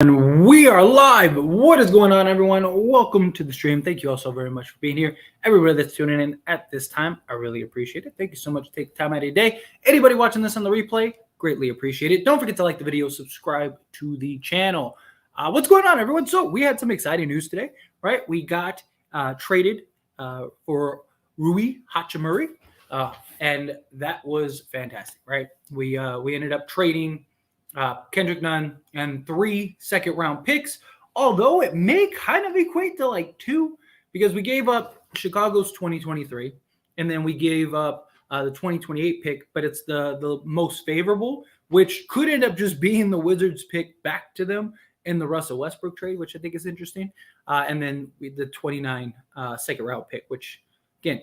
And we are live. What is going on, everyone? Welcome to the stream. Thank you all so very much for being here. Everybody that's tuning in at this time, I really appreciate it. Thank you so much for taking time out of your day. Anybody watching this on the replay, greatly appreciate it. Don't forget to like the video, subscribe to the channel. What's going on, everyone? So we had some exciting news today, right? We got traded for Rui Hachimura, and that was fantastic, right? We ended up trading Kendrick Nunn and 3 second-round picks, although it may kind of equate to like 2 because we gave up Chicago's 2023 and then we gave up the 2028 pick, but it's the most favorable, which could end up just being the Wizards pick back to them in the Russell Westbrook trade, which I think is interesting. And then the 29 second-round pick, which, again,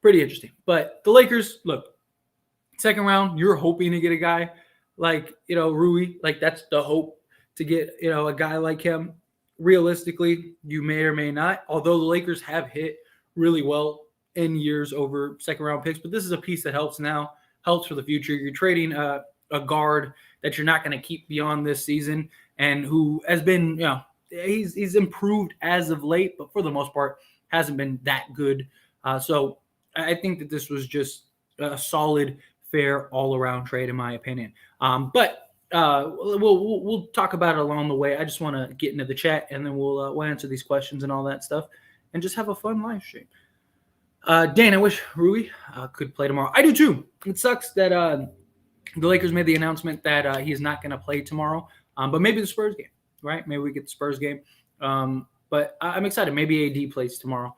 pretty interesting. But the Lakers, look, second round, you're hoping to get a guy like, Rui, like that's the hope to get, a guy like him. Realistically, you may or may not, although the Lakers have hit really well in years over second round picks, but this is a piece that helps now, helps for the future. You're trading a guard that you're not going to keep beyond this season and who has been, he's improved as of late, but for the most part hasn't been that good. So I think that this was just a solid, fair all-around trade, in my opinion. But we'll talk about it along the way. I just want to get into the chat, and then we'll answer these questions and all that stuff, and just have a fun live stream. Dan, I wish Rui could play tomorrow. I do too. It sucks that the Lakers made the announcement that he's not going to play tomorrow, but maybe the Spurs game, right? Maybe we get the Spurs game. But I'm excited. Maybe AD plays tomorrow.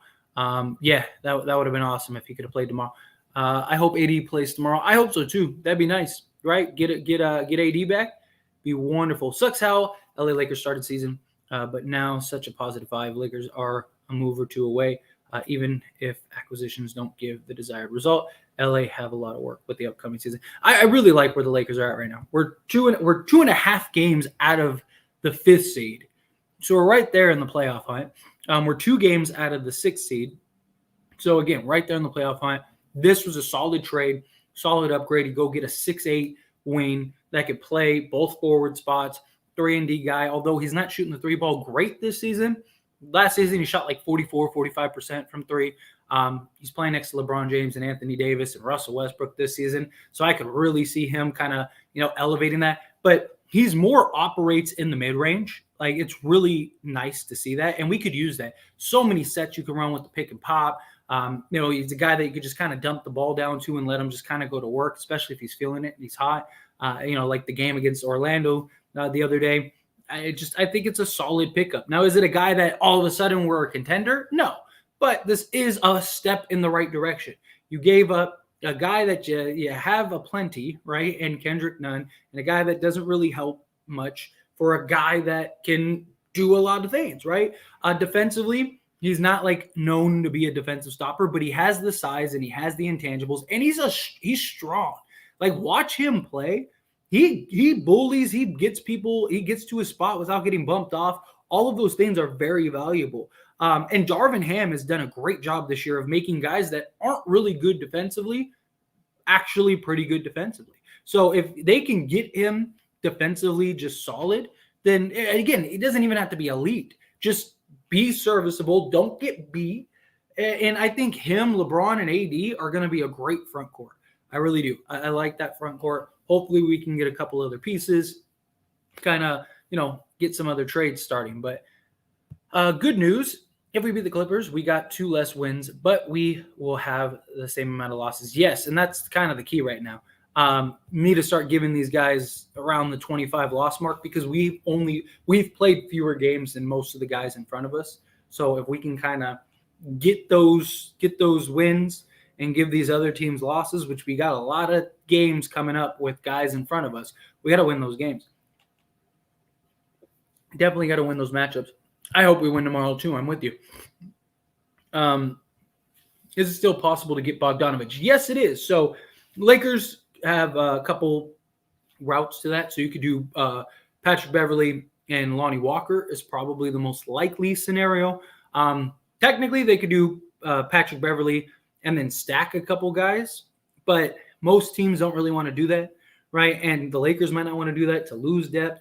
Yeah, that would have been awesome if he could have played tomorrow. I hope AD plays tomorrow. I hope so too. That'd be nice, right? Get AD back. Be wonderful. Sucks how LA Lakers started season, but now such a positive vibe. Lakers are a move or two away. Even if acquisitions don't give the desired result, LA have a lot of work with the upcoming season. I really like where the Lakers are at right now. We're two and a half games out of the 5th seed, so we're right there in the playoff hunt. We're 2 games out of the 6th seed, so again, right there in the playoff hunt. This was a solid trade, solid upgrade. You go get a 6'8" wing that could play both forward spots, 3-and-D guy, although he's not shooting the 3 ball great this season. Last season, he shot like 45% from 3. He's playing next to LeBron James and Anthony Davis and Russell Westbrook this season. So I could really see him kind of, elevating that. But he's more operates in the mid-range. Like, it's really nice to see that. And we could use that. So many sets you can run with the pick and pop. He's a guy that you could just kind of dump the ball down to and let him just kind of go to work, especially if he's feeling it and he's hot. Like the game against Orlando the other day. I think it's a solid pickup. Now, is it a guy that all of a sudden we're a contender? No, but this is a step in the right direction. You gave up a guy that you have a plenty, right, and Kendrick Nunn, and a guy that doesn't really help much for a guy that can do a lot of things, right? Defensively, he's not like known to be a defensive stopper, but he has the size and he has the intangibles, and he's strong. Like, watch him play. He bullies, he gets people, he gets to his spot without getting bumped off. All of those things are very valuable. And Darvin Ham has done a great job this year of making guys that aren't really good defensively actually pretty good defensively. So if they can get him defensively just solid, then again, it doesn't even have to be elite. Just be serviceable. Don't get beat. And I think him, LeBron, and AD are going to be a great front court. I really do. I like that front court. Hopefully we can get a couple other pieces, kind of, get some other trades starting. But good news, if we beat the Clippers, we got 2 less wins, but we will have the same amount of losses. Yes, and that's kind of the key right now. Need to start giving these guys around the 25 loss mark because we've played fewer games than most of the guys in front of us. So if we can kind of get those wins and give these other teams losses, which we got a lot of games coming up with guys in front of us, we got to win those games. Definitely got to win those matchups. I hope we win tomorrow too. I'm with you. Is it still possible to get Bogdanovich? Yes, it is. So Lakers have a couple routes to that. So you could do Patrick Beverley and Lonnie Walker is probably the most likely scenario. Technically, they could do Patrick Beverley and then stack a couple guys, but most teams don't really want to do that, right? And the Lakers might not want to do that to lose depth.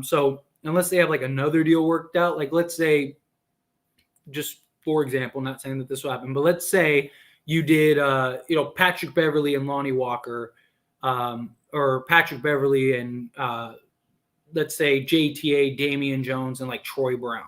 So unless they have like another deal worked out, like let's say, just for example, not saying that this will happen, but let's say you did, Patrick Beverley and Lonnie Walker, or Patrick Beverley and let's say JTA, Damian Jones, and like Troy Brown,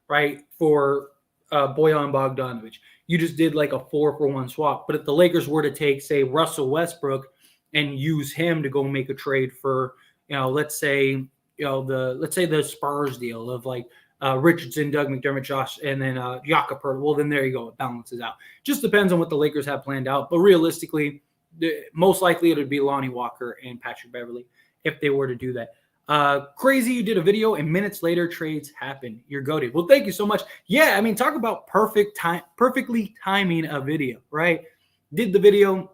right? For Bojan Bogdanovic. You just did like a 4-for-1 swap. But if the Lakers were to take, say, Russell Westbrook and use him to go make a trade for, let's say, the Spurs deal of like Richardson, Doug McDermott, Josh, and then Jakob Poeltl. Well, then there you go. It balances out. Just depends on what the Lakers have planned out. But realistically, most likely it would be Lonnie Walker and Patrick Beverley if they were to do that. Crazy, you did a video and minutes later trades happen. You're goated. Well, thank you so much. Yeah, I mean, talk about perfectly timing a video, right? Did the video,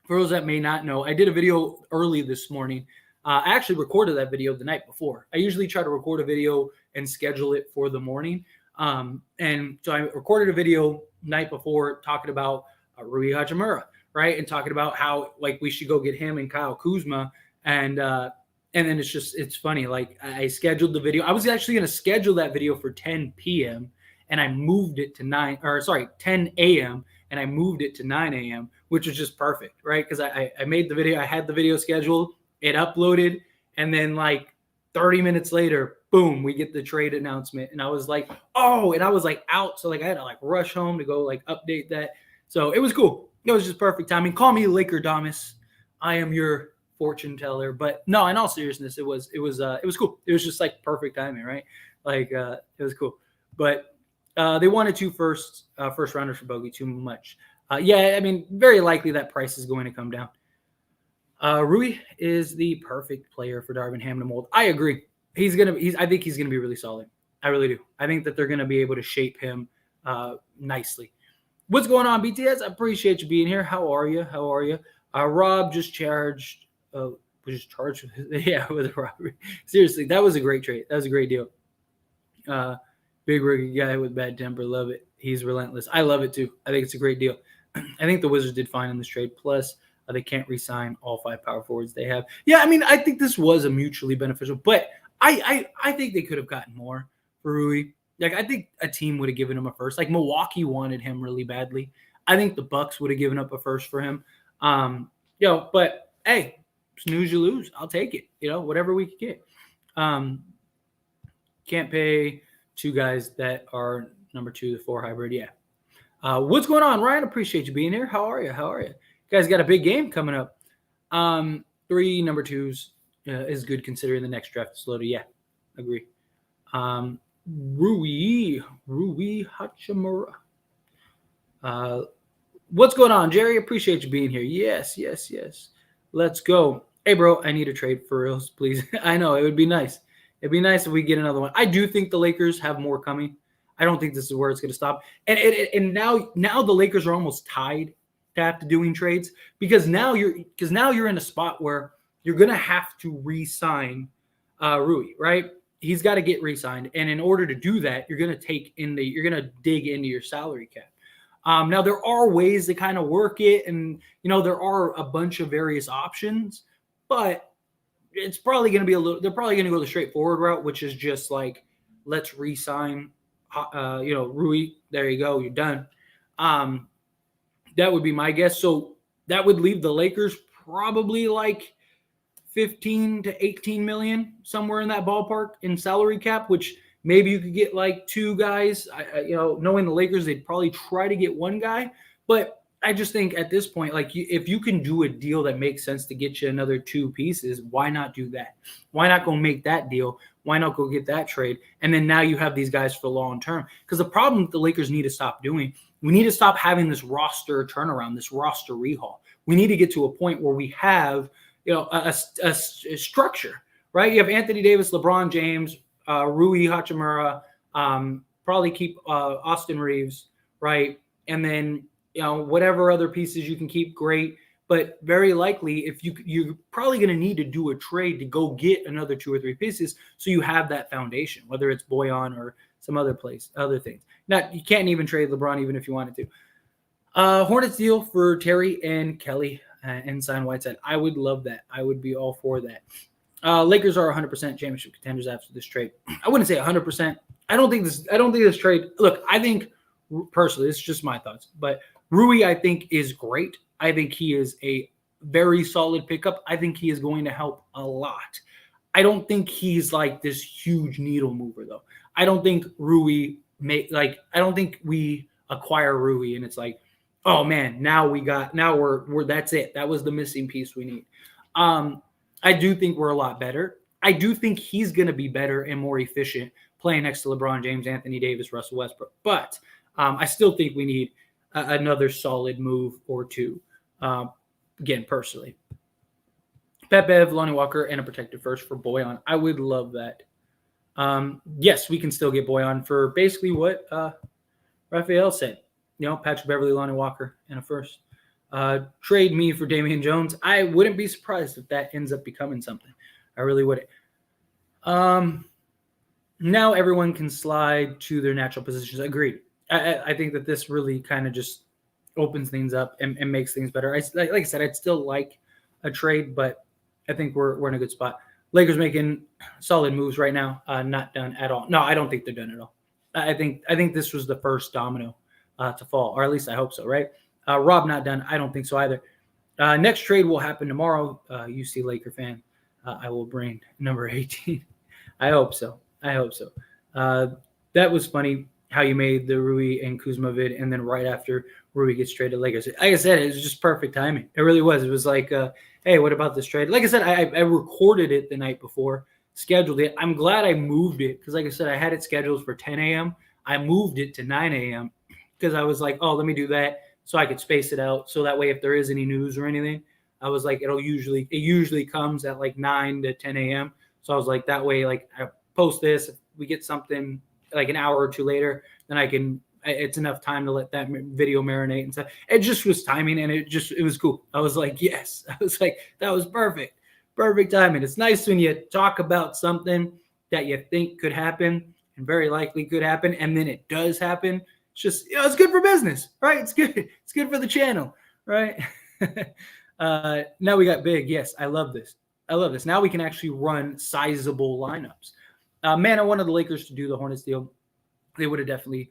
for those that may not know, I did a video early this morning. I actually recorded that video the night before. I usually try to record a video and schedule it for the morning. And so I recorded a video night before talking about Rui Hachimura, right? And talking about how like we should go get him and Kyle Kuzma. And then it's funny. Like I scheduled the video. I was actually going to schedule that video for 10 p.m. and I moved it to 10 a.m. and I moved it to 9 a.m., which was just perfect, right? Because I made the video. I had the video scheduled. It uploaded. And then like 30 minutes later, boom, we get the trade announcement. And I was like, oh, and I was like out. So like I had to like rush home to go like update that. So it was cool. It was just perfect timing. Call me Laker Damas. I am your fortune teller. But no, in all seriousness, it was cool. It was just like perfect timing, right? Like it was cool. But they wanted two first rounders for Bogey, too much. Yeah, I mean, very likely that price is going to come down. Rui is the perfect player for Darvin Ham to mold. I agree. I think he's gonna be really solid. I really do. I think that they're gonna be able to shape him nicely. What's going on, BTS? I appreciate you being here. How are you? Rob just charged. With robbery. Seriously, that was a great trade. That was a great deal. Big rookie guy with bad temper. Love it. He's relentless. I love it too. I think it's a great deal. I think the Wizards did fine in this trade. Plus, they can't re-sign all 5 power forwards they have. Yeah, I mean, I think this was a mutually beneficial, but I think they could have gotten more for Rui. Like, I think a team would have given him a first. Like, Milwaukee wanted him really badly. I think the Bucks would have given up a first for him. But hey, snooze, you lose. I'll take it. Whatever we could get. Can't pay 2 guys that are number 2 to 4 hybrid. Yeah. What's going on, Ryan? Appreciate you being here. How are you? You guys got a big game coming up. 3 number 2s is good considering the next draft is loaded. Yeah, agree. Rui Hachimura. What's going on, Jerry? Appreciate you being here. Yes. Let's go. Hey, bro, I need a trade for reals, please. I know, it would be nice. It'd be nice if we get another one. I do think the Lakers have more coming. I don't think this is where it's going to stop. And now the Lakers are almost tied to have to doing trades because now you're in a spot where you're going to have to re-sign Rui, right? He's got to get re-signed. And in order to do that, you're going to dig into your salary cap. Now there are ways to kind of work it, and there are a bunch of various options, but it's probably going to be they're probably going to go the straightforward route, which is just like, let's re-sign, Rui. There you go. You're done. That would be my guess. So that would leave the Lakers probably like 15 to 18 million, somewhere in that ballpark in salary cap, which maybe you could get like 2 guys. Knowing the Lakers, they'd probably try to get 1 guy. But I just think at this point, like if you can do a deal that makes sense to get you another 2 pieces, why not do that? Why not go make that deal? Why not go get that trade? And then now you have these guys for the long term. Because the problem that the Lakers need to stop doing, we need to stop having this roster turnaround, this roster rehaul. We need to get to a point where we have, a structure, right? You have Anthony Davis, LeBron James, Rui Hachimura, probably keep Austin Reeves, right? And then, whatever other pieces you can keep, great. But very likely, if you're probably going to need to do a trade to go get another 2 or 3 pieces, so you have that foundation, whether it's Bojan or some other things. Now, you can't even trade LeBron even if you wanted to. Hornets deal for Terry and Kelly and sign Whiteside. I would love that. I would be all for that. Lakers are 100% championship contenders after this trade. I wouldn't say 100%. I don't think this trade. Look, I think personally, this is just my thoughts, but Rui, I think, is great. I think he is a very solid pickup. I think he is going to help a lot. I don't think he's like this huge needle mover though. I don't think Rui I don't think we acquire Rui and it's like, oh man, now we're that's it. That was the missing piece we need. I do think we're a lot better. I do think he's going to be better and more efficient playing next to LeBron James, Anthony Davis, Russell Westbrook. But I still think we need another solid move or two. Again, personally. Pepev, Lonnie Walker, and a protected first for Boyan. I would love that. Yes, we can still get Boyan for basically what Raphael said. Patrick Beverley, Lonnie Walker, and a first. Trade me for Damian Jones. I wouldn't be surprised if that ends up becoming something. I really wouldn't. Now everyone can slide to their natural positions. Agreed. I think that this really kind of just opens things up and makes things better. Like I said, I'd still like a trade, but I think we're in a good spot. Lakers making solid moves right now. Not done at all. No, I don't think they're done at all. I think this was the first domino to fall, or at least I hope so, right? Rob not done. I don't think so either. Next trade will happen tomorrow. UC Laker fan. I will bring number 18. I hope so. That was funny how you made the Rui and Kuzma vid, and then right after Rui gets traded to Lakers. Like I said, it was just perfect timing. It really was. It was like, hey, what about this trade? Like I said, I recorded it the night before, scheduled it. I'm glad I moved it because, like I said, I had it scheduled for 10 a.m. I moved it to 9 a.m. because I was like, oh, let me do that so I could space it out. So that way, if there is any news or anything, I was like, it usually comes at like 9 to 10 a.m. So I was like, that way, like I post this, if we get something like an hour or two later, then it's enough time to let that video marinate and stuff. It just was timing and it was cool. I was like, yes. I was like, that was perfect. Perfect timing. It's nice when you talk about something that you think could happen and very likely could happen, and then it does happen. It's just, it's good for business, right? It's good. It's good for the channel, right? Now we got big. Yes, I love this. Now we can actually run sizable lineups. Man, I wanted the Lakers to do the Hornets deal. They would have definitely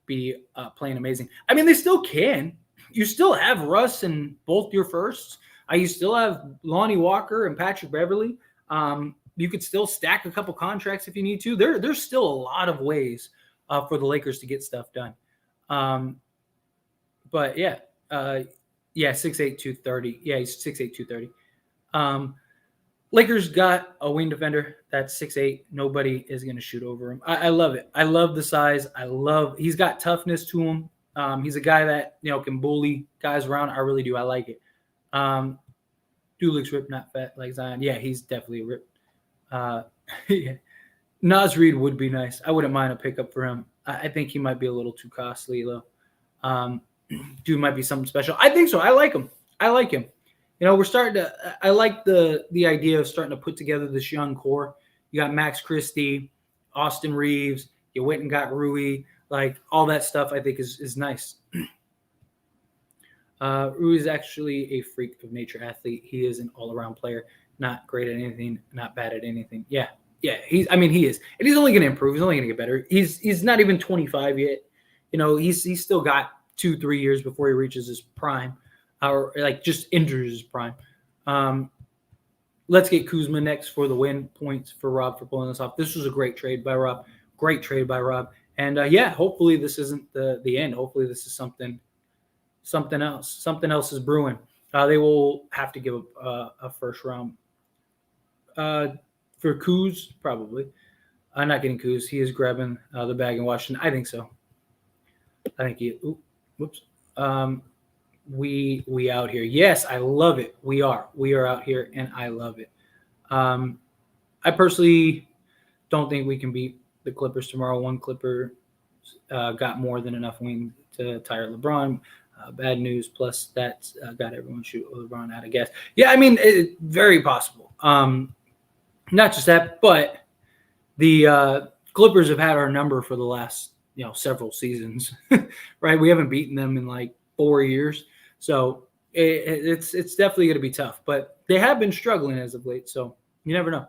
be playing amazing. I mean, they still can. You still have Russ and both your firsts. You still have Lonnie Walker and Patrick Beverley. You could still stack a couple contracts if you need to. There's still a lot of ways for the Lakers to get stuff done. But yeah, 6'8", 230. Yeah, he's 6'8", 230. Lakers got a wing defender that's 6'8". Nobody is going to shoot over him. I love it. I love the size. He's got toughness to him. He's a guy that, can bully guys around. I really do. I like it. Dude looks ripped, not fat like Zion. Yeah, he's definitely ripped. Yeah. Naz Reid would be nice. I wouldn't mind a pickup for him. I think he might be a little too costly, though. Dude might be something special. I think so. I like him. We're starting to – I like the idea of starting to put together this young core. You got Max Christie, Austin Reeves. You went and got Rui. Like, all that stuff I think is nice. Rui is actually a freak of nature athlete. He is an all-around player, not great at anything, not bad at anything. Yeah, he is. And he's only going to improve. He's only going to get better. He's not even 25 yet. He's still got 2-3 years before he reaches his prime. Or like just enters his prime. Let's get Kuzma next for the win. Points for Rob for pulling this off. This was a great trade by Rob. And hopefully this isn't the end. Hopefully this is something else. Something else is brewing. They will have to give a first round for Kuz, probably. I'm not getting Kuz. He is grabbing the bag in Washington. I think so. I think he. Whoops. We out here. Yes, I love it. We are out here, and I love it. I personally don't think we can beat the Clippers tomorrow. One Clipper got more than enough wing to tire LeBron. Bad news. Plus, that's got everyone shoot LeBron out of gas. Yeah, very possible. Not just that, but the Clippers have had our number for the last several seasons, right? We haven't beaten them in like 4 years. So it's definitely going to be tough, but they have been struggling as of late. So You never know.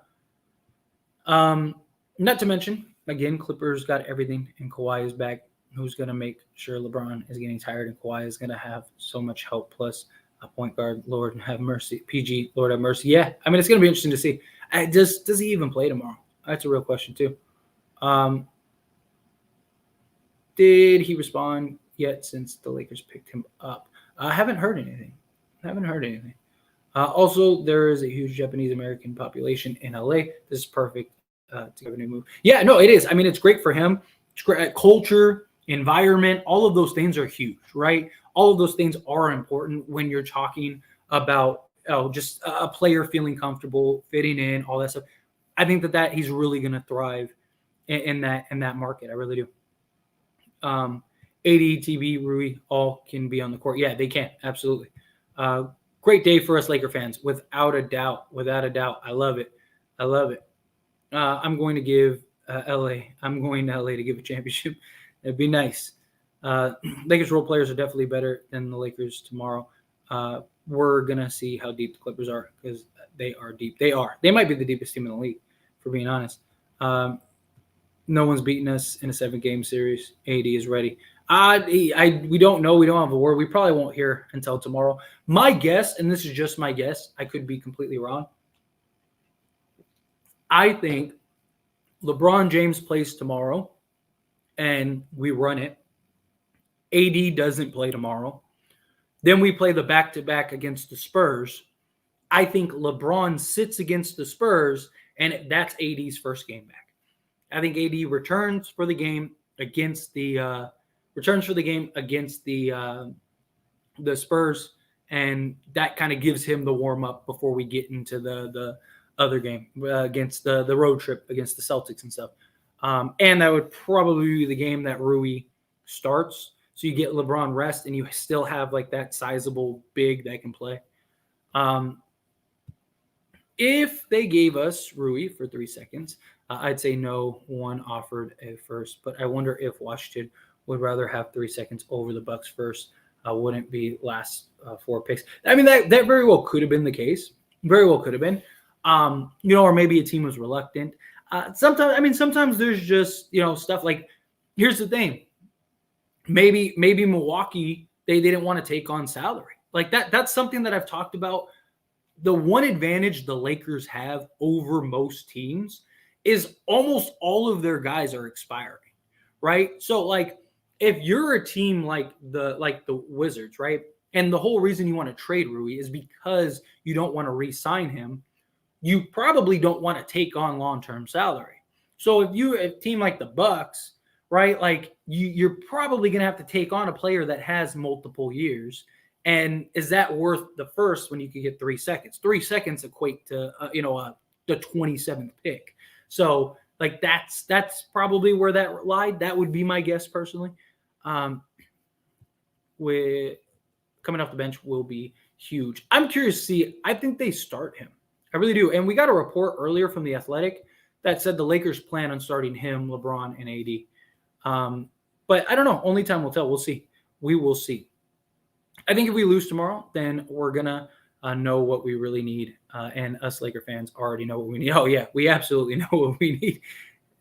Not to mention, again, Clippers got everything, and Kawhi is back. Who's going to make sure LeBron is getting tired, and Kawhi is going to have so much help, plus a point guard, Lord have mercy. PG, Lord have mercy. Yeah, I mean, it's going to be interesting to see. Does he even play tomorrow? That's a real question, too. Did he respond yet since the Lakers picked him up? I haven't heard anything. Also, there is a huge Japanese-American population in LA. This is perfect to have a new move. Yeah, no, it is. I mean, it's great for him. It's great. Culture, environment, all of those things are huge, right? All of those things are important when you're talking about just a player feeling comfortable, fitting in, all that stuff. I think that he's really going to thrive in that market. I really do. AD, TB, Rui, all can be on the court. Yeah, they can. Absolutely. Great day for us Laker fans, without a doubt. I love it. I'm going to give LA. I'm going to LA to give a championship. It'd be nice. Lakers role players are definitely better than the Lakers tomorrow. We're going to see how deep the Clippers are, because they are deep. They are. They might be the deepest team in the league, for being honest. No one's beaten us in a 7-game series. AD is ready. We don't know. We don't have a word. We probably won't hear until tomorrow. My guess, and this is just my guess, I could be completely wrong. I think LeBron James plays tomorrow, and we run it. AD doesn't play tomorrow. Then we play the back-to-back against the Spurs. I think LeBron sits against the Spurs, and that's AD's first game back. I think AD returns for the game against the Spurs, and that kind of gives him the warm up before we get into the other game against the road trip against the Celtics and stuff. And that would probably be the game that Rui starts. So you get LeBron rest, and you still have like that sizable big that can play. If they gave us Rui for 3 seconds, I'd say no one offered a first, but I wonder if Washington would rather have 3 seconds over the Bucks first. Wouldn't be last 4 picks. I mean, that very well could have been the case. Very well could have been. Or maybe a team was reluctant. Sometimes there's just, stuff like, here's the thing. Maybe Milwaukee, they didn't want to take on salary. Like that's something that I've talked about. The one advantage the Lakers have over most teams is almost all of their guys are expiring, right? So like if you're a team like the Wizards, right? And the whole reason you want to trade Rui is because you don't want to re-sign him. You probably don't want to take on long-term salary. So if you a team like the Bucks, right? Like you're probably going to have to take on a player that has multiple years. And is that worth the first when you could get 3 seconds? 3 seconds equate to the 27th pick. So like that's probably where that lied. That would be my guess personally. With coming off the bench will be huge. I'm curious to see. I think they start him. I really do. And we got a report earlier from The Athletic that said the Lakers plan on starting him, LeBron, and AD. But I don't know. Only time will tell. We'll see. We will see. I think if we lose tomorrow, then we're going to know what we really need. And us Laker fans already know what we need. Oh, yeah. We absolutely know what we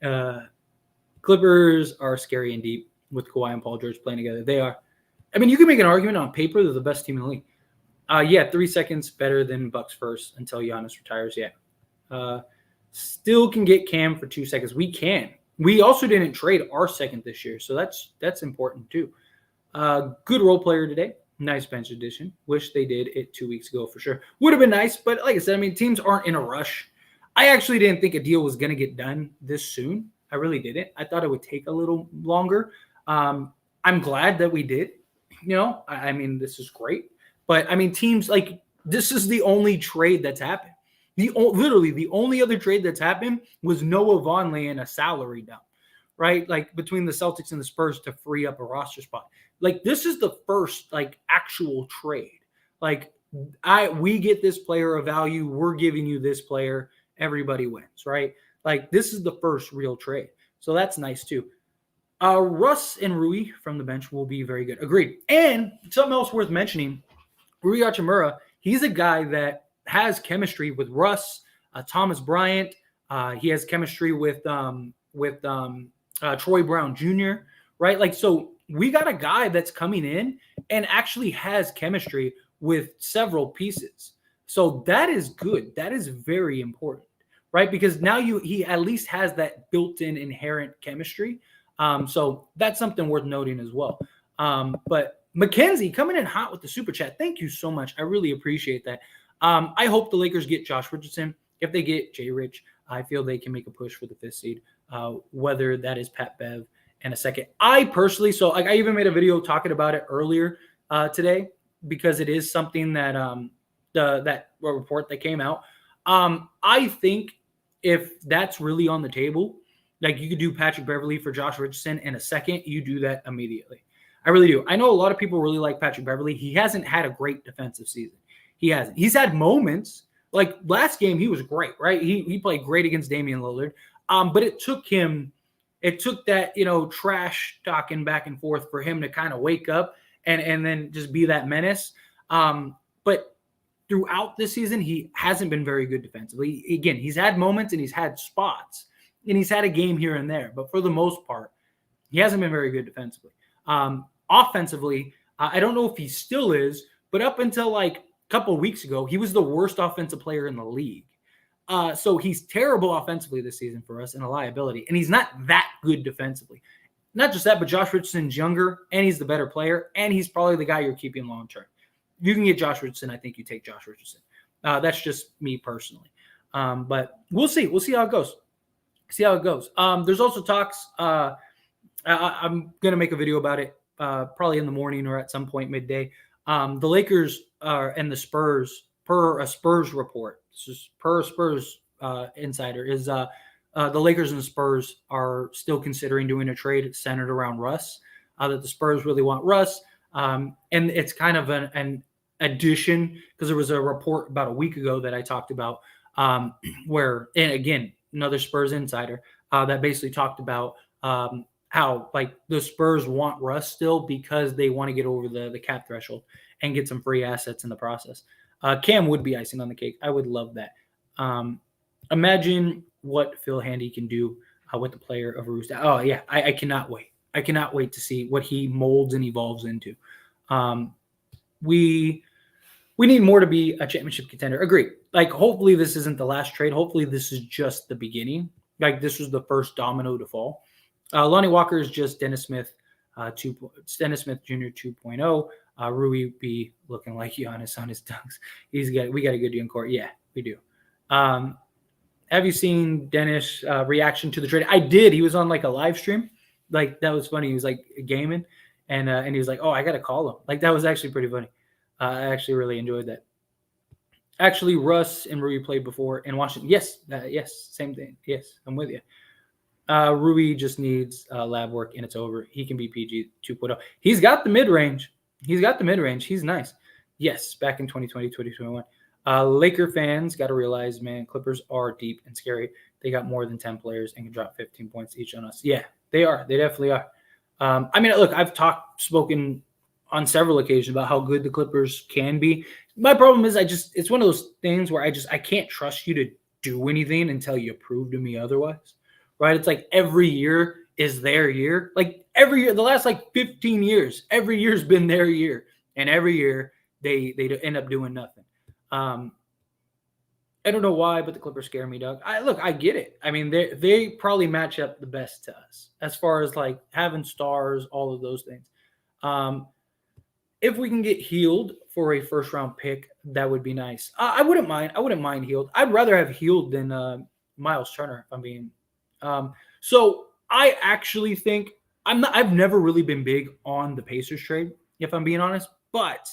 need. Clippers are scary and deep with Kawhi and Paul George playing together. They are. I mean, you can make an argument on paper they're the best team in the league. 3 seconds better than Bucks first until Giannis retires. Yeah. Still can get Cam for 2 seconds. We can. We also didn't trade our second this year, so that's important too. Good role player today. Nice bench addition. Wish they did it 2 weeks ago for sure. Would have been nice, but like I said, I mean, teams aren't in a rush. I actually didn't think a deal was going to get done this soon. I really didn't. I thought it would take a little longer. I'm glad that we did. I mean, this is great. But, I mean, teams like this is the only trade that's happened. Literally the only other trade that's happened was Noah Vonleh and a salary dump, right? Like between the Celtics and the Spurs to free up a roster spot. Like this is the first like actual trade. Like we get this player of value. We're giving you this player. Everybody wins, right? Like this is the first real trade. So that's nice too. Russ and Rui from the bench will be very good. Agreed. And something else worth mentioning, Rui Hachimura, he's a guy that has chemistry with Russ, Thomas Bryant. He has chemistry with Troy Brown Jr., right? Like, so we got a guy that's coming in and actually has chemistry with several pieces. So that is good. That is very important, right? Because now he at least has that built-in inherent chemistry. So that's something worth noting as well. But Mackenzie coming in hot with the super chat. Thank you so much. I really appreciate that. I hope the Lakers get Josh Richardson. If they get Jay Rich, I feel they can make a push for the 5th seed, whether that is Pat Bev in a second. I personally, so like I even made a video talking about it earlier today because it is something that that report that came out. I think if that's really on the table, like you could do Patrick Beverley for Josh Richardson in a second, you do that immediately. I really do. I know a lot of people really like Patrick Beverley. He hasn't had a great defensive season. He hasn't. He's had moments. Like last game, he was great, right? He played great against Damian Lillard. But it took that, trash talking back and forth for him to kind of wake up and then just be that menace. But throughout this season, he hasn't been very good defensively. Again, he's had moments and he's had spots and he's had a game here and there. But for the most part, he hasn't been very good defensively. Offensively, I don't know if he still is, but up until like a couple of weeks ago, he was the worst offensive player in the league. So he's terrible offensively this season for us and a liability. And he's not that good defensively. Not just that, but Josh Richardson's younger and he's the better player. And he's probably the guy you're keeping long term. You can get Josh Richardson. I think you take Josh Richardson. That's just me personally. But we'll see. We'll see how it goes. There's also talks. I'm going to make a video about it probably in the morning or at some point midday. The Lakers and the Spurs, per a Spurs report, this is per a Spurs insider, is the Lakers and the Spurs are still considering doing a trade centered around Russ, that the Spurs really want Russ. And it's kind of an addition because there was a report about a week ago that I talked about where, and again, another Spurs insider that basically talked about how like the Spurs want Russ still because they want to get over the cap threshold and get some free assets in the process. Cam would be icing on the cake. I would love that. Imagine what Phil Handy can do with the player of Roost. Oh yeah, I cannot wait. I cannot wait to see what he molds and evolves into. We need more to be a championship contender. Agree. Like hopefully this isn't the last trade. Hopefully this is just the beginning. Like this was the first domino to fall. Lonnie Walker is just Dennis Smith, Dennis Smith Jr. 2.0. Rui be looking like Giannis on his dunks. We got a good young court. Yeah, we do. Have you seen Dennis' reaction to the trade? I did. He was on like a live stream. Like that was funny. He was like gaming, and he was like, "Oh, I got to call him." Like that was actually pretty funny. I actually really enjoyed that. Actually, Russ and Rui played before in Washington. Yes, same thing. Yes, I'm with you. Rui just needs lab work and it's over. He can be PG 2.0. He's got the mid-range. He's nice. Yes, back in 2020, 2021. Laker fans got to realize, man, Clippers are deep and scary. They got more than 10 players and can drop 15 points each on us. Yeah, they are. They definitely are. I mean, look, I've spoken on several occasions about how good the Clippers can be. My problem is it's one of those things where I can't trust you to do anything until you prove to me otherwise, right? It's like every year is their year. Like every year, the last like 15 years, every year's been their year. And every year they end up doing nothing. I don't know why, but the Clippers scare me, Doug. I get it. I mean, they probably match up the best to us as far as like having stars, all of those things. If we can get Healed for a first round pick, that would be nice. I wouldn't mind Healed. I'd rather have Healed than Miles Turner, if I'm being. So I actually think I've never really been big on the Pacers trade, if I'm being honest, but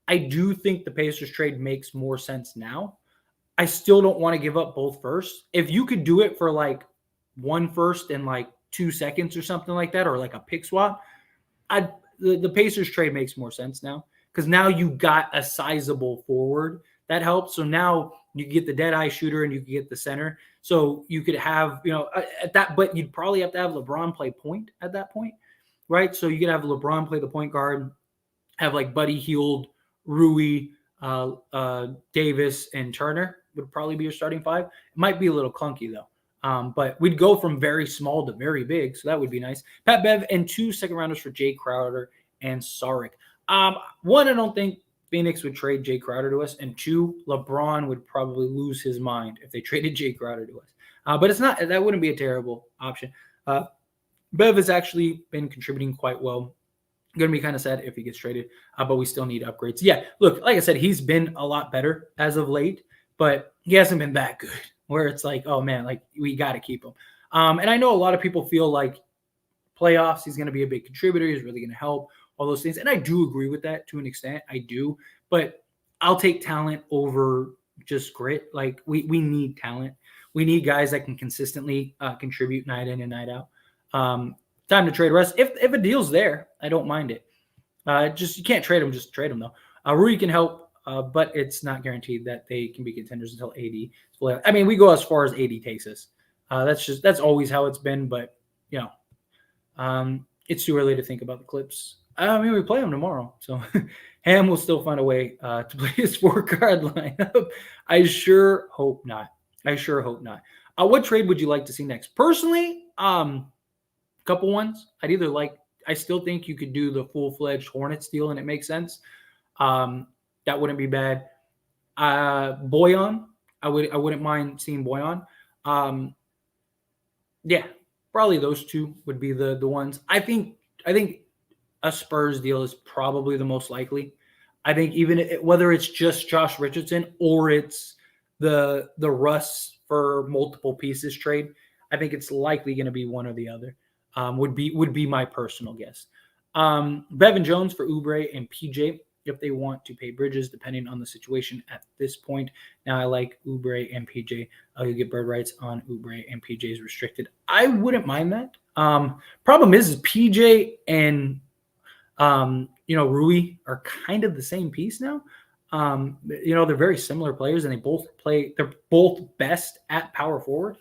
I do think the Pacers trade makes more sense now. I still don't want to give up both firsts. If you could do it for like one first in like 2 seconds or something like that, or like a pick swap, the Pacers trade makes more sense now because now you got a sizable forward that helps. So now you get the dead eye shooter and you can get the center. So you could have, at that, but you'd probably have to have LeBron play point at that point, right? So you could have LeBron play the point guard, have like Buddy Hield, Rui, Davis, and Turner. would probably be your starting five. It might be a little clunky though. But we'd go from very small to very big, so that would be nice. Pat Bev and 2 second rounders for Jay Crowder and Saric. One, I don't think Phoenix would trade Jay Crowder to us, and 2, LeBron would probably lose his mind if they traded Jay Crowder to us. But it's not, that wouldn't be a terrible option. Bev has actually been contributing quite well. Going to be kind of sad if he gets traded, but we still need upgrades. Yeah, look, like I said, he's been a lot better as of late, but he hasn't been that good where it's like, oh man, like we got to keep him. And I know a lot of people feel like playoffs, he's going to be a big contributor. He's really going to help, all those things. And I do agree with that to an extent. I do, but I'll take talent over just grit. Like we need talent. We need guys that can consistently contribute night in and night out. Time to trade Russ. If a deal's there, I don't mind it. Just you can't trade him. Just trade him though. Rui can help, but it's not guaranteed that they can be contenders until AD. I mean, we go as far as AD takes us. That's always how it's been. But you know, it's too early to think about the Clips. I mean, we play them tomorrow, so Ham will still find a way to play his 4-card lineup. I sure hope not. What trade would you like to see next? Personally, couple ones. I still think you could do the full-fledged Hornets deal and it makes sense. That wouldn't be bad. Boyan, I wouldn't mind seeing Boyan. Yeah, probably those two would be the ones. I think a Spurs deal is probably the most likely. I think even whether it's just Josh Richardson or it's the Russ for multiple pieces trade, I think it's likely going to be one or the other. Would be my personal guess. Bevan Jones for Oubre and PJ if they want to pay Bridges, depending on the situation at this point. Now I like Oubre and PJ. You get bird rights on Oubre and PJ is restricted. I wouldn't mind that. Problem is PJ and Rui are kind of the same piece now. They're very similar players and they're both best at power forward.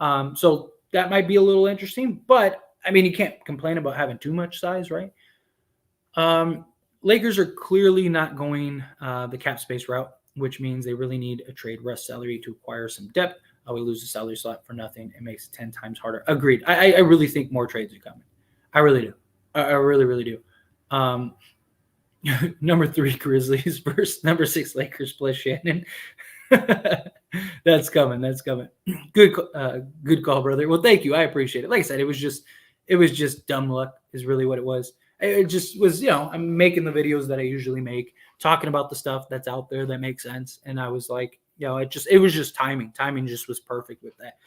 So that might be a little interesting, but I mean, you can't complain about having too much size, right? Lakers are clearly not going the cap space route, which means they really need a trade Russ salary to acquire some depth. We lose the salary slot for nothing. It makes it 10 times harder. Agreed. I really think more trades are coming. I really do. I really, really do. Number 3 Grizzlies versus number 6 Lakers plus Shannon. That's coming. Good call, brother. Well, thank you. I appreciate it. Like I said, it was just dumb luck is really what it was. It just was, I'm making the videos that I usually make, talking about the stuff that's out there that makes sense. And I was like, it was just timing. Timing just was perfect with that.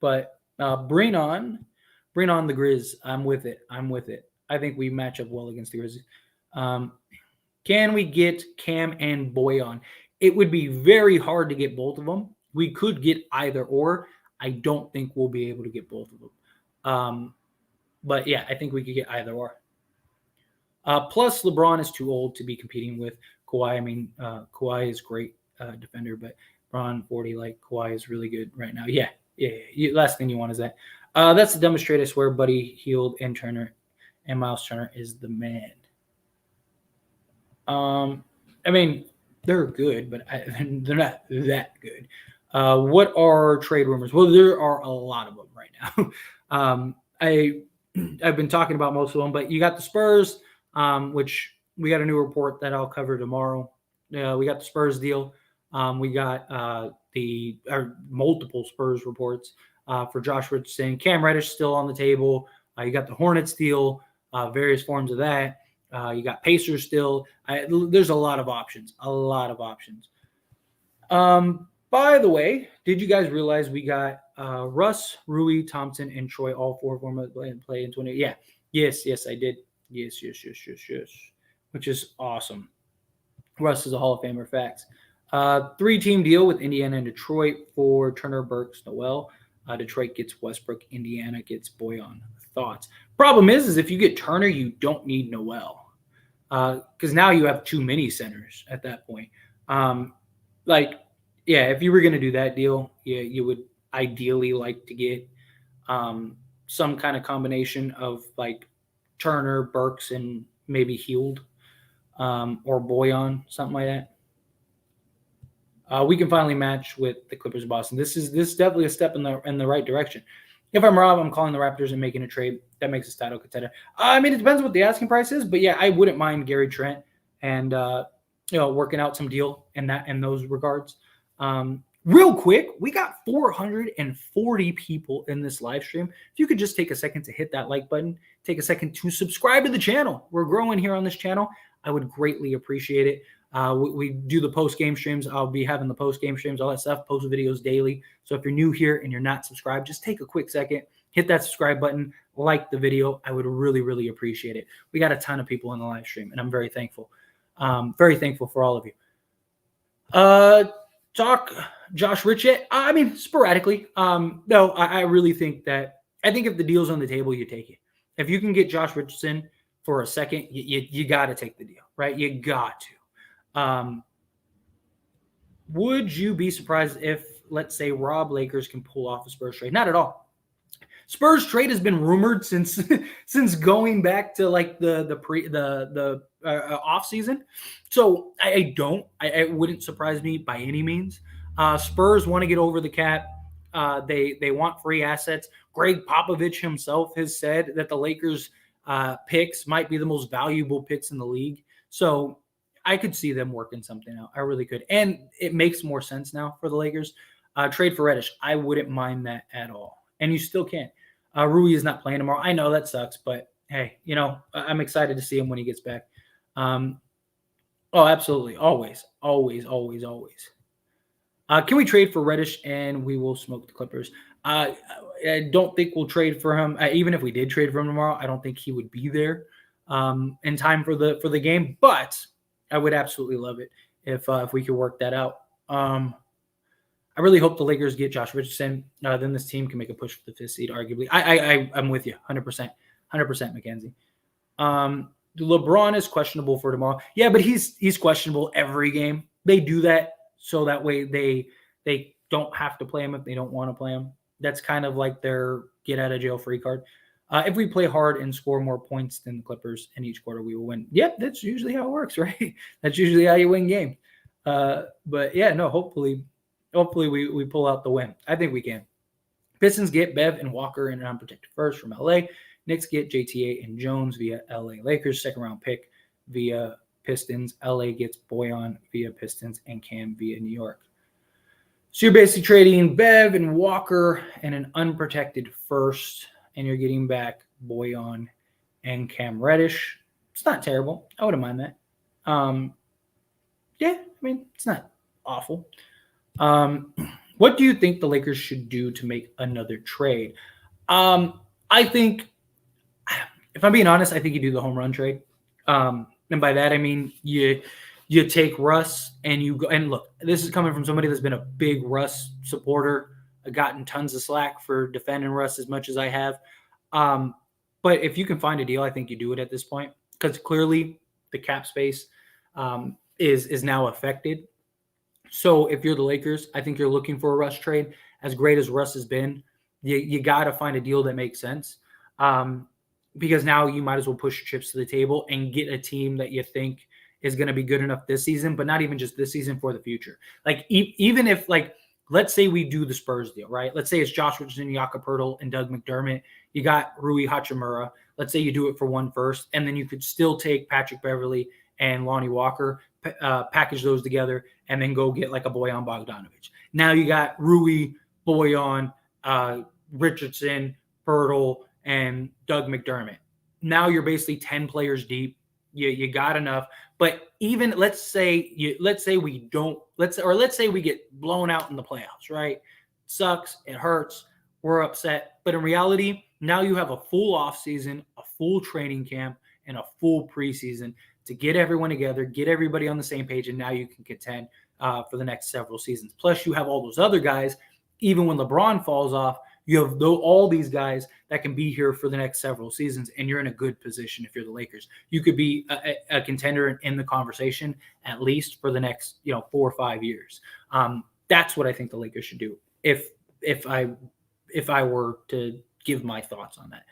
But bring on the Grizz. I'm with it. I think we match up well against the Grizzlies. Can we get Cam and Boyan? It would be very hard to get both of them. We could get either or. I don't think we'll be able to get both of them. But yeah, I think we could get either or. Plus, LeBron is too old to be competing with Kawhi. I mean, Kawhi is great defender, but LeBron 40 like Kawhi is really good right now. Yeah. Last thing you want is that. That's the dumbest trade, I swear. Buddy Hield and Turner and Miles Turner is the man. I mean, they're good, but they're not that good. What are trade rumors? Well, there are a lot of them right now. I've been talking about most of them, but you got the Spurs, which we got a new report that I'll cover tomorrow. We got the Spurs deal. We got multiple Spurs reports for Josh Richardson. Cam Reddish still on the table. You got the Hornets deal, various forms of that. You got Pacers still. There's a lot of options. By the way, did you guys realize we got Russ, Rui, Thompson, and Troy, all 4 former play in 20? Yeah. Yes, I did. Yes. Which is awesome. Russ is a Hall of Famer, facts. 3-team deal with Indiana and Detroit for Turner, Burks, Noel. Detroit gets Westbrook. Indiana gets Boyan. Thoughts? Problem is if you get Turner, you don't need Noel. Because now you have too many centers at that point. If you were going to do that deal, you would ideally like to get some kind of combination of like Turner, Burks, and maybe Hield or Boyan, something like we can finally match with the Clippers of Boston. This is definitely a step in the right direction. If I'm Rob, I'm calling the Raptors and making a trade that makes us title contender. I mean, it depends what the asking price is, but yeah, I wouldn't mind Gary Trent and working out some deal in those regards. Real quick, we got 440 people in this live stream. If you could just take a second to hit that like button, take a second to subscribe to the channel. We're growing here on this channel. I would greatly appreciate it. We do the post-game streams. I'll be having the post-game streams, all that stuff, post videos daily. So if you're new here and you're not subscribed, just take a quick second, hit that subscribe button, like the video. I would really, really appreciate it. We got a ton of people in the live stream, and I'm very thankful. Very thankful for all of you. Talk Josh Richardson. I mean, sporadically. No, I really think that I think if the deal's on the table, you take it. If you can get Josh Richardson for a second, you got to take the deal, right? You got to. Would you be surprised if, let's say, Rob Lakers can pull off a Spurs trade? Not at all. Spurs trade has been rumored since going back to like the off season. So it wouldn't surprise me by any means. Spurs want to get over the cap. They want free assets. Greg Popovich himself has said that the Lakers picks might be the most valuable picks in the league. So I could see them working something out. I really could. And it makes more sense now for the Lakers. Trade for Reddish. I wouldn't mind that at all. And you still can't. Rui is not playing tomorrow. I know that sucks, but hey, I'm excited to see him when he gets back. Oh, absolutely. Always. Can we trade for Reddish and we will smoke the Clippers? I don't think we'll trade for him. Even if we did trade for him tomorrow, I don't think he would be there in time for the game. But I would absolutely love it if we could work that out. I really hope the Lakers get Josh Richardson. Then this team can make a push for the 5th seed, arguably. I'm with you, 100%, Mackenzie. LeBron is questionable for tomorrow. Yeah, but he's questionable every game. They do that so that way they don't have to play him if they don't want to play him. That's kind of like their get out of jail free card. If we play hard and score more points than the Clippers in each quarter, we will win. Yep, that's usually how it works, right? That's usually how you win games. But yeah, no, hopefully we pull out the win. I think we can. Pistons get Bev and Walker in an unprotected first from LA. Knicks get JTA and Jones via LA Lakers, second round pick via Pistons. LA gets Boyan via Pistons and Cam via New York. So you're basically trading Bev and Walker and an unprotected first, and you're getting back Boyan and Cam Reddish. It's not terrible. I wouldn't mind that. Yeah, I mean, it's not awful. What do you think the Lakers should do to make another trade? I think, if I'm being honest, I think you do the home run trade. And by that, I mean, you take Russ and you go, and look, this is coming from somebody that's been a big Russ supporter. I've gotten tons of slack for defending Russ as much as I have. But if you can find a deal, I think you do it at this point, because clearly the cap space is now affected. So if you're the Lakers, I think you're looking for a Russ trade. As great as Russ has been, you got to find a deal that makes sense, because now you might as well push your chips to the table and get a team that you think is going to be good enough this season, but not even just this season, for the future. Like even if, like, let's say we do the Spurs deal, right? Let's say it's Josh Richardson, Jakob Poeltl, and Doug McDermott. You got Rui Hachimura. Let's say you do it for one first, and then you could still take Patrick Beverley and Lonnie Walker, package those together, and then go get like a Boyan Bogdanovic. Now you got Rui, Boyan, Richardson, Poeltl, and Doug McDermott. Now you're basically 10 players deep. You got enough. But even let's say we get blown out in the playoffs, right? Sucks. It hurts. We're upset. But in reality, now you have a full offseason, a full training camp, and a full preseason to get everyone together, get everybody on the same page, and now you can contend for the next several seasons. Plus, you have all those other guys. Even when LeBron falls off, you have all these guys that can be here for the next several seasons, and you're in a good position if you're the Lakers. You could be a contender in the conversation at least for the next 4 or 5 years. That's what I think the Lakers should do if I were to give my thoughts on that.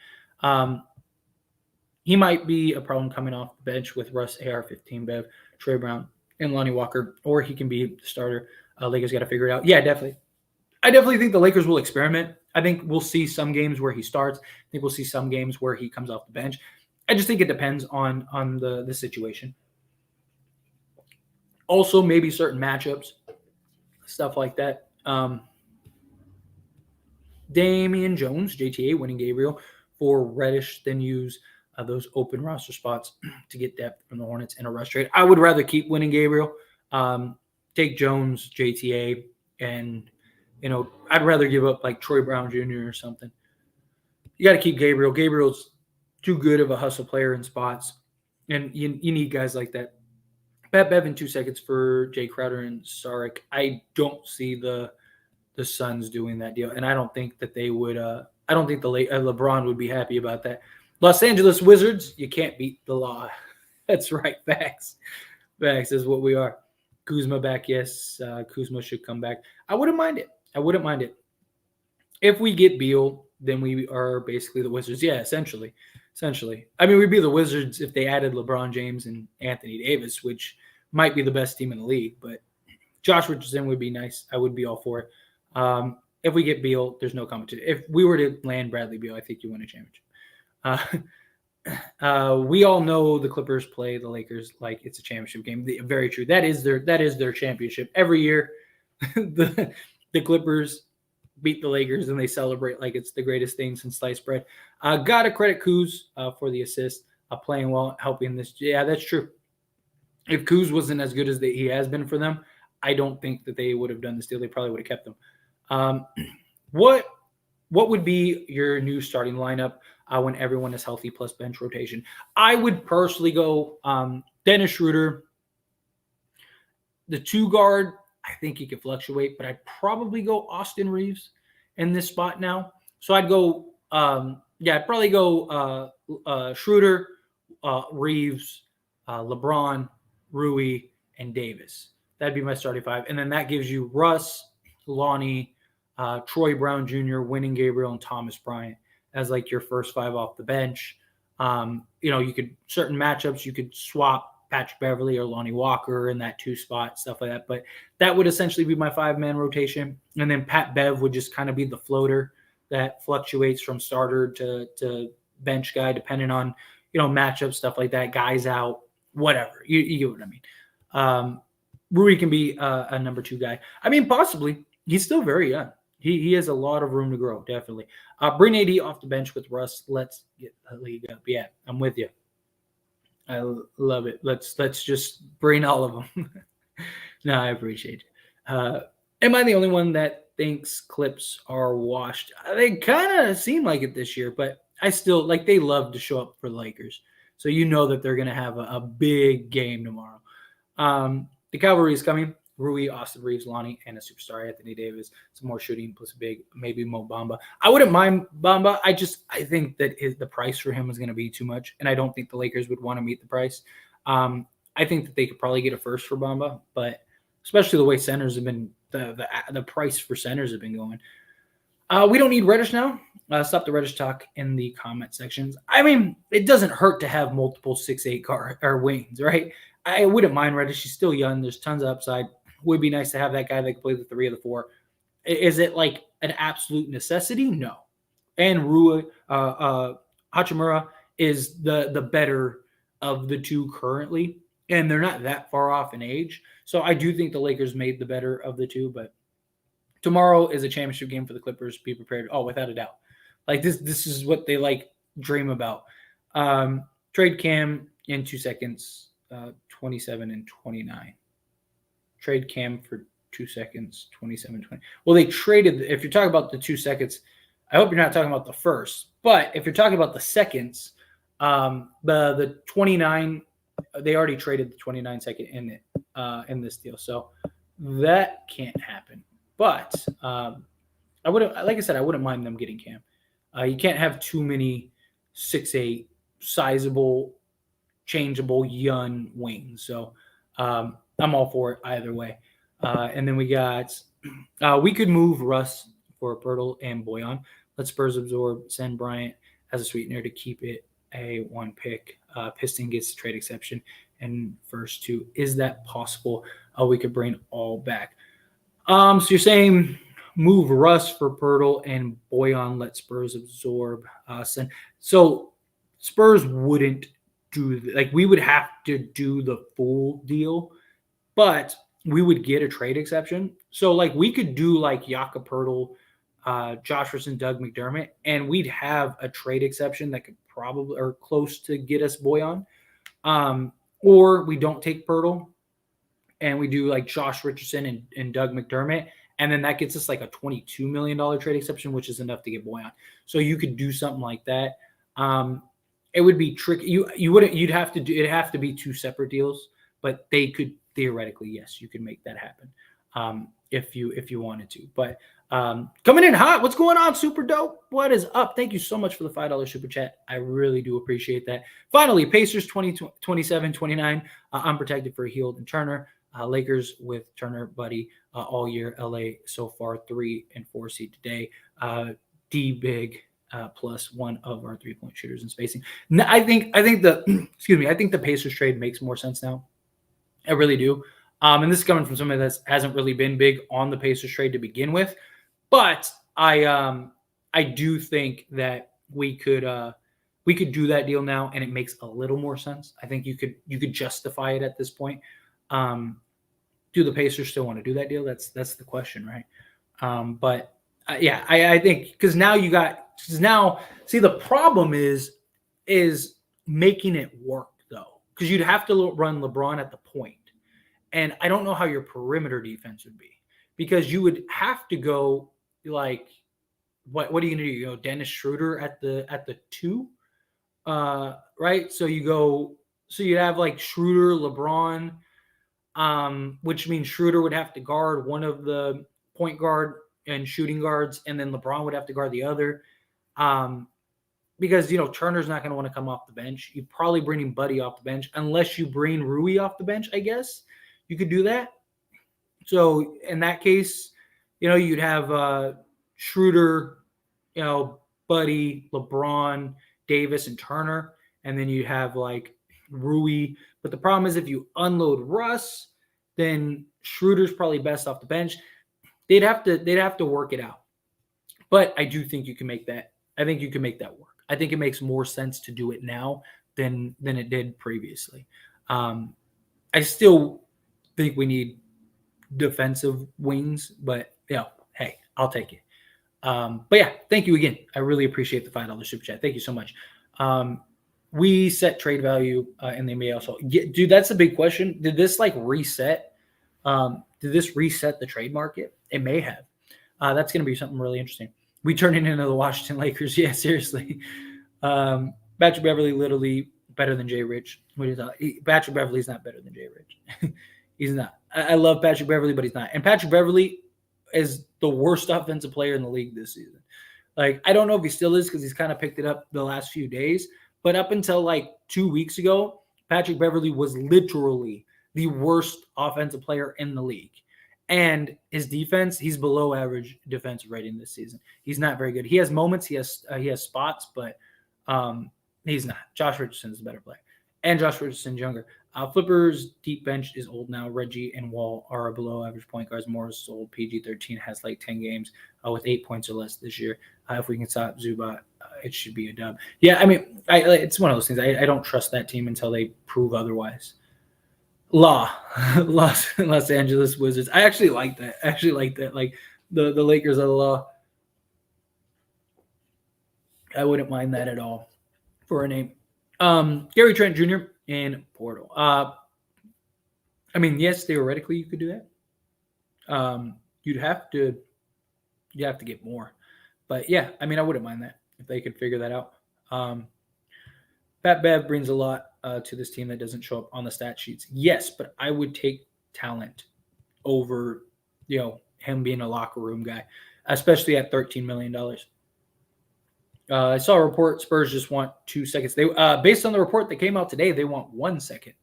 He might be a problem coming off the bench with Russ, AR-15, Bev, Trey Brown, and Lonnie Walker, or he can be the starter. Lakers got to figure it out. Yeah, definitely. I definitely think the Lakers will experiment. I think we'll see some games where he starts. I think we'll see some games where he comes off the bench. I just think it depends on the situation. Also, maybe certain matchups, stuff like that. Damian Jones, JTA, winning Gabriel for Reddish, then use those open roster spots to get depth from the Hornets in a rush trade. I would rather keep winning Gabriel. Take Jones, JTA, and I'd rather give up like Troy Brown Jr. or something. You got to keep Gabriel. Gabriel's too good of a hustle player in spots, and you need guys like that. Pat Bev in 2 seconds for Jay Crowder and Saric. I don't see the Suns doing that deal, and I don't think that they would. I don't think LeBron would be happy about that. Los Angeles Wizards, you can't beat the law. That's right, facts. Facts is what we are. Kuzma back, yes. Kuzma should come back. I wouldn't mind it. If we get Beal, then we are basically the Wizards. Yeah, essentially. I mean, we'd be the Wizards if they added LeBron James and Anthony Davis, which might be the best team in the league. But Josh Richardson would be nice. I would be all for it. If we get Beal, there's no competition. If we were to land Bradley Beal, I think you win a championship. We all know the Clippers play the Lakers like it's a championship game. Very true. That is their championship. Every year, the Clippers beat the Lakers and they celebrate like it's the greatest thing since sliced bread. Gotta credit Kuz for the assist, playing well, helping this. Yeah, that's true. If Kuz wasn't as good as he has been for them, I don't think that they would have done this deal. They probably would have kept them. What would be your new starting lineup when everyone is healthy plus bench rotation? I would personally go Dennis Schroeder. The 2 guard, I think he could fluctuate, but I'd probably go Austin Reeves in this spot now. So I'd go, I'd probably go Schroeder, Reeves, LeBron, Rui, and Davis. That'd be my starting 5. And then that gives you Russ, Lonnie, Troy Brown Jr., Winning Gabriel, and Thomas Bryant as like your first 5 off the bench. You could certain matchups, you could swap Patrick Beverly or Lonnie Walker in that 2 spot, stuff like that. But that would essentially be my 5-man rotation. And then Pat Bev would just kind of be the floater that fluctuates from starter to bench guy, depending on, matchup, stuff like that, guys out, whatever. You get what I mean. Rui can be a number 2 guy. I mean, possibly. He's still very young. He has a lot of room to grow, definitely. Bring AD off the bench with Russ. Let's get the league up. Yeah, I'm with you. I love it. Let's just bring all of them. No, I appreciate it. Am I the only one that thinks Clips are washed? They kind of seem like it this year, but I still they love to show up for the Lakers. So you know that they're going to have a big game tomorrow. The cavalry is coming. Rui, Austin Reeves, Lonnie, and a superstar, Anthony Davis. Some more shooting plus big, maybe Mo Bamba. I wouldn't mind Bamba. I think that the price for him is going to be too much, and I don't think the Lakers would want to meet the price. I think that they could probably get a first for Bamba, but especially the way centers have been, the price for centers have been going. We don't need Reddish now. Stop the Reddish talk in the comment sections. I mean, it doesn't hurt to have multiple 6'8" guard or wings, right? I wouldn't mind Reddish. He's still young. There's tons of upside. Would be nice to have that guy that can play the 3 or the 4. Is it like an absolute necessity? No. And Rui Hachimura is the better of the 2 currently, and they're not that far off in age. So I do think the Lakers made the better of the 2, but tomorrow is a championship game for the Clippers. Be prepared. Oh, without a doubt. Like this is what they dream about. Trade Cam in 2 seconds, 27 and 29. Trade Cam for 2 seconds, 27, 20. Well, they traded. If you're talking about the 2 seconds, I hope you're not talking about the first. But if you're talking about the seconds, the 29, they already traded the 29 second in this deal, so that can't happen. But I wouldn't, like I said, I wouldn't mind them getting Cam. You can't have too many 6'8", sizable, changeable, young wings. So. I'm all for it either way. And then we could move Russ for Pirtle and Boyan. Let Spurs absorb, send Bryant as a sweetener to keep it a 1 pick. Piston gets the trade exception and first 2. Is that possible? We could bring all back. So you're saying move Russ for Pirtle and Boyan, let Spurs absorb so Spurs wouldn't do like we would have to do the full deal, but we would get a trade exception. So like we could do like Jakob Pirtle, Josh Richardson, Doug McDermott, and we'd have a trade exception that could probably or close to get us Boyan. Or we don't take Pirtle and we do like Josh Richardson and Doug McDermott, and then that gets us like a $22 million trade exception, which is enough to get Boyan. So you could do something like that. It would be tricky. You'd have to do it'd have to be two separate deals, but they could theoretically, yes, you could make that happen if you wanted to. But coming in hot, what's going on? Super dope. What is up? Thank you so much for the $5 super chat. I really do appreciate that. Finally, Pacers 27-29, unprotected for Hield and Turner. Lakers with Turner, Buddy, all year. LA so far 3 and 4 seed today. D big plus one of our 3-point shooters in spacing. I think the I think the Pacers trade makes more sense now. I really do. And this is coming from somebody that hasn't really been big on the Pacers trade to begin with, but I do think that we could do that deal now, and it makes a little more sense. I think you could justify it at this point. Do the Pacers still want to do that deal? That's the question, right? But yeah, I think because now the problem is making it work though, because you'd have to run LeBron at the point. And I don't know how your perimeter defense would be, because you would have to go like, what are you going to do? You go Dennis Schroeder at the 2, right? So you'd have like Schroeder, LeBron, which means Schroeder would have to guard one of the point guard and shooting guards, and then LeBron would have to guard the other. Because Turner's not going to want to come off the bench. You probably bring him Buddy off the bench, unless you bring Rui off the bench. I guess you could do that. So in that case, you'd have Schroeder, Buddy, LeBron, Davis, and Turner, and then you have like Rui. But the problem is, if you unload Russ, then Schroeder's probably best off the bench. They'd have to work it out. But I do think you can make that. I think you can make that work. I think it makes more sense to do it now than it did previously. I still think we need defensive wings, but hey, I'll take it. But yeah, thank you again. I really appreciate the $5 super chat. Thank you so much. We set trade value in the NBA also. Dude, that's a big question. Did this reset? Did this reset the trade market? It may have. That's going to be something really interesting. We turned it into the Washington Lakers. Yeah, seriously. Patrick Beverly literally better than Jay Rich. Patrick Beverly's not better than Jay Rich. He's not. I love Patrick Beverly, but he's not. And Patrick Beverly is the worst offensive player in the league this season. I don't know if he still is, because he's kind of picked it up the last few days. But up until 2 weeks ago, Patrick Beverly was literally the worst offensive player in the league. And his defense, he's below average defensive rating this season. He's not very good. He has moments, he has spots, but he's not. Josh Richardson's a better player. And Josh Richardson's younger. Flipper's deep bench is old now. Reggie and Wall are below average point guards. Morris is old. PG-13 has 10 games with 8 points or less this year. If we can stop Zubac, it should be a dub. Yeah, I mean, it's one of those things. I don't trust that team until they prove otherwise. Los Angeles Wizards. I actually like that. Like the Lakers are the law. I wouldn't mind that at all for a name. Gary Trent Jr. in Portal. I mean, yes, theoretically you could do that. You'd have to get more. But yeah, I mean, I wouldn't mind that if they could figure that out. Pat Bev brings a lot to this team that doesn't show up on the stat sheets. Yes, but I would take talent over, him being a locker room guy, especially at $13 million. I saw a report Spurs just want 2 seconds. They based on the report that came out today, they want 1 second.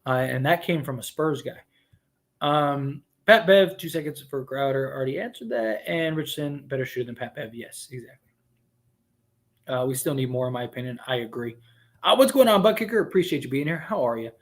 And that came from a Spurs guy. Pat Bev, 2 seconds for Crowder. Already answered that. And Richardson, better shooter than Pat Bev. Yes, exactly. We still need more, in my opinion. I agree. What's going on, Butt Kicker? Appreciate you being here. How are you?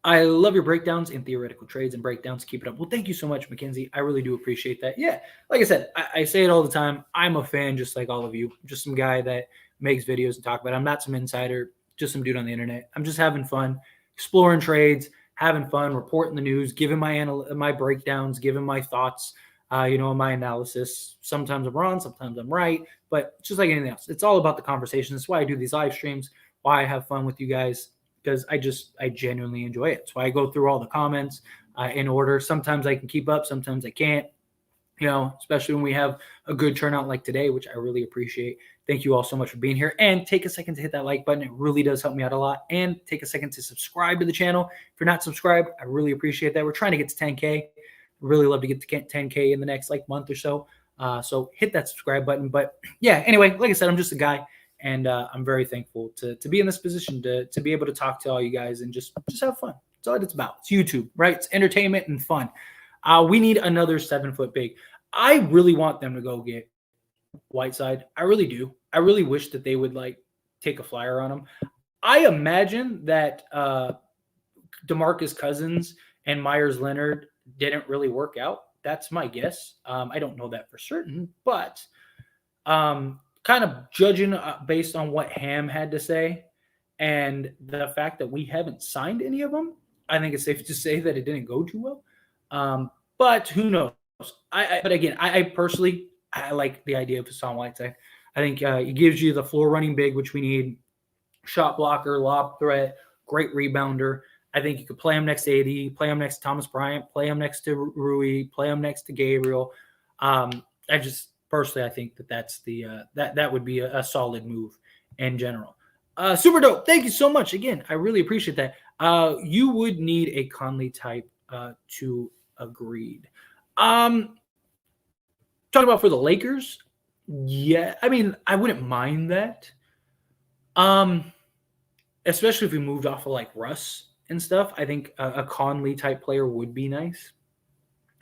I love your breakdowns and theoretical trades and breakdowns. Keep it up. Well, thank you so much, Mackenzie. I really do appreciate that. Yeah, like I said, I say it all the time. I'm a fan just like all of you. Just some guy that makes videos and talk about it. I'm not some insider, just some dude on the internet. I'm just having fun, exploring trades, having fun, reporting the news, giving my breakdowns, giving my thoughts, my analysis. Sometimes I'm wrong, sometimes I'm right, but just like anything else, it's all about the conversation. That's why I do these live streams, why I have fun with you guys, because I genuinely enjoy it. So I go through all the comments in order. Sometimes I can keep up, sometimes I can't. Especially when we have a good turnout like today, which I really appreciate. Thank you all so much for being here. And take a second to hit that like button. It really does help me out a lot. And take a second to subscribe to the channel. If you're not subscribed, I really appreciate that. We're trying to get to 10K. Really love to get to 10K in the next month or so. So hit that subscribe button. But yeah, anyway, like I said, I'm just a guy. And I'm very thankful to be in this position to be able to talk to all you guys and just have fun. That's all it's about. It's YouTube, right? It's entertainment and fun. We need another 7-foot big. I really want them to go get Whiteside. I really do. I really wish that they would take a flyer on him. I imagine that DeMarcus Cousins and Myers Leonard didn't really work out. That's my guess. I don't know that for certain, but kind of judging based on what Ham had to say and the fact that we haven't signed any of them, I think it's safe to say that it didn't go too well. But who knows? But again, I personally like the idea of Hassan Whiteside. I think it gives you the floor running big, which we need. Shot blocker, lob threat, great rebounder. I think you could play him next to AD, play him next to Thomas Bryant, play him next to Rui, play him next to Gabriel. I think that's that would be a solid move in general. Super dope. Thank you so much. Again, I really appreciate that. You would need a Conley type to agreed. Talking about for the Lakers, yeah, I mean, I wouldn't mind that. Especially if we moved off of Russ and stuff. I think a Conley type player would be nice,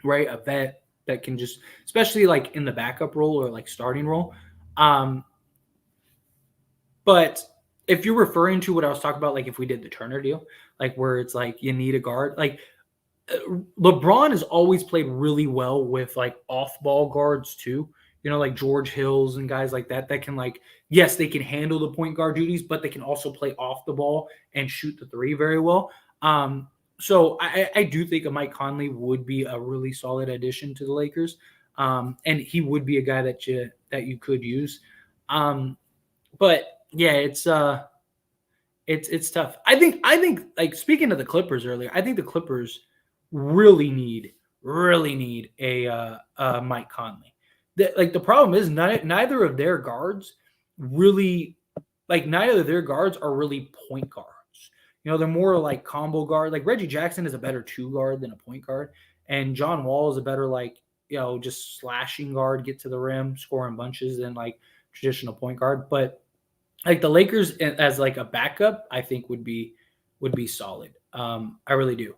right? A vet that can just, especially in the backup role or starting role. But if you're referring to what I was talking about, if we did the Turner deal, where it's you need a guard, LeBron has always played really well with off-ball guards too. George Hills and guys like that can yes, they can handle the point guard duties, but they can also play off the ball and shoot the three very well. So I do think a Mike Conley would be a really solid addition to the Lakers. And he would be a guy that you could use. But yeah, it's tough. I think speaking of the Clippers earlier, I think the Clippers really need a Mike Conley. The problem is neither of their guards really neither of their guards are really point guards. They're more combo guard. Reggie Jackson is a better 2 guard than a point guard, and John Wall is a better just slashing guard, get to the rim, scoring bunches than traditional point guard. But the Lakers as a backup, I think would be solid. I really do.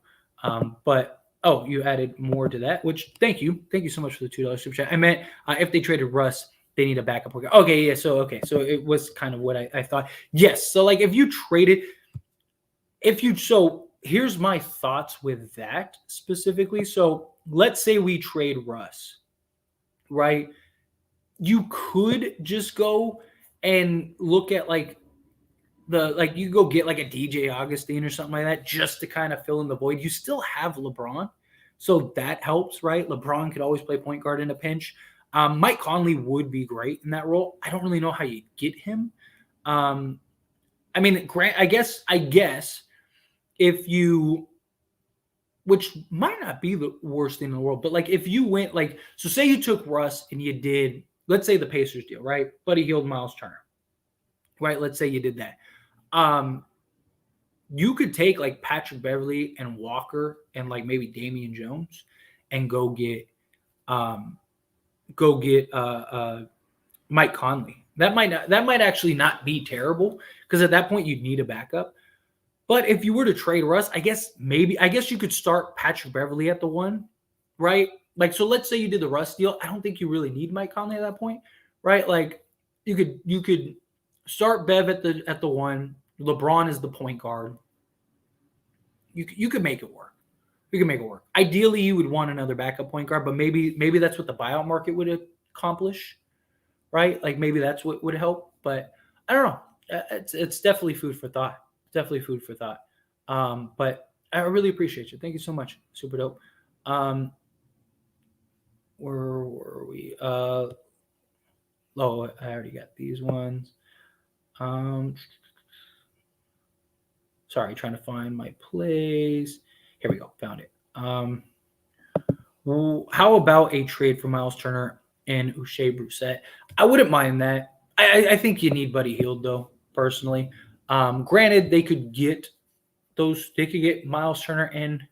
But you added more to that, which thank you so much for the $2 super chat. I meant if they traded Russ, they need a backup. Okay, yeah. So it was kind of what I thought. Yes. So if you traded, here's my thoughts with that specifically. So let's say we trade Russ, right? You could just go and look at you go get a DJ Augustine or something like that just to kind of fill in the void. You still have LeBron, so that helps, right? LeBron could always play point guard in a pinch. Mike Conley would be great in that role. I don't really know how you get him. I mean, I guess if you, which might not be the worst thing in the world, but if you went so say you took Russ and you did, let's say the Pacers deal, right? Buddy Hield, Miles Turner, right? Let's say you did that. You could take Patrick Beverley and Walker and maybe Damian Jones and go get Mike Conley. That might actually not be terrible because at that point you'd need a backup. But if you were to trade Russ, I guess you could start Patrick Beverley at the 1, right? So let's say you did the Russ deal. I don't think you really need Mike Conley at that point, right? You could start Bev at the 1. LeBron is the point guard. you could make it work. You can make it work. Ideally, you would want another backup point guard, but maybe that's what the buyout market would accomplish, right? Like maybe that's what would help. But I don't know. It's definitely food for thought. Definitely food for thought. But I really appreciate you. Thank you so much. Super dope. Where were we? I already got these ones. Sorry, trying to find my place. Here we go. Found it. How about a trade for Miles Turner and Uche Brissett? I wouldn't mind that. I think you need Buddy Hield though, personally. Granted, they could get Miles Turner and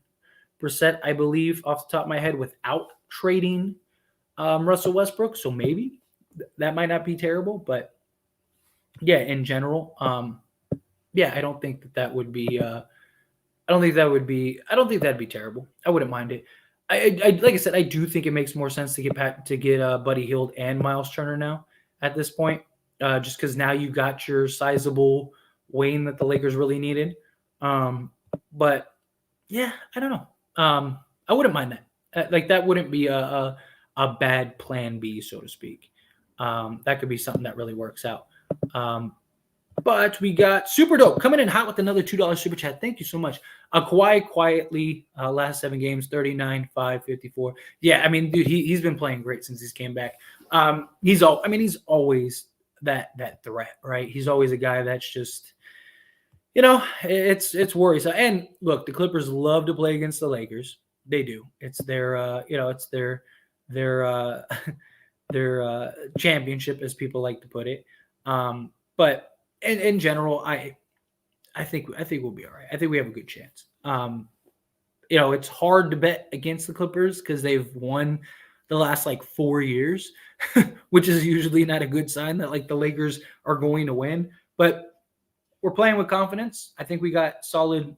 Brissett, I believe, off the top of my head, without trading Russell Westbrook. So maybe that might not be terrible, but yeah, in general, I don't think that would be. I don't think that'd be terrible. I wouldn't mind it. I like I said, I do think it makes more sense to get Buddy Hield and Miles Turner now at this point, just because now you got your sizable Wayne that the Lakers really needed. But yeah, I don't know. I wouldn't mind that. Like that wouldn't be a bad plan B, so to speak. That could be something that really works out. But we got Super Dope coming in hot with another $2 super chat. Thank you so much. Kawhi quietly, last 7 games, 39, 5, 54. Yeah, I mean, dude, he's been playing great since he's came back. He's always that threat, right? He's always a guy that's just, it's worrisome. And look, the Clippers love to play against the Lakers. They do. It's their, it's their championship, as people like to put it. But in general, I think we'll be all right. I think we have a good chance. It's hard to bet against the Clippers because they've won the last 4 years, which is usually not a good sign that the Lakers are going to win. But we're playing with confidence. I think we got solid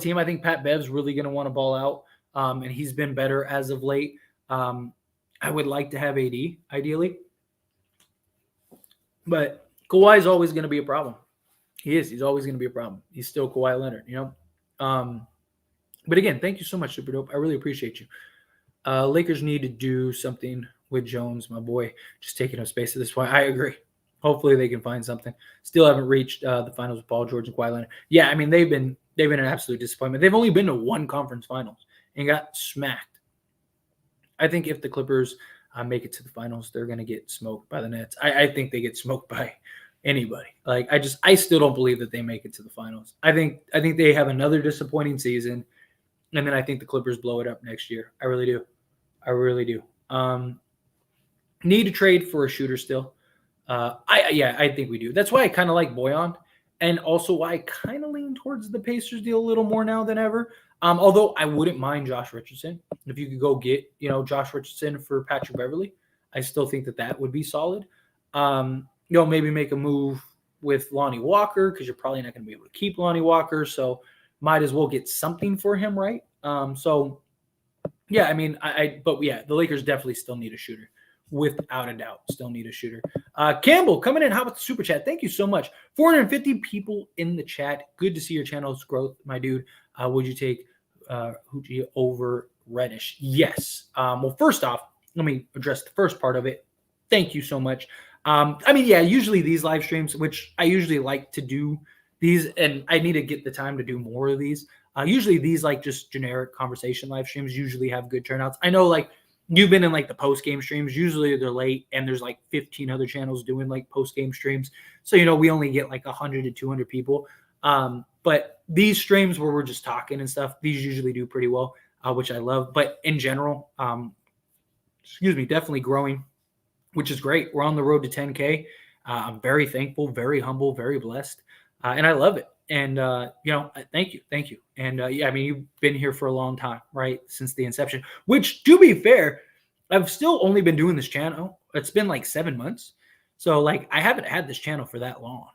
team. I think Pat Bev's really going to want to ball out, and he's been better as of late. I would like to have AD ideally, but Kawhi is always going to be a problem. He is. He's always going to be a problem. He's still Kawhi Leonard, But again, thank you so much, Super Dope. I really appreciate you. Lakers need to do something with Jones, my boy, just taking up space at this point. I agree. Hopefully they can find something. Still haven't reached the finals with Paul George and Kawhi Leonard. Yeah, I mean they've been an absolute disappointment. They've only been to one conference finals and got smacked. I think if the Clippers make it to the finals, they're going to get smoked by the Nets. I think they get smoked by anybody. I still don't believe that they make it to the finals. I think they have another disappointing season, and then I think the Clippers blow it up next year. I really do. Need to trade for a shooter still. I think we do. That's why I kind of like Boyan, and also why I kind of lean towards the Pacers deal a little more now than ever. Although I wouldn't mind Josh Richardson. If you could go get, Josh Richardson for Patrick Beverley, I still think that would be solid. Maybe make a move with Lonnie Walker because you're probably not going to be able to keep Lonnie Walker. So might as well get something for him, right? The Lakers definitely still need a shooter. Without a doubt, still need a shooter. Campbell coming in hot with the super chat. Thank you so much. 450 people in the chat. Good to see your channel's growth, my dude. Would you take Hoochie over Reddish? Yes. Well, first off, let me address the first part of it. Thank you so much. Usually these live streams, which I usually like to do these, and I need to get the time to do more of these. Usually these just generic conversation live streams usually have good turnouts. I know you've been in the post-game streams. Usually they're late and there's 15 other channels doing post-game streams. So, we only get 100 to 200 people. But these streams where we're just talking and stuff, these usually do pretty well, which I love. But in general, definitely growing, which is great. We're on the road to 10K. I'm very thankful, very humble, very blessed. And I love it. And, thank you. And, you've been here for a long time, right? Since the inception, which, to be fair, I've still only been doing this channel. It's been 7 months. So, I haven't had this channel for that long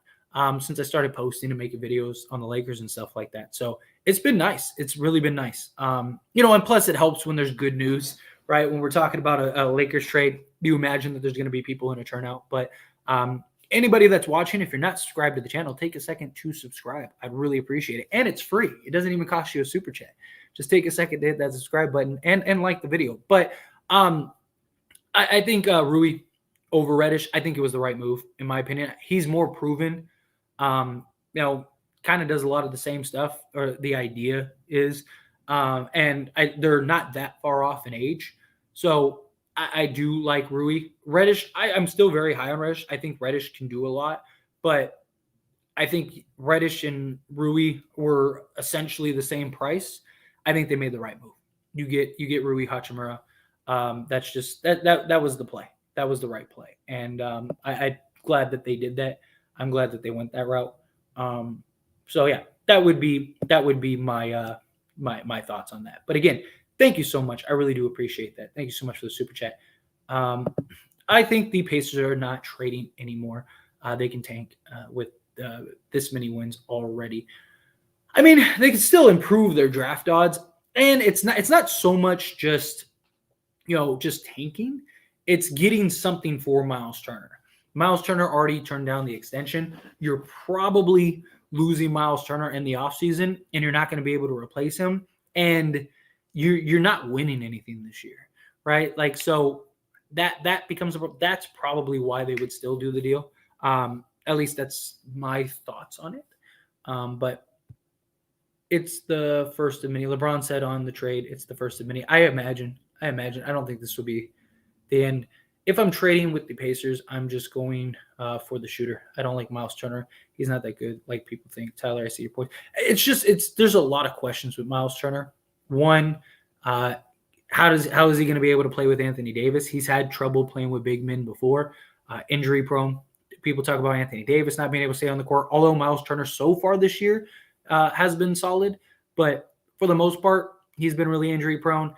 since I started posting and making videos on the Lakers and stuff like that. So, it's been nice. It's really been nice. And plus it helps when there's good news, right? When we're talking about a Lakers trade, you imagine that there's going to be people in a turnout. But anybody that's watching, if you're not subscribed to the channel, take a second to subscribe. I'd really appreciate it. And it's free. It doesn't even cost you a super chat. Just take a second to hit that subscribe button and like the video. But I think Rui over Reddish, I think it was the right move, in my opinion. He's more proven, kind of does a lot of the same stuff, or the idea is, and they're not that far off in age. So I do like Rui. Reddish, I'm still very high on Reddish. I think Reddish can do a lot, but I think Reddish and Rui were essentially the same price. I think they made the right move. You get Rui Hachimura. That's just that was the play. That was the right play, and I'm glad that they did that. I'm glad that they went that route. So yeah, that would be my my thoughts on that. But again, thank you so much. I really do appreciate that. Thank you so much for the super chat. I think the Pacers are not trading anymore. They can tank with this many wins already. I mean, they can still improve their draft odds, and it's not so much just just tanking. It's getting something for Miles Turner. Miles Turner already turned down the extension. You're probably losing Miles Turner in the offseason, and you're not going to be able to replace him. And you're not winning anything this year, right? Like, so that becomes that's probably why they would still do the deal. At least that's my thoughts on it. But it's the first of many. LeBron said on the trade, it's the first of many. I imagine. I don't think this will be the end. If I'm trading with the Pacers, I'm just going for the shooter. I don't like Miles Turner. He's not that good, like people think. Tyler, I see your point. There's a lot of questions with Miles Turner. One, how is he going to be able to play with Anthony Davis? He's had trouble playing with big men before, injury prone. People talk about Anthony Davis not being able to stay on the court, although Miles Turner so far this year has been solid. But for the most part, he's been really injury prone.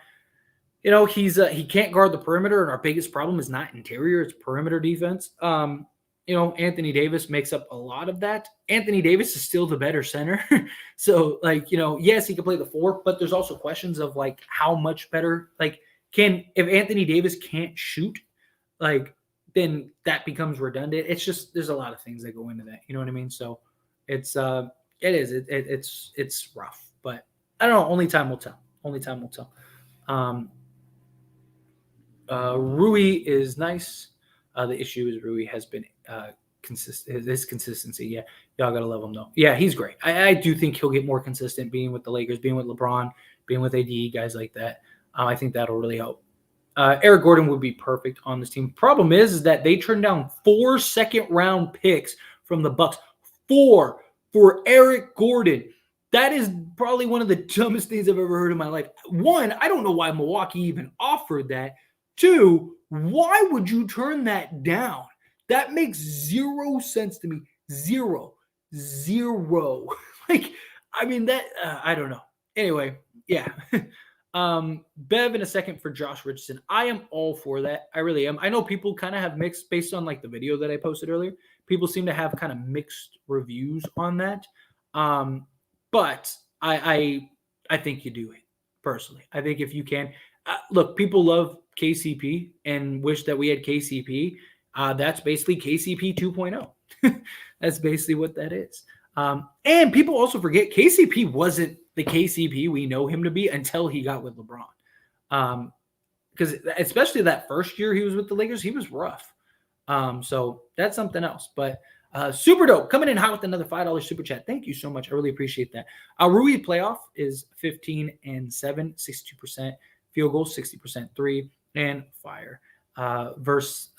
He can't guard the perimeter, and our biggest problem is not interior, it's perimeter defense. Anthony Davis makes up a lot of that. Anthony Davis is still the better center. So, yes, he can play the four, but there's also questions of, how much better, if Anthony Davis can't shoot, then that becomes redundant. It's just, there's a lot of things that go into that. You know what I mean? So it's rough, but I don't know. Only time will tell. Rui is nice. The issue is Rui has been consistent. His consistency, yeah, y'all gotta love him though. Yeah, he's great. I do think he'll get more consistent being with the Lakers, being with LeBron, being with AD, guys like that. I think that'll really help. Eric Gordon would be perfect on this team. Problem is that they turned down 4 second-round picks from the Bucks. 4 for Eric Gordon. That is probably one of the dumbest things I've ever heard in my life. 1, I don't know why Milwaukee even offered that. 2, why would you turn that down? That makes 0 sense to me. Zero. I don't know. Anyway, yeah. Bev in a second for Josh Richardson. I am all for that. I really am. I know people kind of have mixed, based on the video that I posted earlier. People seem to have kind of mixed reviews on that. But I think you do it personally. I think if you can, look, people love KCP and wish that we had KCP. That's basically KCP 2.0. That's basically what that is. And people also forget KCP wasn't the KCP we know him to be until he got with LeBron. Because especially that first year he was with the Lakers, he was rough. So that's something else. But super dope. Coming in hot with another $5 super chat. Thank you so much. I really appreciate that. Rui playoff is 15-7, 62% field goal, 60% 3, and fire. Versus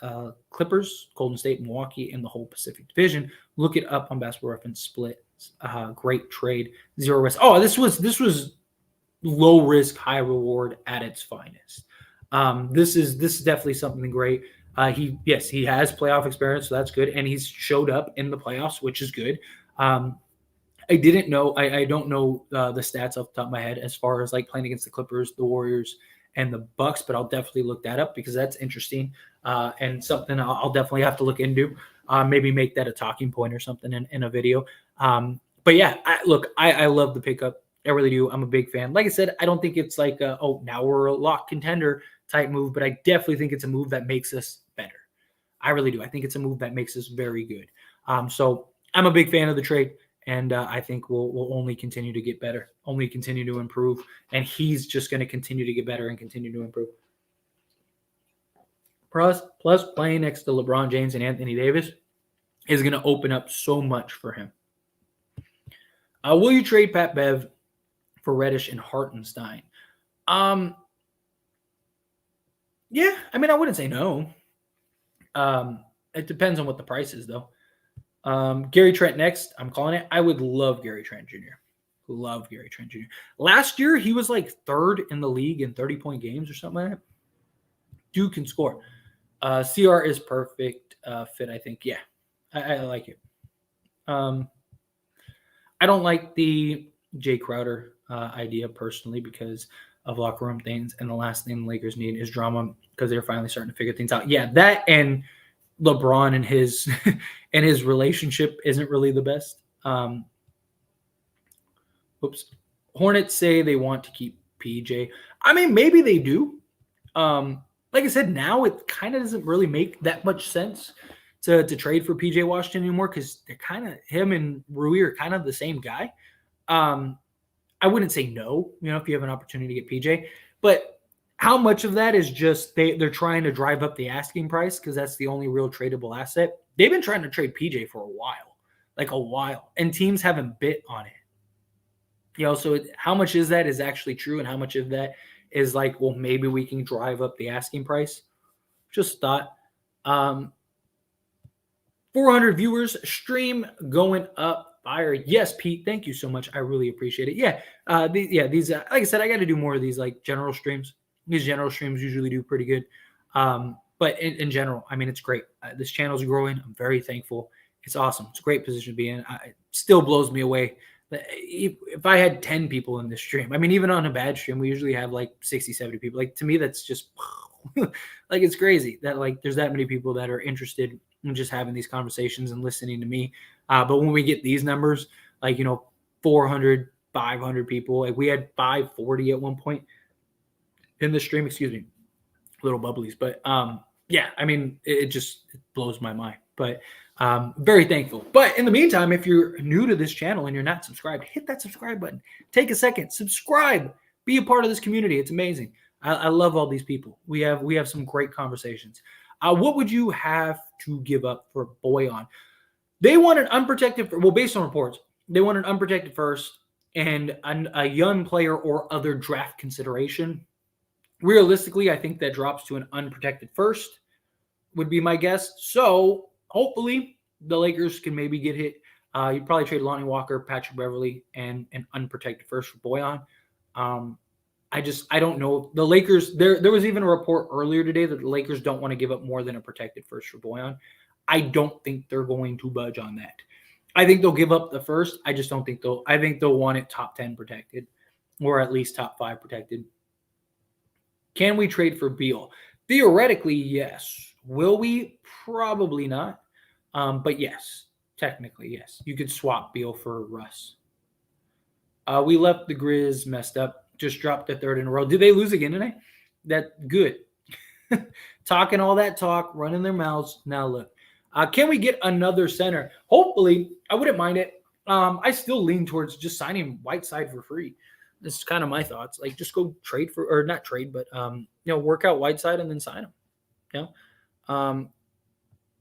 Clippers, Golden State, Milwaukee, and the whole Pacific Division. Look it up on Basketball Reference. Split. Great trade. 0 risk. Oh, this was low risk, high reward at its finest. This is definitely something great. He has playoff experience, so that's good, and he's showed up in the playoffs, which is good. I didn't know. I don't know the stats off the top of my head as far as playing against the Clippers, the Warriors, and the Bucks, but I'll definitely look that up because that's interesting and something I'll definitely have to look into. Maybe make that a talking point or something in a video. But yeah, I love the pickup. I really do. I'm a big fan. Like I said, I don't think it's now we're a lock contender type move, but I definitely think it's a move that makes us better. I really do. I think it's a move that makes us very good. So I'm a big fan of the trade, and I think we'll only continue to get better, only continue to improve, and he's just going to continue to get better and continue to improve. Plus playing next to LeBron James and Anthony Davis is going to open up so much for him. Will you trade Pat Bev for Reddish and Hartenstein? Yeah, I mean, I wouldn't say no. It depends on what the price is, though. Gary Trent next. I'm calling it. I would love Gary Trent Jr. Love Gary Trent Jr. Last year, he was like third in the league in 30-point games or something like that. Dude can score. CR is perfect fit, I think. Yeah, I like it. I don't like the Jay Crowder idea personally because of locker room things, and the last thing the Lakers need is drama because they're finally starting to figure things out. Yeah, that and LeBron and his and his relationship isn't really the best. Hornets say they want to keep PJ. I mean, maybe they do. Like I said, now it kind of doesn't really make that much sense to trade for PJ Washington anymore because they're kind of him and Rui are kind of the same guy. I wouldn't say no, if you have an opportunity to get PJ, but how much of that is just they're trying to drive up the asking price because that's the only real tradable asset. They've been trying to trade PJ for a while, and teams haven't bit on it. So how much is that is actually true, and how much of that is like, well, maybe we can drive up the asking price? Just thought. 400 viewers, stream going up. Fire. Yes, Pete. Thank you so much. I really appreciate it. Yeah. These, like I said, I got to do more of these like general streams. These general streams usually do pretty good. But in general, I mean, it's great. This channel's growing. I'm very thankful. It's awesome. It's a great position to be in. It still blows me away. If I had 10 people in this stream, I mean, even on a bad stream, we usually have like 60, 70 people. Like, to me, that's just like, it's crazy that like there's that many people that are interested in just having these conversations and listening to me. But when we get these numbers, like, 400, 500 people, like we had 540 at one point in the stream, excuse me, little bubblies. But yeah, I mean, it blows my mind, but very thankful. But in the meantime, if you're new to this channel and you're not subscribed, hit that subscribe button. Take a second, subscribe, be a part of this community. It's amazing. I love all these people. We have some great conversations. What would you have to give up for Bojan? They want an unprotected, based on reports, they want an unprotected first and a young player or other draft consideration. Realistically, I think that drops to an unprotected first would be my guess. So hopefully the Lakers can maybe get hit. You'd probably trade Lonnie Walker, Patrick Beverley, and an unprotected first for Bojan. I don't know. The Lakers, there was even a report earlier today that the Lakers don't want to give up more than a protected first for Bojan. I don't think they're going to budge on that. I think they'll give up the first. I just don't think I think they'll want it top 10 protected or at least top 5 protected. Can we trade for Beal? Theoretically, yes. Will we? Probably not. But yes, technically, yes. You could swap Beal for Russ. We left the Grizz messed up. Just dropped the third in a row. Did they lose again tonight? That good. Talking all that talk, running their mouths. Now look. Can we get another center? Hopefully. I wouldn't mind it. I still lean towards just signing Whiteside for free. This is kind of my thoughts. Like, just go trade for, or not trade, but work out Whiteside and then sign him.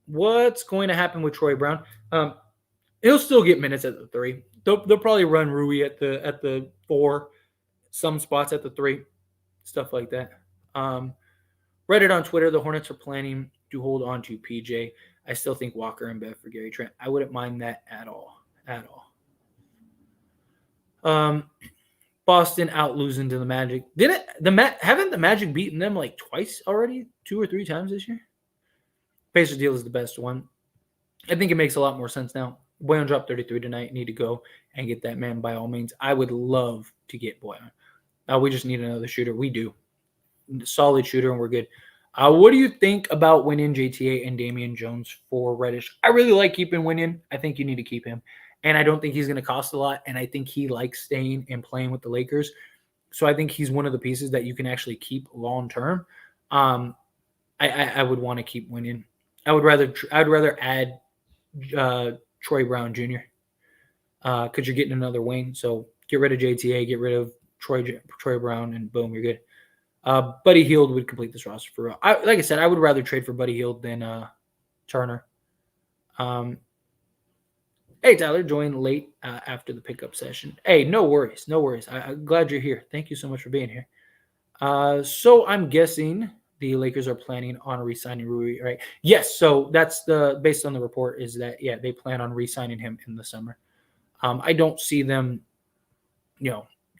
What's going to happen with Troy Brown? He'll still get minutes at the 3. They'll probably run Rui at the 4, some spots at the 3, stuff like that. Reddit on Twitter, the Hornets are planning to hold on to PJ. I still think Walker and Bev for Gary Trent. I wouldn't mind that at all. Boston out losing to the Magic. Haven't the Magic beaten them like twice already? 2 or 3 times this year? Pacers deal is the best one. I think it makes a lot more sense now. Bojan dropped 33 tonight. Need to go and get that man by all means. I would love to get Bojan. We just need another shooter. We do. Solid shooter, and we're good. What do you think about winning JTA and Damian Jones for Reddish? I really like keeping Winning. I think you need to keep him. And I don't think he's going to cost a lot. And I think he likes staying and playing with the Lakers. So I think he's one of the pieces that you can actually keep long term. I would want to keep Winning. I'd rather add Troy Brown Jr. Because you're getting another wing. So get rid of JTA, get rid of Troy Brown, and boom, you're good. Buddy Hield would complete this roster for real. Like I said, I would rather trade for Buddy Hield than Turner. Hey, Tyler, joined late after the pickup session. Hey, no worries. I'm glad you're here. Thank you so much for being here. So I'm guessing the Lakers are planning on re-signing Rui, right? Yes. So that's based on the report is that, yeah, they plan on re-signing him in the summer. I don't see them,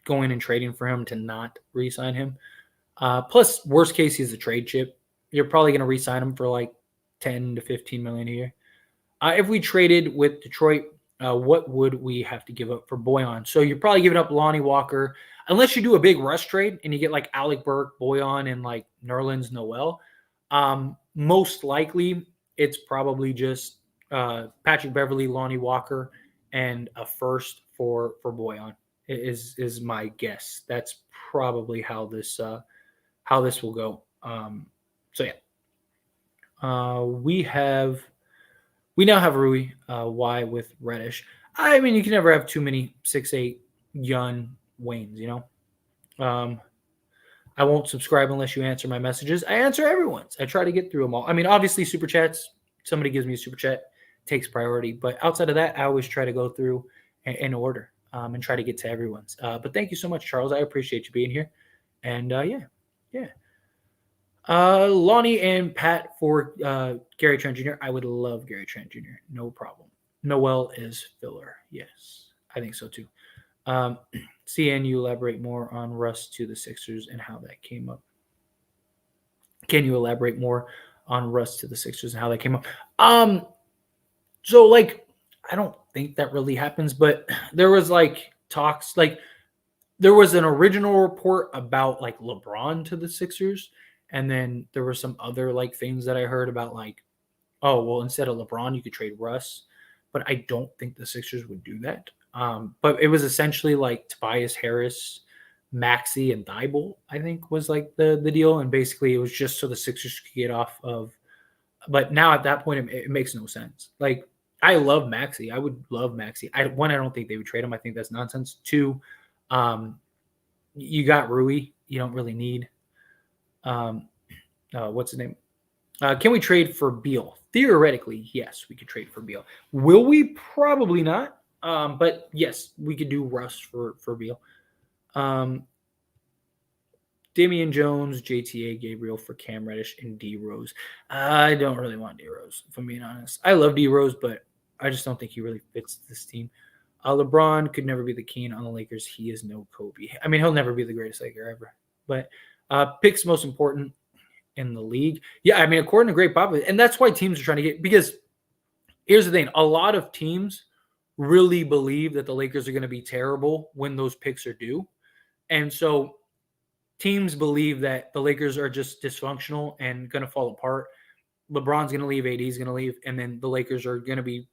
going and trading for him to not re-sign him. Plus, worst case, he's a trade chip. You're probably going to re-sign him for like 10 to 15 million a year. If we traded with Detroit, what would we have to give up for Boyan? So you're probably giving up Lonnie Walker, unless you do a big rush trade and you get like Alec Burke, Boyan, and like Nerlens Noel. Most likely, it's probably just Patrick Beverley, Lonnie Walker, and a first for Boyan is my guess. That's probably how this will go. So yeah, we now have Rui Y with Reddish. I mean, you can never have too many 6'8" young Waynes, I won't subscribe unless you answer my messages. I answer everyone's. I try to get through them all. I mean, obviously, super chats, somebody gives me a super chat, takes priority. But outside of that, I always try to go through in order and try to get to everyone's. But thank you so much, Charles. I appreciate you being here. And yeah. Lonnie and Pat for Gary Trent Jr. I would love Gary Trent Jr. No problem. Noel is filler. Yes, I think so too. Can you elaborate more on Russ to the Sixers and how that came up? Can you elaborate more on Russ to the Sixers and how that came up? So like, I don't think that really happens, but there was like talks, like there was an original report about like LeBron to the Sixers. And then there were some other like things that I heard about like, oh, well, instead of LeBron, you could trade Russ. But I don't think the Sixers would do that. But it was essentially like Tobias Harris, Maxey, and Thibault, I think was like the deal. And basically it was just so the Sixers could get off of. But now at that point, it makes no sense. Like I love Maxey. I would love Maxey. I don't think they would trade him. I think that's nonsense. Two, you got Rui. You don't really need what's his name? Can we trade for Beal? Theoretically, yes, we could trade for Beal. Will we? Probably not. But yes, we could do Russ for Beal. Damian Jones, JTA, Gabriel for Cam Reddish, and D Rose. I don't really want D Rose, if I'm being honest. I love D Rose, but I just don't think he really fits this team. LeBron could never be the king on the Lakers. He is no Kobe. I mean, he'll never be the greatest Laker ever. But picks most important in the league. Yeah, I mean, according to Great Popovich, and that's why teams are trying to get, because here's the thing. A lot of teams really believe that the Lakers are going to be terrible when those picks are due. And so teams believe that the Lakers are just dysfunctional and going to fall apart. LeBron's going to leave, AD's going to leave, and then the Lakers are going to be,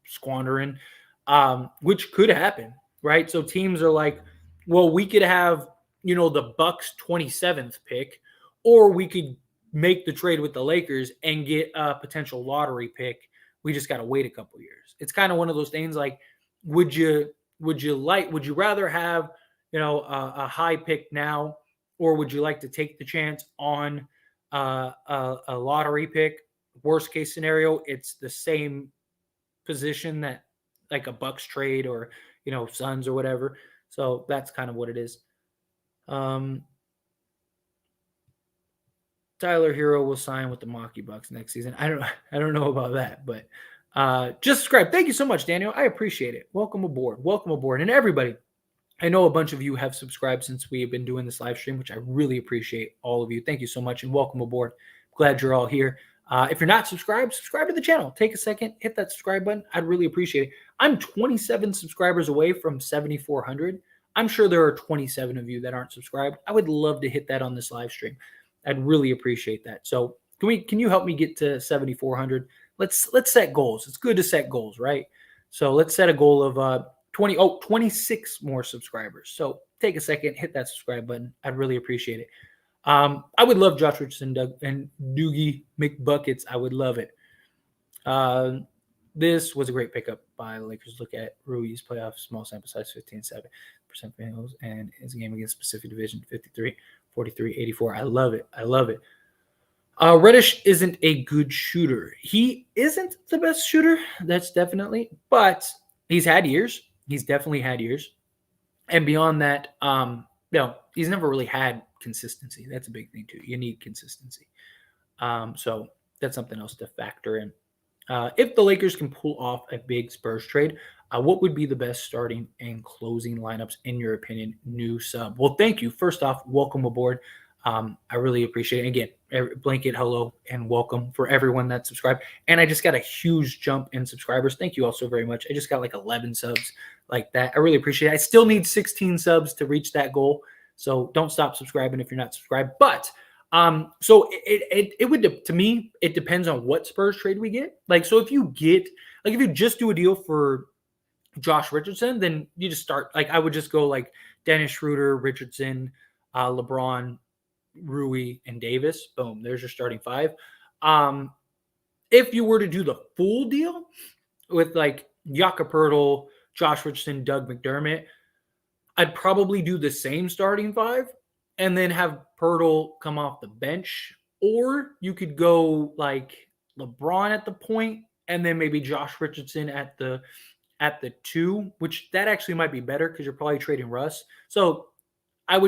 squandering, which could happen, right? So teams are like, well, we could have, the Bucks 27th pick, or we could make the trade with the Lakers and get a potential lottery pick. We just got to wait a couple years. It's kind of one of those things like, would you rather have, a high pick now, or would you like to take the chance on a lottery pick? Worst case scenario, it's the same position that like a Bucks trade or, Suns or whatever. So that's kind of what it is. Tyler Hero will sign with the Milwaukee Bucks next season. I don't know about that, but just subscribe. Thank you so much, Daniel. I appreciate it. Welcome aboard. And everybody, I know a bunch of you have subscribed since we have been doing this live stream, which I really appreciate all of you. Thank you so much and welcome aboard. Glad you're all here. If you're not subscribed, subscribe to the channel. Take a second, hit that subscribe button. I'd really appreciate it. I'm 27 subscribers away from 7,400. I'm sure there are 27 of you that aren't subscribed. I would love to hit that on this live stream. I'd really appreciate that. So can you help me get to 7,400? Let's set goals. It's good to set goals, right? So let's set a goal of 26 more subscribers. So take a second, hit that subscribe button. I'd really appreciate it. I would love Josh Richardson, Doug, and Doogie McBuckets. I would love it. This was a great pickup by the Lakers. Look at Rui's playoff, small sample size, 15.7% finals, and his game against Pacific Division, 53, 43, 84. I love it. I love it. Reddish isn't a good shooter. He isn't the best shooter, that's definitely, but he's had years. He's definitely had years. And beyond that, he's never really had consistency. That's a big thing too. You need consistency. So that's something else to factor in. If the Lakers can pull off a big Spurs trade, what would be the best starting and closing lineups in your opinion? New sub. Well, thank you. First off, welcome aboard. I really appreciate it. Again, blanket hello and welcome for everyone that's subscribed. And I just got a huge jump in subscribers. Thank you all so very much. I just got like 11 subs like that. I really appreciate it. I still need 16 subs to reach that goal. So don't stop subscribing if you're not subscribed. But so it would, to me, it depends on what Spurs trade we get. Like, so if you just do a deal for Josh Richardson, then you just start, like, I would just go like Dennis Schroeder, Richardson, LeBron, Rui, and Davis. Boom, there's your starting five. If you were to do the full deal with like Jakob Poeltl, Josh Richardson, Doug McDermott, I'd probably do the same starting five and then have Poeltl come off the bench. Or you could go like LeBron at the point and then maybe Josh Richardson at the 2, which that actually might be better because you're probably trading Russ. So I'd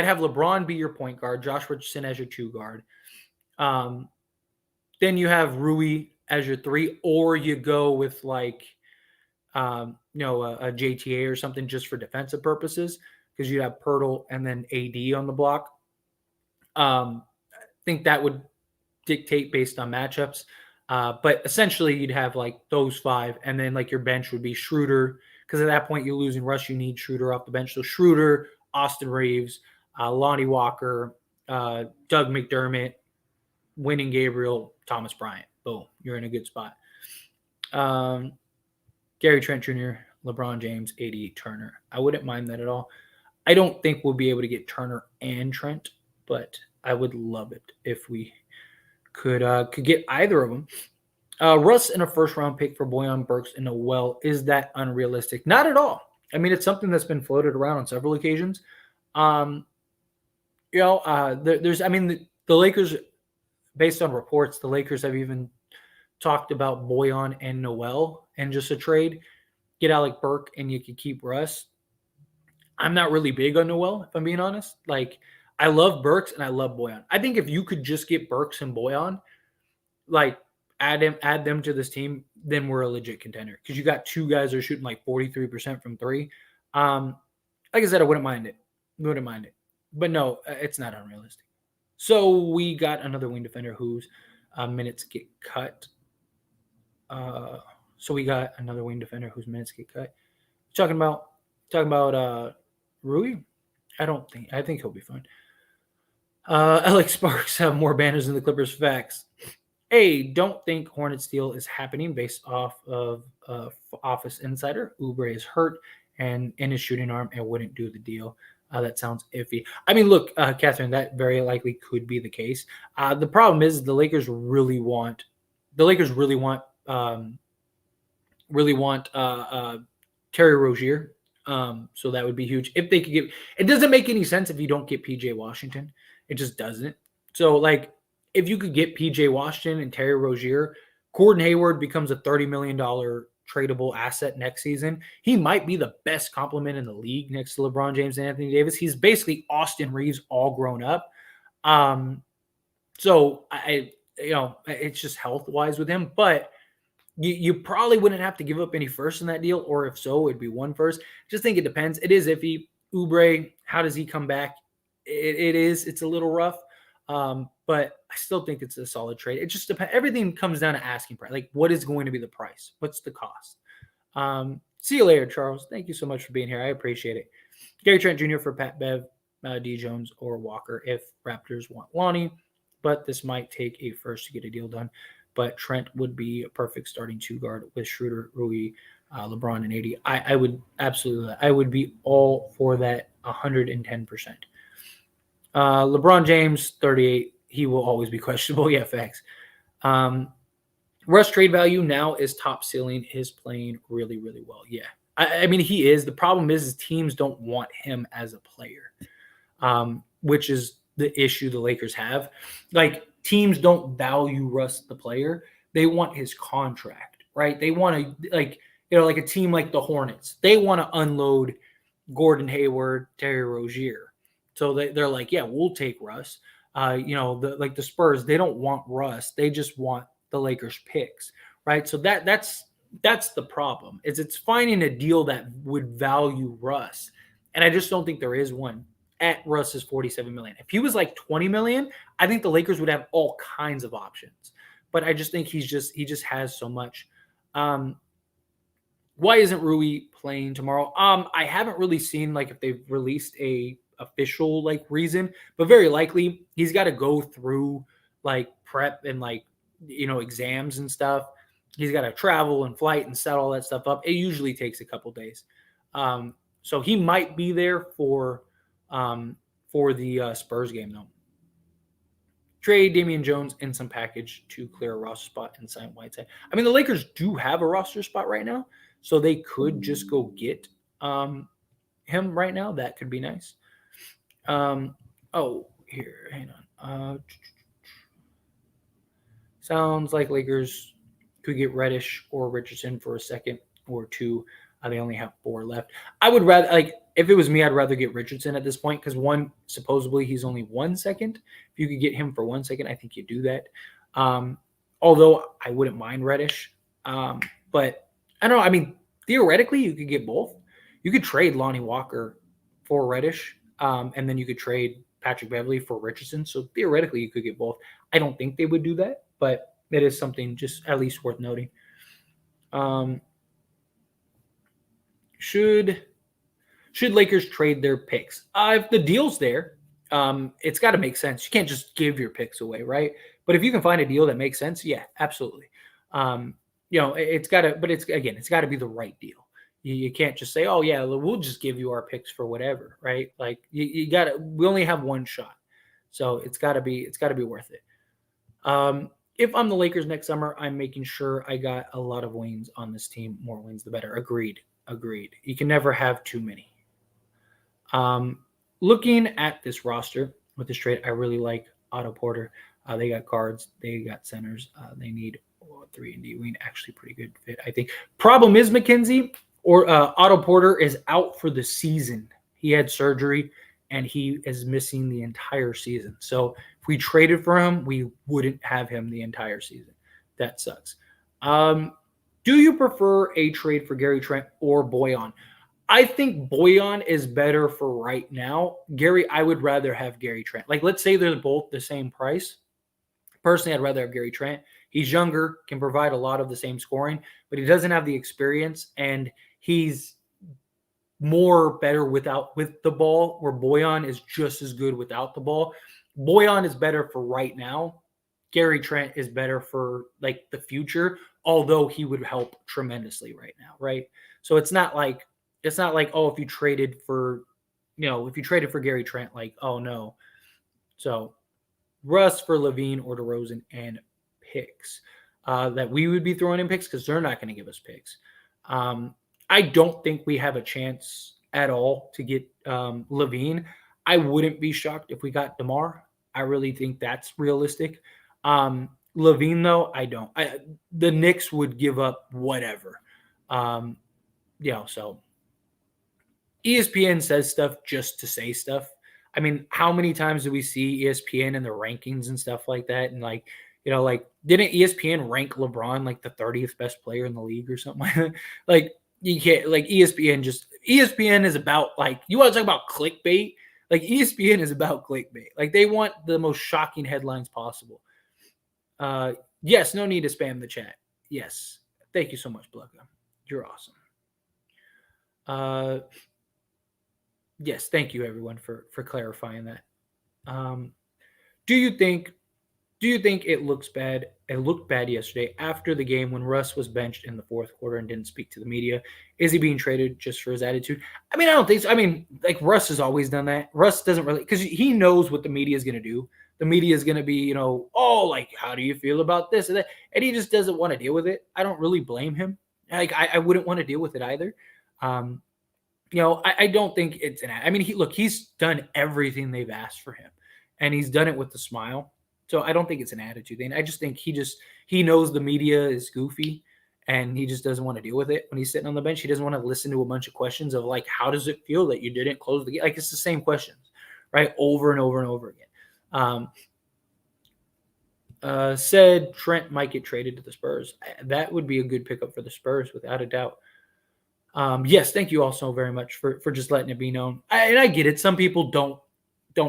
have LeBron be your point guard, Josh Richardson as your 2 guard. Then you have Rui as your 3, or you go with like, a JTA or something just for defensive purposes because you'd have Poeltl and then AD on the block. I think that would dictate based on matchups. But essentially you'd have like those 5, and then like your bench would be Schroeder, because at that point you're losing Russ, you need Schroeder off the bench. So Schroeder, Austin Reeves, Lonnie Walker, Doug McDermott, Winning Gabriel, Thomas Bryant. Boom, you're in a good spot. Gary Trent Jr., LeBron James, AD, Turner. I wouldn't mind that at all. I don't think we'll be able to get Turner and Trent, but I would love it if we could get either of them. Russ in a first-round pick for Bojan Burks and Noel, is that unrealistic? Not at all. I mean, it's something that's been floated around on several occasions. The Lakers, based on reports, the Lakers have even talked about Bojan and Noel and just a trade. Get Alec Burke and you could keep Russ. I'm not really big on Noel, if I'm being honest. Like, I love Burks and I love Bojan. I think if you could just get Burks and Bojan, like add them to this team, then we're a legit contender. Because you got 2 guys that are shooting like 43% from 3. Like I said, I wouldn't mind it. But no, it's not unrealistic. So we got another wing defender whose minutes get cut. Talking about Rui? I think he'll be fine. Alex Sparks have more banners than the Clippers. Facts. A, don't think Hornets deal is happening based off of Office Insider. Oubre is hurt and in his shooting arm and wouldn't do the deal. That sounds iffy. I mean, look, Catherine, that very likely could be the case. The problem is the Lakers really want Terry Rozier. So that would be huge. If they could get, it doesn't make any sense if you don't get PJ Washington. It just doesn't. So like, if you could get PJ Washington and Terry Rozier, Gordon Hayward becomes a $30 million tradable asset next season. He might be the best compliment in the league next to LeBron James and Anthony Davis. He's basically Austin Reeves all grown up. So it's just health wise with him, but you probably wouldn't have to give up any first in that deal, or if so, it'd be 1 first. Just think it depends. It is iffy. Oubre, how does he come back? It's a little rough. But I still think it's a solid trade. It just depends. Everything comes down to asking price. Like, what is going to be the price? What's the cost? See you later, Charles. Thank you so much for being here. I appreciate it. Gary Trent Jr. for Pat Bev, D. Jones, or Walker if Raptors want Lonnie. But this might take a first to get a deal done. But Trent would be a perfect starting 2 guard with Schroeder, Rui, LeBron, and AD. I would absolutely. I would be all for that 110%. LeBron James, 38. He will always be questionable. Yeah, facts. Um, Russ trade value now is top ceiling. Is playing really, really well. Yeah. I mean, he is. The problem is teams don't want him as a player, which is the issue the Lakers have. Like, teams don't value Russ the player. They want his contract, right? They want to, like, like a team like the Hornets. They want to unload Gordon Hayward, Terry Rozier. So they're like, yeah, we'll take Russ. The Spurs, they don't want Russ. They just want the Lakers picks, right? So that's the problem. Is it's finding a deal that would value Russ, and I just don't think there is one at Russ's 47 million. If he was like 20 million, I think the Lakers would have all kinds of options. But I just think he just has so much. Why isn't Rui playing tomorrow? I haven't really seen like if they've released a official like reason, but very likely he's got to go through like prep and like exams and stuff. He's got to travel and flight and set all that stuff up. It usually takes a couple days, so he might be there for the Spurs game though. Trade Damian Jones in some package to clear a roster spot and sign Whiteside. I mean, the Lakers do have a roster spot right now, so they could just go get him right now. That could be nice. Here, hang on. Sounds like Lakers could get Reddish or Richardson for a second or two. They only have 4 left. I would rather, like, if it was me, I'd rather get Richardson at this point because one, supposedly he's only 1 second. If you could get him for 1 second, I think you do that. Although I wouldn't mind Reddish. But I don't know. I mean, theoretically, you could get both. You could trade Lonnie Walker for Reddish, and then you could trade Patrick Beverley for Richardson. So theoretically, you could get both. I don't think they would do that, but it is something just at least worth noting. Should Lakers trade their picks? If the deal's there, it's got to make sense. You can't just give your picks away, right? But if you can find a deal that makes sense, yeah, absolutely. It's got to, but it's got to be the right deal. You can't just say, oh yeah, we'll just give you our picks for whatever, right? Like you got to. We only have one shot, so it's got to be worth it. If I'm the Lakers next summer, I'm making sure I got a lot of wins on this team. More wins, the better. Agreed. You can never have too many. Looking at this roster with this trade, I really like Otto Porter. They got guards, they got centers. They need 3 and D wing. Actually, pretty good fit, I think. Problem is McKenzie or Otto Porter is out for the season. He had surgery and he is missing the entire season. So if we traded for him, we wouldn't have him the entire season. That sucks. Do you prefer a trade for Gary Trent or Bojan? I think Bojan is better for right now. Gary, I would rather have Gary Trent. Like, let's say they're both the same price. Personally, I'd rather have Gary Trent. He's younger, can provide a lot of the same scoring, but he doesn't have the experience, and he's more better with the ball, where Bojan is just as good without the ball. Bojan is better for right now. Gary Trent is better for like the future, although he would help tremendously right now, right? So it's not like oh, if you traded for Gary Trent, like, oh no. So Russ for Levine or DeRozan and picks that we would be throwing in picks because they're not going to give us picks. I don't think we have a chance at all to get Levine. I wouldn't be shocked if we got DeMar. I really think that's realistic. Levine, though, I don't. The Knicks would give up whatever. So ESPN says stuff just to say stuff. I mean, how many times do we see ESPN in the rankings and stuff like that? And didn't ESPN rank LeBron like the 30th best player in the league or something like that? Like, you can't, like, ESPN is about, like, you want to talk about clickbait? Like, ESPN is about clickbait. Like, they want the most shocking headlines possible. Yes, no need to spam the chat. Yes. Thank you so much, Blugga. You're awesome. Yes, thank you everyone for clarifying that. Do you think Do you think it looks bad? It looked bad yesterday after the game when Russ was benched in the fourth quarter and didn't speak to the media. Is he being traded just for his attitude? I mean, I don't think so. I mean, like Russ has always done that. Russ doesn't really, because he knows what the media is going to do. The media is going to be, oh, like, how do you feel about this and that? And he just doesn't want to deal with it. I don't really blame him. Like, I wouldn't want to deal with it either. I don't think it's I mean, he's done everything they've asked for him, and he's done it with a smile. So I don't think it's an attitude thing. I just think he knows the media is goofy, and he just doesn't want to deal with it when he's sitting on the bench. He doesn't want to listen to a bunch of questions of like, how does it feel that you didn't close the game? Like, it's the same questions, right, over and over and over again. Said Trent might get traded to the Spurs. That would be a good pickup for the Spurs, without a doubt. Yes, thank you all so very much for just letting it be known. And I get it. Some people don't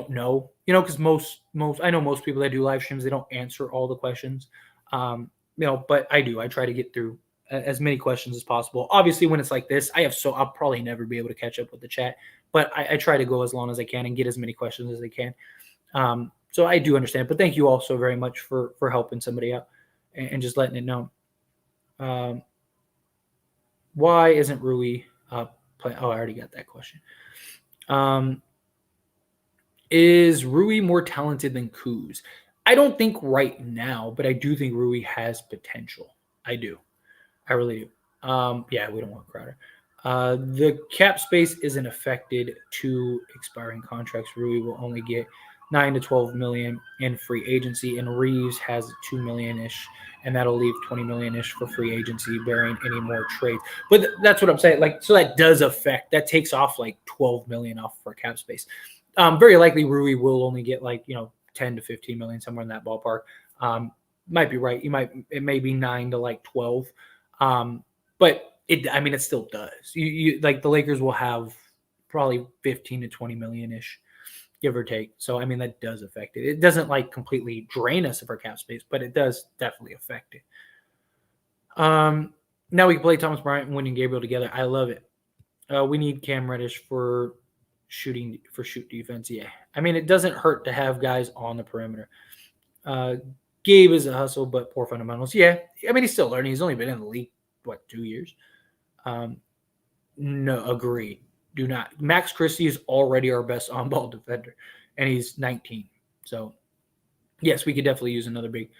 know, because most I know most people that do live streams, they don't answer all the questions. But I do. I try to get through as many questions as possible. Obviously, when it's like this, I'll probably never be able to catch up with the chat, but I try to go as long as I can and get as many questions as I can. So I do understand, but thank you all so very much for helping somebody out and just letting it know. Why isn't Rui playing? Oh, I already got that question. Is Rui more talented than Kuz? I don't think right now, but I do think Rui has potential. I do. I really do. Yeah, we don't want Crowder. The cap space isn't affected to expiring contracts. Rui will only get 9 to 12 million in free agency, and Reeves has 2 million-ish, and that'll leave 20 million-ish for free agency, bearing any more trades. But that's what I'm saying. Like, so that does affect, that takes off like 12 million off for cap space. Very likely Rui will only get 10 to 15 million, somewhere in that ballpark. Might be right. It may be 9 to 12. But it still does. You like the Lakers will have probably 15 to 20 million-ish, give or take. So, that does affect it. It doesn't completely drain us of our cap space, but it does definitely affect it. Now we can play Thomas Bryant and Wendy Gabriel together. I love it. We need Cam Reddish for shoot defense. Yeah. It doesn't hurt to have guys on the perimeter. Gabe is a hustle, but poor fundamentals. Yeah. He's still learning. He's only been in the league, 2 years? No, agree. Do not. Max Christie is already our best on-ball defender, and he's 19. So, yes, we could definitely use another big.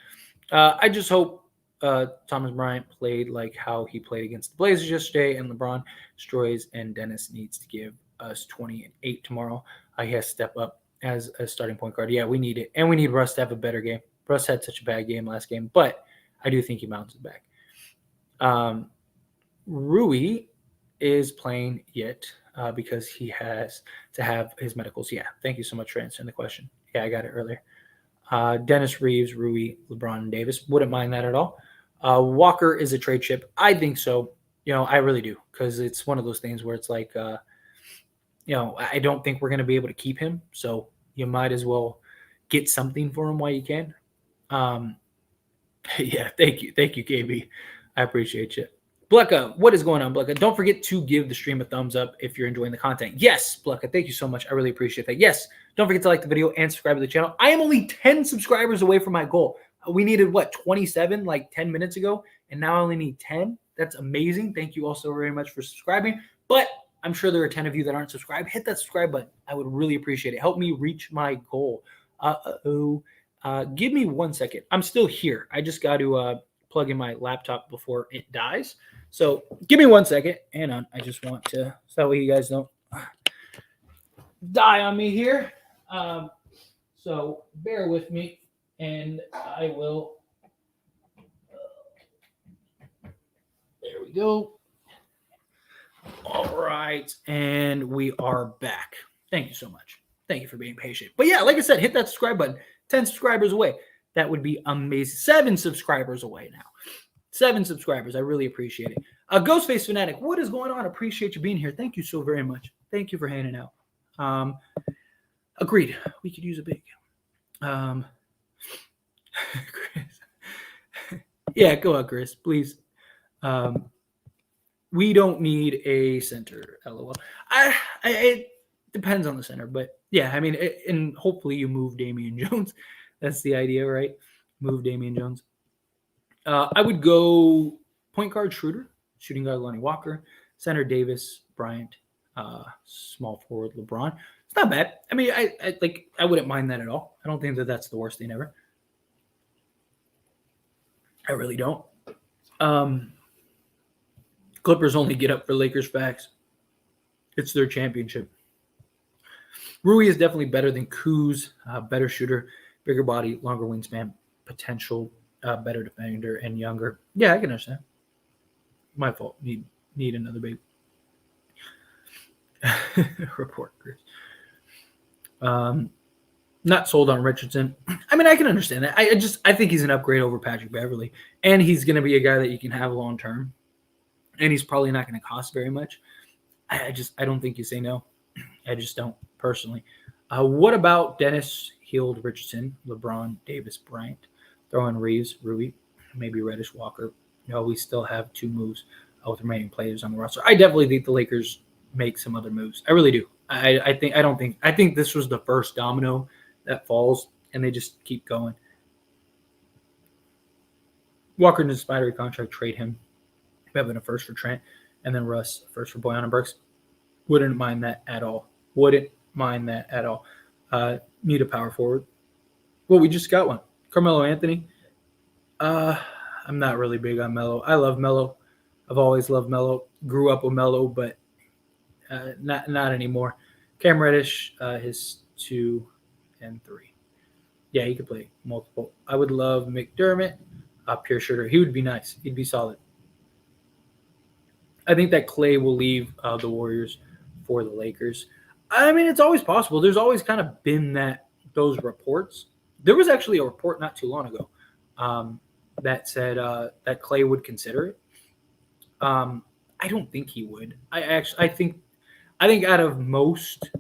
I just hope Thomas Bryant played like how he played against the Blazers yesterday, and LeBron destroys, and Dennis needs to give us 20 and 8 tomorrow. He has to step up as a starting point guard. Yeah, we need it, and we need Russ to have a better game. Russ had such a bad game last game, but I do think he bounces back. Rui is playing yet because he has to have his medicals. Yeah, thank you so much for answering the question. Yeah, I got it earlier. Dennis, Reeves, Rui, LeBron, and Davis. Wouldn't mind that at all. Walker is a trade chip. I think so. I really do, because it's one of those things where it's like, I don't think we're going to be able to keep him. So you might as well get something for him while you can. Yeah, thank you, KB. I appreciate you. Blecka, what is going on, Blecka? Don't forget to give the stream a thumbs up if you're enjoying the content. Yes, Blecka, thank you so much. I really appreciate that. Yes, don't forget to like the video and subscribe to the channel. I am only 10 subscribers away from my goal. We needed, 27 10 minutes ago, and now I only need 10. That's amazing. Thank you all so very much for subscribing. But I'm sure there are 10 of you that aren't subscribed. Hit that subscribe button. I would really appreciate it. Help me reach my goal. Give me 1 second. I'm still here. I just got to plug in my laptop before it dies. So give me 1 second. Hang on. I just want to, so that way you guys don't die on me here. So bear with me, and I will. There we go. All right. And we are back. Thank you so much. Thank you for being patient. But yeah, like I said, hit that subscribe button. 10 subscribers away. That would be amazing. 7 subscribers away now. 7 subscribers. I really appreciate it. Ghostface Fanatic, what is going on? Appreciate you being here. Thank you so very much. Thank you for hanging out. Agreed. We could use a big. Chris. Yeah, go out, Chris, please. We don't need a center, LOL. It depends on the center, but yeah, and hopefully you move Damian Jones. That's the idea, right? move Damian Jones. I would go point guard Schroeder, shooting guard Lonnie Walker, center Davis, Bryant, small forward LeBron. It's not bad. I mean, I wouldn't mind that at all. I don't think that that's the worst thing ever. I really don't. Clippers only get up for Lakers facts. It's their championship. Rui is definitely better than Kuz, better shooter, bigger body, longer wingspan, potential, better defender, and younger. Yeah, I can understand. My fault. Need another baby. Report, Chris. Not sold on Richardson. I mean, I can understand that. I think he's an upgrade over Patrick Beverley, and he's going to be a guy that you can have long term, and he's probably not going to cost very much. I don't think you say no. I just don't personally. What about Dennis, Hield, Richardson, LeBron, Davis, Bryant? Throw in Reeves, Rui, maybe Reddish, Walker. We still have 2 moves with remaining players on the roster. I definitely think the Lakers make some other moves. I really do. I think this was the first domino that falls, and they just keep going. Walker in his spidery contract, trade him. Having a first for Trent, and then Russ, first for Bojan and Burks. Wouldn't mind that at all. Need a power forward. Well, we just got one. Carmelo Anthony. I'm not really big on Melo. I love Melo. I've always loved Melo. Grew up with Melo, but not anymore. Cam Reddish, his 2 and 3. Yeah, he could play multiple. I would love McDermott, pure shooter. He would be nice. He'd be solid. I think that Clay will leave the Warriors for the Lakers. I mean, it's always possible. There's always kind of been those reports. There was actually a report not too long ago that said that Clay would consider it. I don't think he would. I think out of most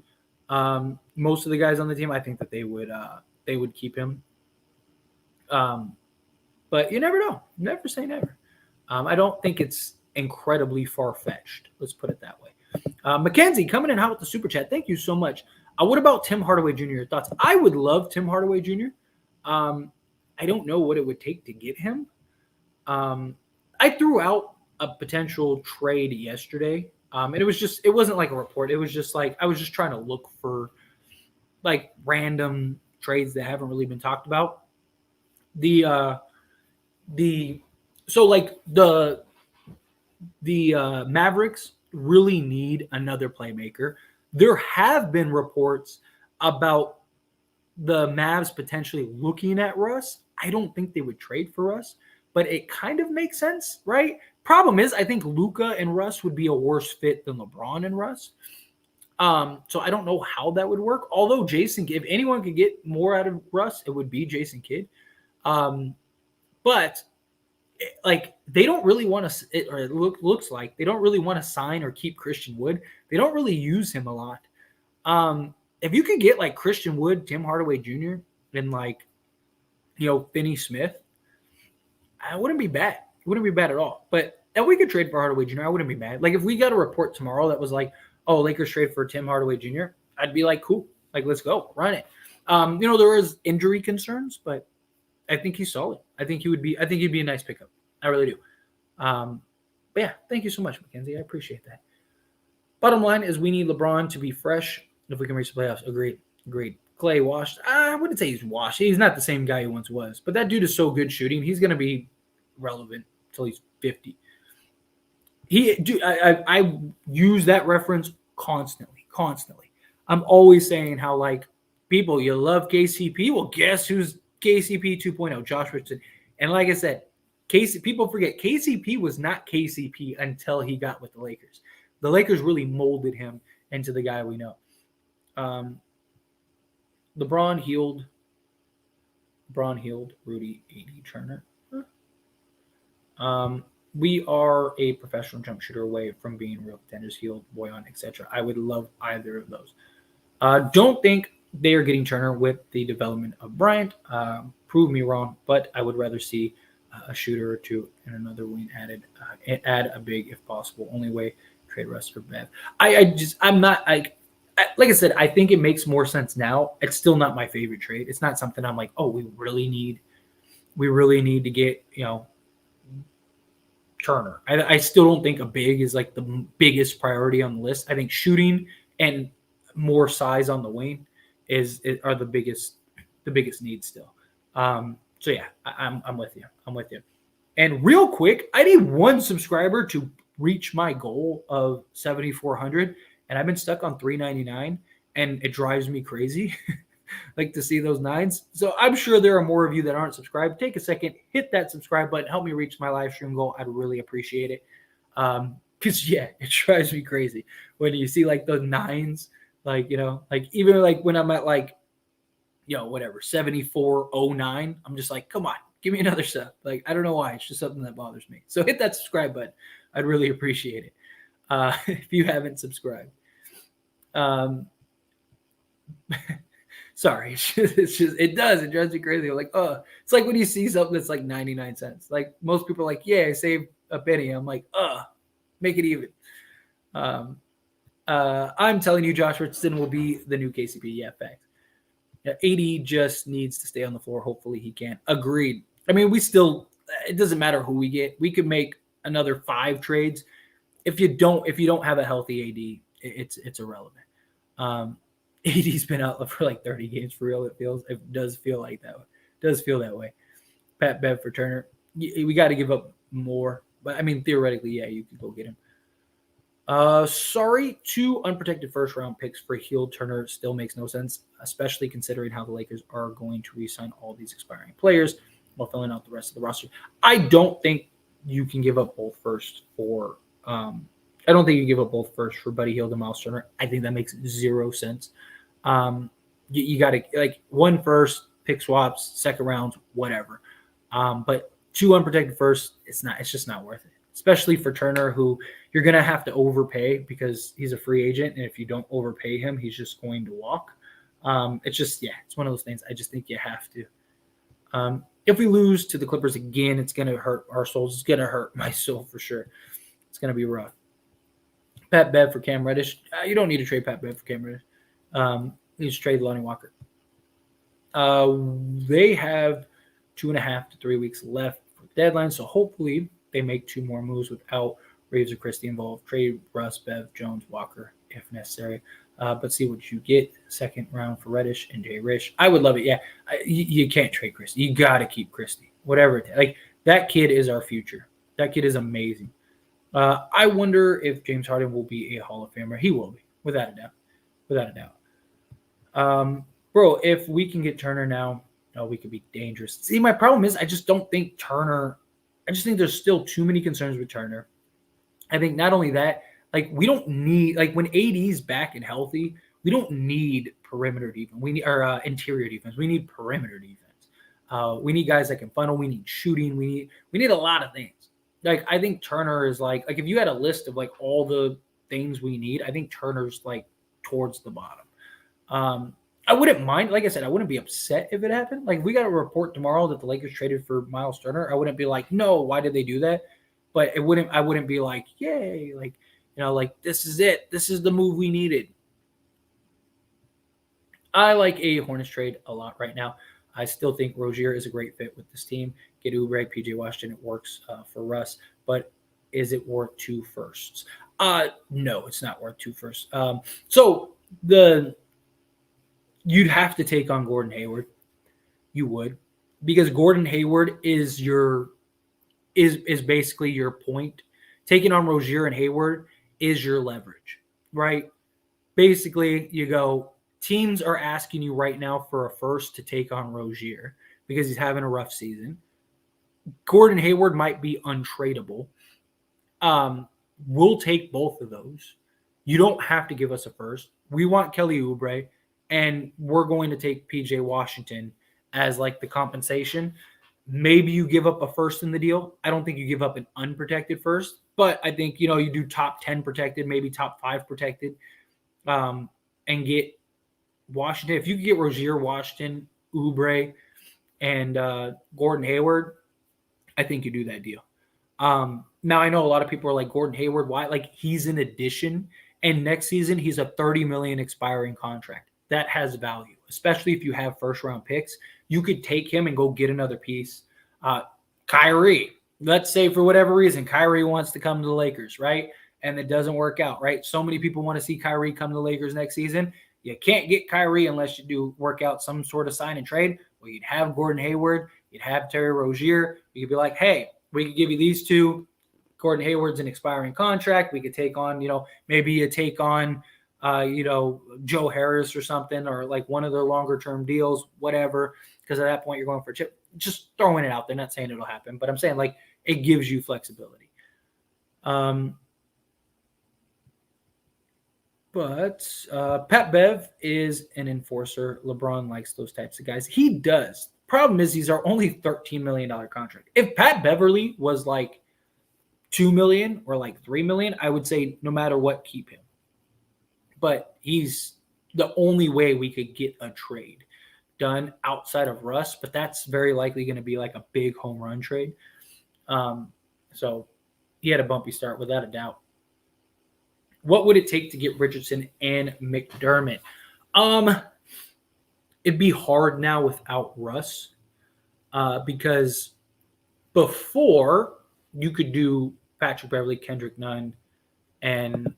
of the guys on the team, I think that they would keep him. But you never know. Never say never. I don't think it's incredibly far-fetched. Let's put it that way. Mackenzie coming in hot with the super chat. Thank you so much. What about Tim Hardaway Jr.? Your thoughts? I would love Tim Hardaway Jr. I don't know what it would take to get him. I threw out a potential trade yesterday. And it wasn't like a report. It was just like, I was just trying to look for like random trades that haven't really been talked about. The Mavericks really need another playmaker. There have been reports about the Mavs potentially looking at Russ. I don't think they would trade for Russ, but it kind of makes sense, right? Problem is, I think Luka and Russ would be a worse fit than LeBron and Russ. So I don't know how that would work. Although Jason, if anyone could get more out of Russ, it would be Jason Kidd. But like they don't really want to, or it looks like they don't really want to sign or keep Christian Wood. They don't really use him a lot. If you could get like Christian Wood, Tim Hardaway Jr., and like, Finney Smith, I wouldn't be bad. It wouldn't be bad at all. But if we could trade for Hardaway Jr., I wouldn't be mad. Like if we got a report tomorrow that was like, oh, Lakers trade for Tim Hardaway Jr., I'd be like, cool. Like, let's go. Run it. There is injury concerns, but I think he's solid. I think he'd be a nice pickup. I really do. But yeah, thank you so much, Mackenzie. I appreciate that. Bottom line is we need LeBron to be fresh if we can reach the playoffs. Agreed. Clay washed. I wouldn't say he's washed. He's not the same guy he once was. But that dude is so good shooting. He's going to be relevant until he's 50. I use that reference constantly. I'm always saying how, like, people, you love KCP. Well, guess who's KCP 2.0? Josh Richardson. And like I said, people forget KCP was not KCP until he got with the Lakers. The Lakers really molded him into the guy we know. LeBron healed, Rudy, AD, Turner. We are a professional jump shooter away from being real contenders, Hield, Boyan, etc. I would love either of those. Don't think they are getting Turner with the development of Bryant. Prove me wrong, but I would rather see a shooter or two and another wing added. Add a big if possible. Only way trade Russ for Bev. Like I said, I think it makes more sense now. It's still not my favorite trade. It's not something I'm like, oh, we really need we really need to get, Turner. I still don't think a big is like the biggest priority on the list. I think shooting and more size on the wing are the biggest needs still. So yeah, I'm with you. I'm with you. And real quick, I need one subscriber to reach my goal of 7,400, and I've been stuck on 399, and it drives me crazy. Like to see those nines. So I'm sure there are more of you that aren't subscribed. Take a second, hit that subscribe button, help me reach my live stream goal. I'd really appreciate it. Because yeah, it drives me crazy when you see like those nines, like like even like when I'm at like whatever 7409, I'm just like, come on, give me another sub. Like I don't know why, it's just something that bothers me. So hit that subscribe button. I'd really appreciate it if you haven't subscribed. Sorry, it drives me crazy. I'm like, oh, it's like when you see something that's like 99 cents. Like most people are like, yeah, I saved a penny. I'm like, make it even. I'm telling you, Josh Richardson will be the new KCP. Yeah, facts. Yeah, AD just needs to stay on the floor. Hopefully he can. Agreed. I mean, it doesn't matter who we get. We could make another 5 trades. If you don't have a healthy AD, it's irrelevant. AD's been out for like 30 games for real. It does feel like that. Does feel that way. Pat Bev for Turner. We got to give up more, but I mean theoretically, yeah, you could go get him. Sorry, 2 unprotected first round picks for Heald Turner still makes no sense, especially considering how the Lakers are going to re-sign all these expiring players while filling out the rest of the roster. I don't think you can give up both first for. I don't think you give up both first for Buddy Hield and Miles Turner. I think that makes 0 sense. You got to like 1 first, pick swaps, second rounds, whatever. But 2 unprotected first, it's just not worth it. Especially for Turner, who you're going to have to overpay because he's a free agent. And if you don't overpay him, he's just going to walk. It's one of those things. I just think you have to. If we lose to the Clippers again, it's going to hurt our souls. It's going to hurt my soul for sure. It's going to be rough. Pat Bev for Cam Reddish. You don't need to trade Pat Bev for Cam Reddish. You just trade Lonnie Walker. They have 2.5 to 3 weeks left for the deadline, so hopefully they make 2 more moves without Reeves or Christie involved. Trade Russ, Bev, Jones, Walker if necessary. But see what you get. Second round for Reddish and Jay Rich. I would love it. Yeah, you can't trade Christie. You got to keep Christie. Whatever it takes. Like that kid is our future. That kid is amazing. I wonder if James Harden will be a Hall of Famer. He will be, without a doubt. Without a doubt. Bro, if we can get Turner now, we could be dangerous. See, my problem is I just don't think Turner – I just think there's still too many concerns with Turner. I think not only that, like we don't need – like when AD's back and healthy, we don't need perimeter defense. We need interior defense. We need perimeter defense. We need guys that can funnel. We need shooting. We need a lot of things. Like I think Turner is like if you had a list of like all the things we need, I think Turner's like towards the bottom. I wouldn't mind, like I said, I wouldn't be upset if it happened. Like, if we got a report tomorrow that the Lakers traded for Miles Turner, I wouldn't be like, no, why did they do that? But I wouldn't be like, yay, like, like this is it. This is the move we needed. I like a Hornets trade a lot right now. I still think Rozier is a great fit with this team. Get Oubre, PJ Washington, it works for Russ. But is it worth 2 firsts? No, it's not worth 2 firsts. You'd have to take on Gordon Hayward. You would, because Gordon Hayward is basically your point. Taking on Rozier and Hayward is your leverage, right? Basically, you go, teams are asking you right now for a first to take on Rozier because he's having a rough season. Gordon Hayward might be untradeable. We'll take both of those. You don't have to give us a first. We want Kelly Oubre. And we're going to take PJ Washington as like the compensation. Maybe you give up a first in the deal. I don't think you give up an unprotected first, but I think, you do top 10 protected, maybe top 5 protected, and get Washington. If you could get Rozier, Washington, Oubre, and Gordon Hayward, I think you do that deal. Now I know a lot of people are like, Gordon Hayward, why? Like he's an addition, and next season he's a $30 million expiring contract. That has value, especially if you have first-round picks. You could take him and go get another piece. Kyrie, let's say for whatever reason, Kyrie wants to come to the Lakers, right? And it doesn't work out, right? So many people want to see Kyrie come to the Lakers next season. You can't get Kyrie unless you do work out some sort of sign and trade. Well, you'd have Gordon Hayward, you'd have Terry Rozier. You could be like, hey, we could give you these two. Gordon Hayward's an expiring contract. We could take on, maybe you take on, Joe Harris or something, or like one of their longer term deals, whatever. Because at that point, you're going for a chip. Just throwing it out there, not saying it'll happen, but I'm saying like it gives you flexibility. But Pat Bev is an enforcer. LeBron likes those types of guys. He does. Problem is, these are only $13 million contract. If Pat Beverly was like $2 million or like $3 million, I would say no matter what, keep him. But he's the only way we could get a trade done outside of Russ. But that's very likely going to be like a big home run trade. So he had a bumpy start without a doubt. What would it take to get Richardson and McDermott? It'd be hard now without Russ because before you could do Patrick Beverly, Kendrick Nunn, and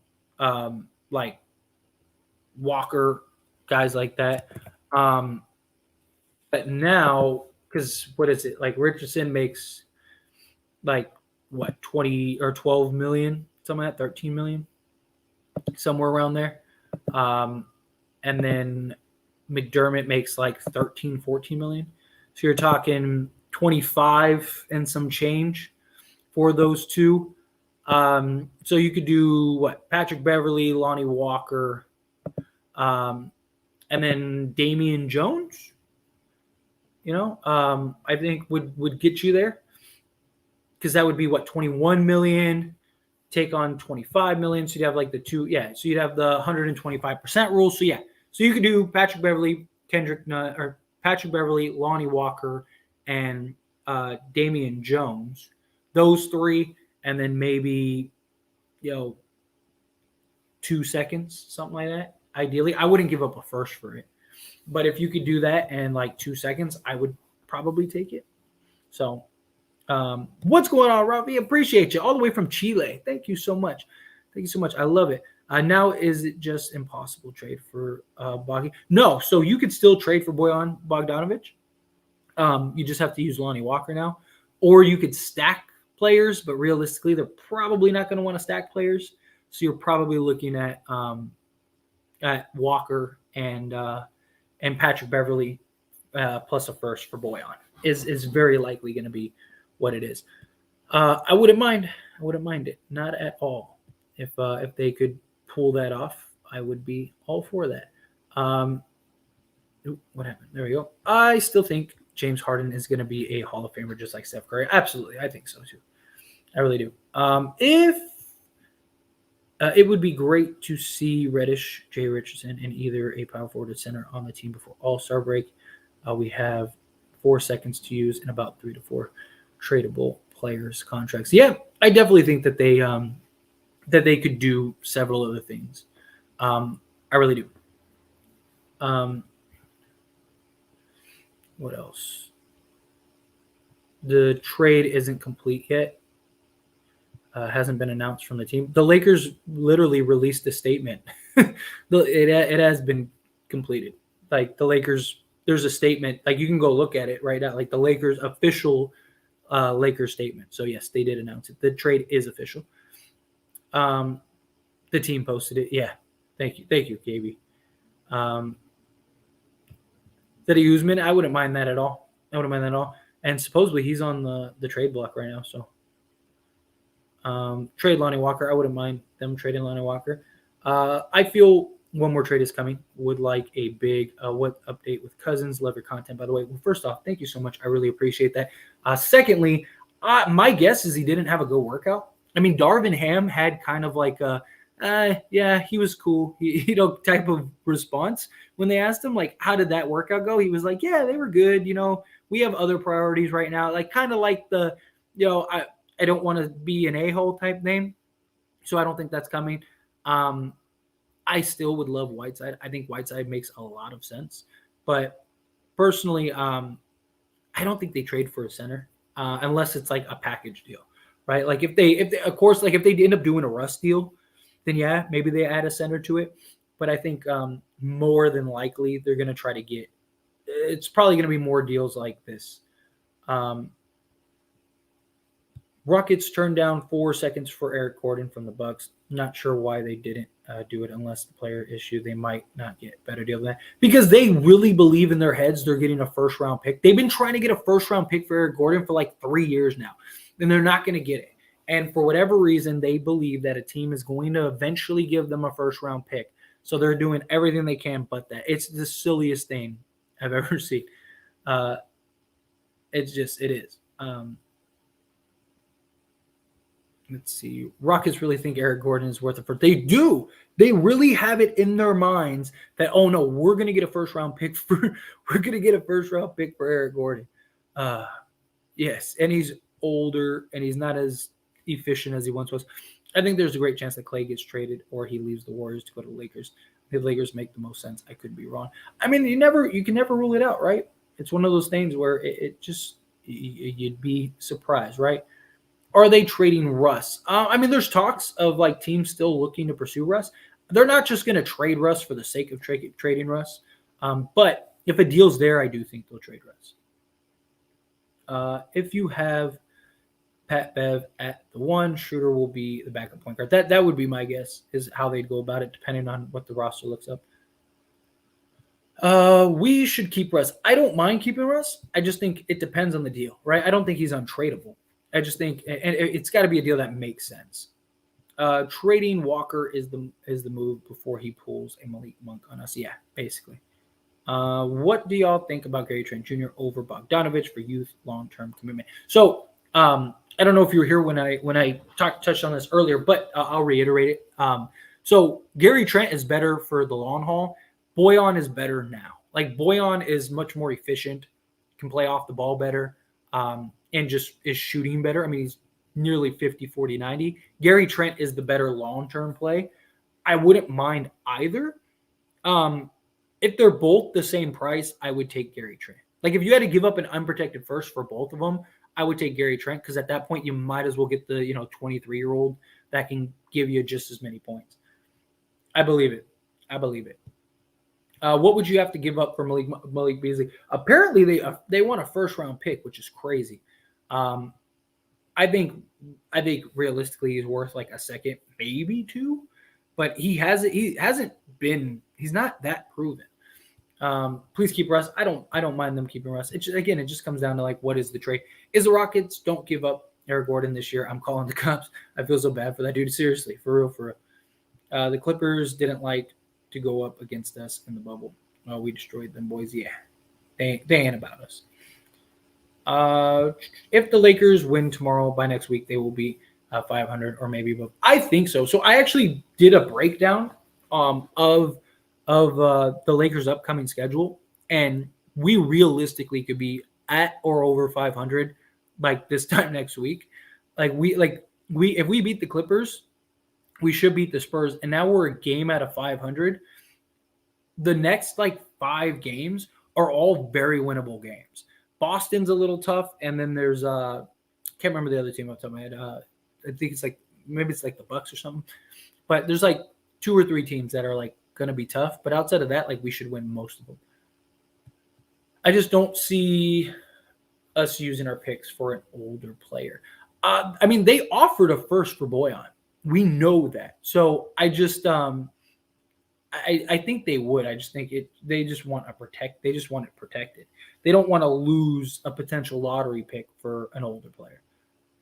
like Walker, guys like that. But now, because what is it? Like Richardson makes like what, 20 or 12 million, something like that, 13 million. Somewhere around there. And then McDermott makes like 13, 14 million. So you're talking 25 and some change for those two. So you could do what? Patrick Beverly, Lonnie Walker, and then Damian Jones. I think would get you there. Because that would be what, 21 million. Take on 25 million. So you'd have like the two. Yeah. So you'd have the 125% rule. So yeah. So you could do Patrick Beverly, Lonnie Walker, and Damian Jones. Those three. And then maybe, 2 seconds, something like that. Ideally, I wouldn't give up a first for it. But if you could do that in like 2 seconds, I would probably take it. So what's going on, Ravi? Appreciate you all the way from Chile. Thank you so much. I love it. Now, is it just impossible trade for Boggy? No. So you could still trade for Bojan Bogdanovic. You just have to use Lonnie Walker now. Or you could stack players, but realistically, they're probably not going to want to stack players. So you're probably looking at Walker and Patrick Beverly plus a first for Bojan is very likely going to be what it is. I wouldn't mind it, not at all. If they could pull that off, I would be all for that. What happened? There we go. I still think James Harden is going to be a Hall of Famer, just like Steph Curry. Absolutely, I think so too. I really do. If it would be great to see Reddish, Jay Richardson, and either a power forward or center on the team before All-Star break. We have 4 seconds to use and about 3 to 4 tradable players contracts. Yeah, I definitely think that they could do several other things. I really do. What else? The trade isn't complete yet. Hasn't been announced from the team. The Lakers literally released a statement. It has been completed. Like the Lakers, there's a statement. Like you can go look at it right now. Like the Lakers official Lakers statement. So yes, they did announce it. The trade is official. The team posted it. Yeah. Thank you, KB. That Usman, I wouldn't mind that at all. And supposedly he's on the trade block right now. So trade Lonnie Walker. I wouldn't mind them trading Lonnie Walker. I feel one more trade is coming. Would like a big what update with Cousins. Love your content, by the way. Well, first off, thank you so much. I really appreciate that. Secondly, my guess is he didn't have a good workout. I mean, Darvin Ham had kind of like a, yeah, he was cool, type of response when they asked him, like, how did that workout go? He was like, yeah, they were good. We have other priorities right now. Like, kind of like the, I don't want to be an a-hole type name. So I don't think that's coming. I still would love Whiteside. I think Whiteside makes a lot of sense. But personally, I don't think they trade for a center. unless it's like a package deal, right? Like if they of course, like if they end up doing a Russ deal, then yeah, maybe they add a center to it. But I think more than likely they're going to try to get. It's probably going to be more deals like this. Rockets turned down 4 seconds for Eric Gordon from the Bucks. Not sure why they didn't do it unless the player issue. They might not get a better deal than that because they really believe in their heads they're getting a first-round pick. They've been trying to get a first-round pick for Eric Gordon for like 3 years now, and they're not going to get it. And for whatever reason, they believe that a team is going to eventually give them a first-round pick. So they're doing everything they can but that. It's the silliest thing I've ever seen. It is. Let's see. Rockets really think Eric Gordon is worth it. They do. They really have it in their minds that, oh no, we're going to get a first round pick for Eric Gordon. Yes, and he's older and he's not as efficient as he once was. I think there's a great chance that Clay gets traded or he leaves the Warriors to go to the Lakers. The Lakers make the most sense. I could be wrong. I mean, you can never rule it out, right? It's one of those things where it just you'd be surprised, right? Are they trading Russ? I mean, there's talks of like teams still looking to pursue Russ. They're not just going to trade Russ for the sake of trading Russ. But if a deal's there, I do think they'll trade Russ. If you have Pat Bev at the 1, Schroeder will be the backup point guard. That would be my guess is how they'd go about it, depending on what the roster looks up. We should keep Russ. I don't mind keeping Russ. I just think it depends on the deal, right? I don't think he's untradeable. I just think, and it's got to be a deal that makes sense. Trading Walker is the move before he pulls a Malik Monk on us. Yeah, basically. What do y'all think about Gary Trent Jr. over Bogdanovich for youth long-term commitment? So I don't know if you were here when I touched on this earlier, but I'll reiterate it. So Gary Trent is better for the long haul. Bojan is better now. Like Bojan is much more efficient, can play off the ball better. And just is shooting better. I mean, he's nearly 50, 40, 90. Gary Trent is the better long-term play. I wouldn't mind either. If they're both the same price, I would take Gary Trent. Like if you had to give up an unprotected first for both of them, I would take Gary Trent because at that point you might as well get the 23-year-old that can give you just as many points. I believe it. What would you have to give up for Malik Beasley? Apparently they want a first-round pick, which is crazy. I think realistically he's worth like a second, maybe 2, but he's not that proven. Please keep Russ. I don't mind them keeping Russ. It just comes down to like what is the trade? Is the Rockets don't give up Eric Gordon this year? I'm calling the cops. I feel so bad for that dude. Seriously, for real. The Clippers didn't like to go up against us in the bubble. We destroyed them, boys. Yeah, they ain't about us. If the Lakers win tomorrow, by next week they will be 500 or maybe above. I think so. So I actually did a breakdown of the Lakers' upcoming schedule, and we realistically could be at or over 500 like this time next week. If we beat the Clippers, we should beat the Spurs, and now we're a game out of 500. The next 5 games are all very winnable games. Boston's a little tough, and then there's can't remember the other team off the top of my head. I think it's maybe it's the Bucks or something. But there's 2 or 3 teams that are going to be tough. But outside of that, we should win most of them. I just don't see us using our picks for an older player. I mean, they offered a first for Bojan. We know that. So I just I think they would. I just think they just want They just want it protected. They don't want to lose a potential lottery pick for an older player.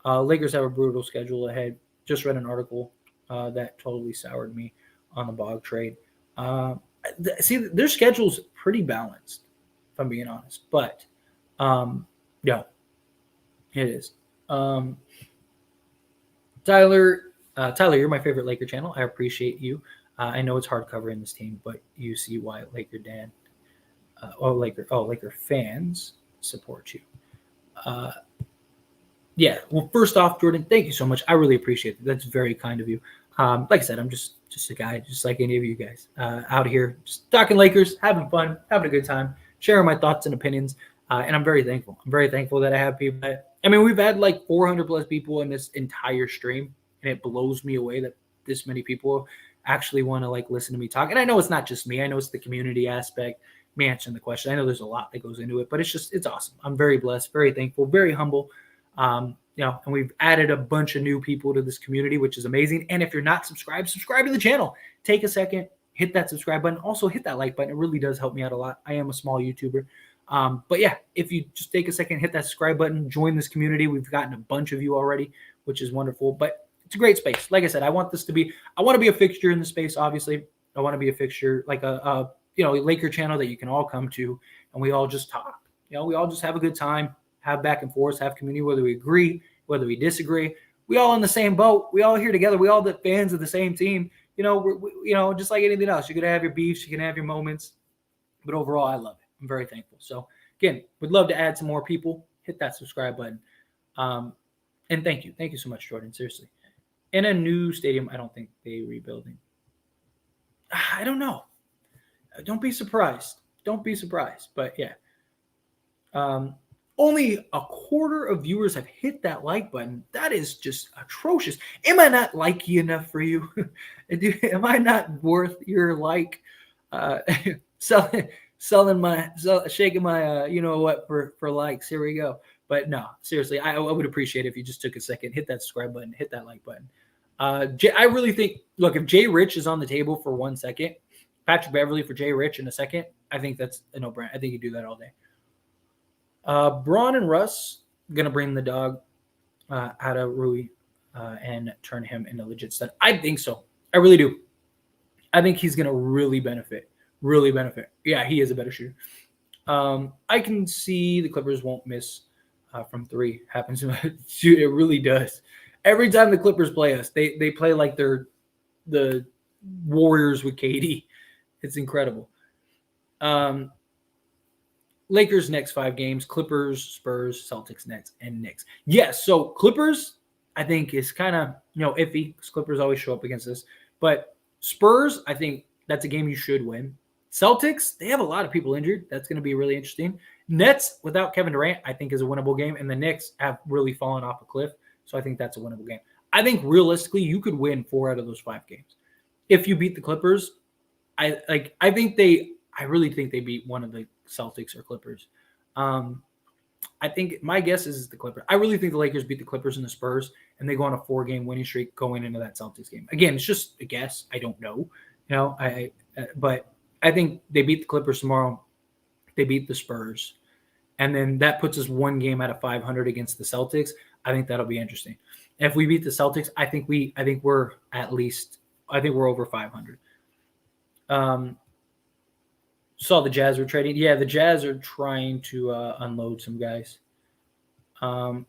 Lakers have a brutal schedule ahead. Just read an article that totally soured me on the Bog trade. See, their schedule's pretty balanced, if I'm being honest. But yeah, it is. Tyler, you're my favorite Laker channel. I appreciate you. I know it's hard covering this team, but you see why Laker Dan, Laker fans support you. Yeah. Well, first off, Jordan, thank you so much. I really appreciate it. That's very kind of you. Like I said, I'm just a guy, just like any of you guys, out here, just talking Lakers, having fun, having a good time, sharing my thoughts and opinions. And I'm very thankful. I'm very thankful that I have people that I mean, we've had like 400 plus people in this entire stream, and it blows me away that this many people actually want to like listen to me talk. And I know it's not just me. I know it's the community aspect, me answering the question. I know there's a lot that goes into it, but it's awesome. I'm very blessed, very thankful, very humble. And we've added a bunch of new people to this community, which is amazing. And if you're not subscribed, subscribe to the channel. Take a second, hit that subscribe button. Also hit that like button. It really does help me out a lot. I am a small YouTuber. But yeah, if you just take a second, hit that subscribe button, join this community. We've gotten a bunch of you already, which is wonderful. But it's a great space. Like I said, I want to be a fixture in the space. Obviously, I want to be a fixture, like a Laker channel that you can all come to, and we all just talk. We all just have a good time, have back and forth, have community, whether we agree, whether we disagree. We all in the same boat. We all here together. We all the fans of the same team. Just like anything else, you're gonna have your beefs, you're gonna have your moments, but overall, I love it. I'm very thankful. So again, would love to add some more people. Hit that subscribe button. And thank you. Thank you so much, Jordan. Seriously. In a new stadium, I don't think they're rebuilding. I don't know. Don't be surprised. Don't be surprised. But yeah. Only a quarter of viewers have hit that like button. That is just atrocious. Am I not likey enough for you? Am I not worth your like? Shaking my for likes. Here we go. But no, seriously, I would appreciate it if you just took a second, hit that subscribe button, hit that like button. I really think, look, if Jay Rich is on the table for 1 second, Patrick Beverly for Jay Rich in a second, I think that's a no-brainer. I think you do that all day. Braun and Russ going to bring the dog out of Rui and turn him into legit stud. I think so. I really do. I think he's going to really benefit. Yeah, he is a better shooter. I can see the Clippers won't miss from three. Happens to shoot. It really does. Every time the Clippers play us, they play like they're the Warriors with KD. It's incredible. Lakers next 5 games: Clippers, Spurs, Celtics, Nets, and Knicks. Yes, so Clippers, I think, is kind of iffy because Clippers always show up against us. But Spurs, I think that's a game you should win. Celtics, they have a lot of people injured. That's going to be really interesting. Nets, without Kevin Durant, I think is a winnable game. And the Knicks have really fallen off a cliff. So I think that's a winnable game. I think realistically, you could win 4 out of those 5 games. If you beat the Clippers, I really think they beat one of the Celtics or Clippers. I think my guess is the Clippers. I really think the Lakers beat the Clippers and the Spurs, and they go on a 4-game winning streak going into that Celtics game. Again, it's just a guess. I don't know. But I think they beat the Clippers tomorrow. They beat the Spurs, and then that puts us 1 game out of 500 against the Celtics. I think that'll be interesting. And if we beat the Celtics, I think we're over 500. Saw the Jazz were trading. Yeah, the Jazz are trying to unload some guys. I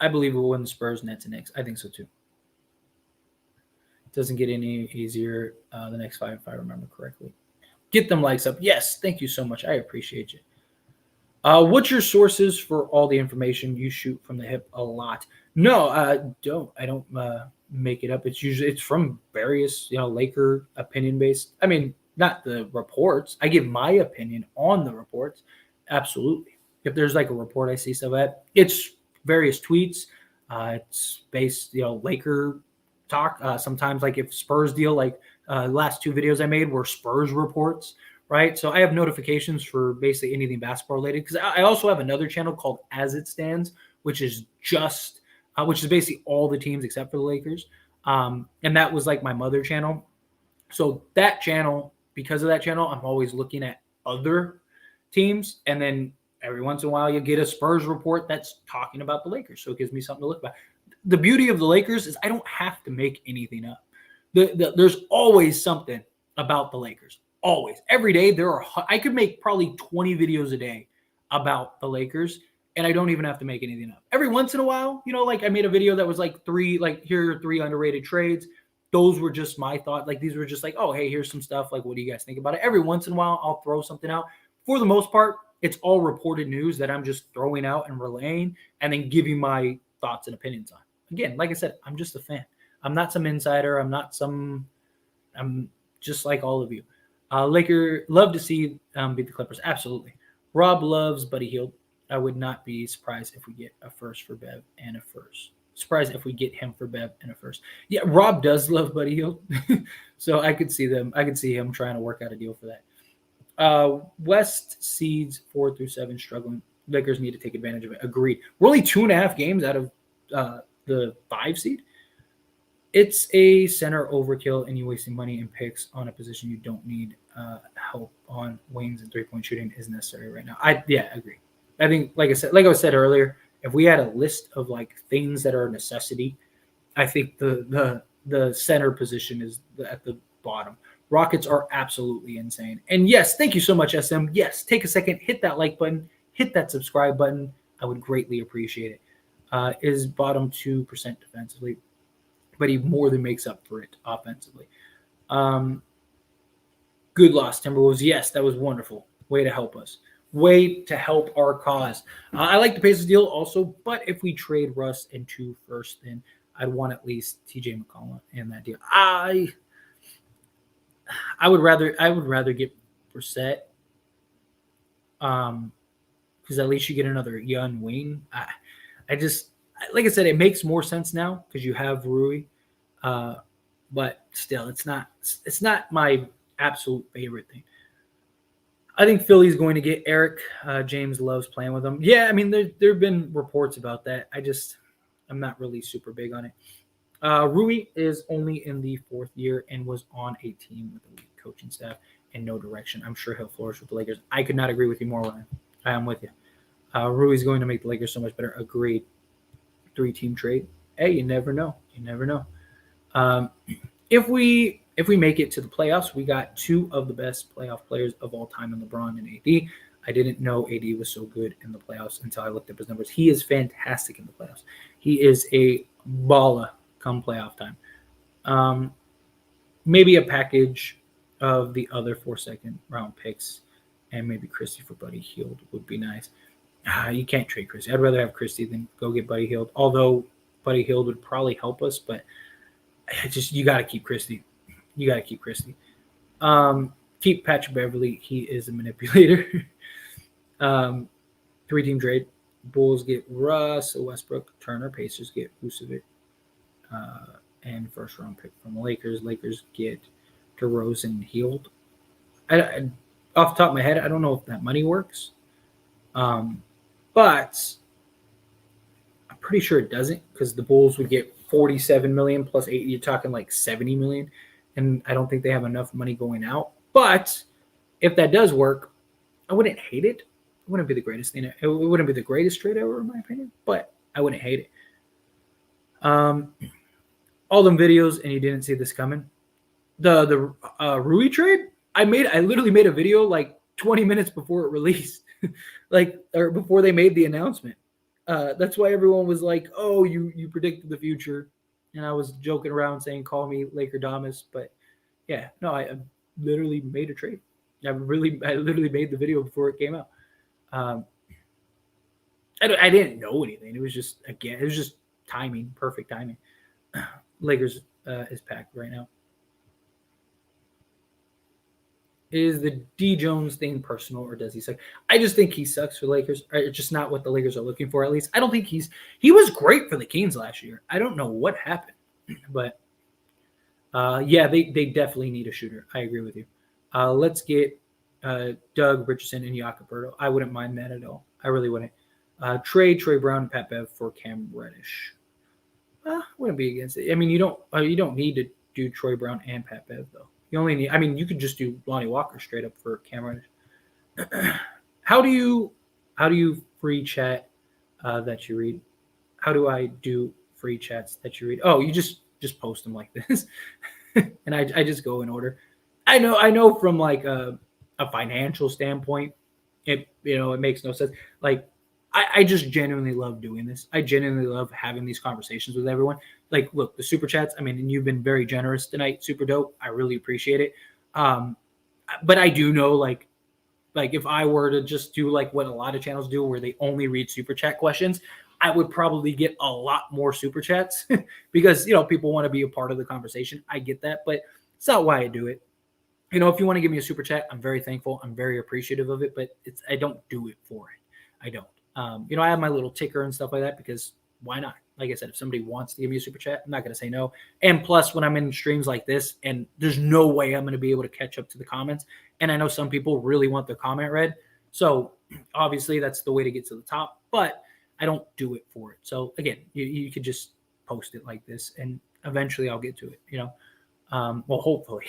believe we'll win the Spurs, Nets, and Knicks. I think so too. It doesn't get any easier the next 5, if I remember correctly. Get them likes up. Yes, thank you so much. I appreciate you. What's your sources for all the information? You shoot from the hip a lot. No, I don't. I don't make it up. It's from various, Laker opinion based. I mean, not the reports. I give my opinion on the reports. Absolutely. If there's like a report I see stuff at, it's various tweets. It's based, Laker talk. Sometimes like if Spurs deal, like last 2 videos I made were Spurs reports, right? So I have notifications for basically anything basketball related, because I also have another channel called As It Stands, which is basically all the teams except for the Lakers. And that was like my mother channel. So that channel, because of that channel, I'm always looking at other teams. And then every once in a while, you get a Spurs report that's talking about the Lakers. So it gives me something to look at. The beauty of the Lakers is I don't have to make anything up. There's always something about the Lakers. Always. Every day, I could make probably 20 videos a day about the Lakers, and I don't even have to make anything up. Every once in a while, like I made a video that was like here are 3 underrated trades. Those were just my thought. Like these were just like, oh, hey, here's some stuff. Like, what do you guys think about it? Every once in a while, I'll throw something out. For the most part, it's all reported news that I'm just throwing out and relaying and then giving my thoughts and opinions on. Again, like I said, I'm just a fan. I'm not some insider. I'm just like all of you. Laker, love to see beat the Clippers. Absolutely. Rob loves Buddy Hield. I would not be surprised if we get a first for Bev and a first. Surprised if we get him for Bev and a first. Yeah, Rob does love Buddy Hield, so I could see them. I could see him trying to work out a deal for that. West seeds 4 through 7 struggling. Lakers need to take advantage of it. Agreed. We're only 2.5 games out of the 5 seed. It's a center overkill, and you wasting money and picks on a position you don't need. Help on wings and 3-point shooting is necessary right now. I agree. I think, like I said earlier, if we had a list of like things that are a necessity, I think the center position is at the bottom. Rockets are absolutely insane. And yes, thank you so much, SM. Yes, take a second, hit that like button, hit that subscribe button. I would greatly appreciate it. Is bottom 2% defensively, but he more than makes up for it offensively. Good loss, Timberwolves. Yes, that was wonderful. Way to help us. Way to help our cause. I like the Pacers deal also, but if we trade Russ and 2 first, then I'd want at least TJ McCollum in that deal. I would rather get Brissett, because at least you get another young wing. I just, like I said, it makes more sense now because you have Rui, but still, it's not my absolute favorite thing. I think Philly's going to get Eric. James loves playing with him. Yeah, I mean, there have been reports about that. I'm not really super big on it. Rui is only in the 4th year and was on a team with a weak coaching staff and no direction. I'm sure he'll flourish with the Lakers. I could not agree with you more, Ryan. I am with you. Rui's going to make the Lakers so much better. Agreed. 3-team trade. Hey, you never know. You never know. If we make it to the playoffs, we got 2 of the best playoff players of all time in LeBron and AD. I didn't know AD was so good in the playoffs until I looked up his numbers. He is fantastic in the playoffs. He is a baller come playoff time. Maybe a package of the other 4 second-round picks and maybe Christie for Buddy Hield would be nice. You can't trade Christie. I'd rather have Christie than go get Buddy Hield, although Buddy Hield would probably help us, but you got to keep Christie. You got to keep Christie. Keep Patrick Beverly. He is a manipulator. 3-team trade. Bulls get Russ, Westbrook, Turner. Pacers get Vucevic. And first-round pick from the Lakers. Lakers get DeRozan Hield. Off the top of my head, I don't know if that money works. But I'm pretty sure it doesn't because the Bulls would get $47 million plus 8. You're talking like $70 million. And I don't think they have enough money going out. But if that does work, I wouldn't hate it. It wouldn't be the greatest thing. It wouldn't be the greatest trade ever, in my opinion. But I wouldn't hate it. All them videos, and you didn't see this coming. The Rui trade, I literally made a video like 20 minutes before it released, or before they made the announcement. That's why everyone was like, "Oh, you predicted the future." And I was joking around saying, "Call me Laker Damas," but yeah, no, I literally made a trade. I literally made the video before it came out. I didn't know anything. It was just timing, perfect timing. Lakers is packed right now. Is the D Jones thing personal, or does he suck? I just think he sucks for Lakers. It's just not what the Lakers are looking for, at least. I don't think he was great for the Kings last year. I don't know what happened. But, yeah, they definitely need a shooter. I agree with you. Let's get Doug, Richardson, and Jakob. I wouldn't mind that at all. I really wouldn't. Trey Brown, and Pat Bev for Cam Reddish. Wouldn't be against it. I mean, you don't need to do Troy Brown and Pat Bev, though. You only need. I mean, you could just do Lonnie Walker straight up for Cam Reddish. How do you free chat that you read? How do I do free chats that you read? Oh, you just post them like this, and I just go in order. I know from like a financial standpoint, it makes no sense. Like I just genuinely love doing this. I genuinely love having these conversations with everyone. Like, look, the super chats. I mean, and you've been very generous tonight. Super dope. I really appreciate it. But I do know, like if I were to just do like what a lot of channels do, where they only read super chat questions, I would probably get a lot more super chats because people want to be a part of the conversation. I get that, but it's not why I do it. If you want to give me a super chat, I'm very thankful. I'm very appreciative of it, but I don't do it for it. I don't. I have my little ticker and stuff like that because why not? Like I said, if somebody wants to give me a super chat, I'm not going to say no. And plus, when I'm in streams like this, and there's no way I'm going to be able to catch up to the comments, and I know some people really want their comment read, so obviously that's the way to get to the top. But I don't do it for it. So again, you could just post it like this, and eventually I'll get to it. Well, hopefully,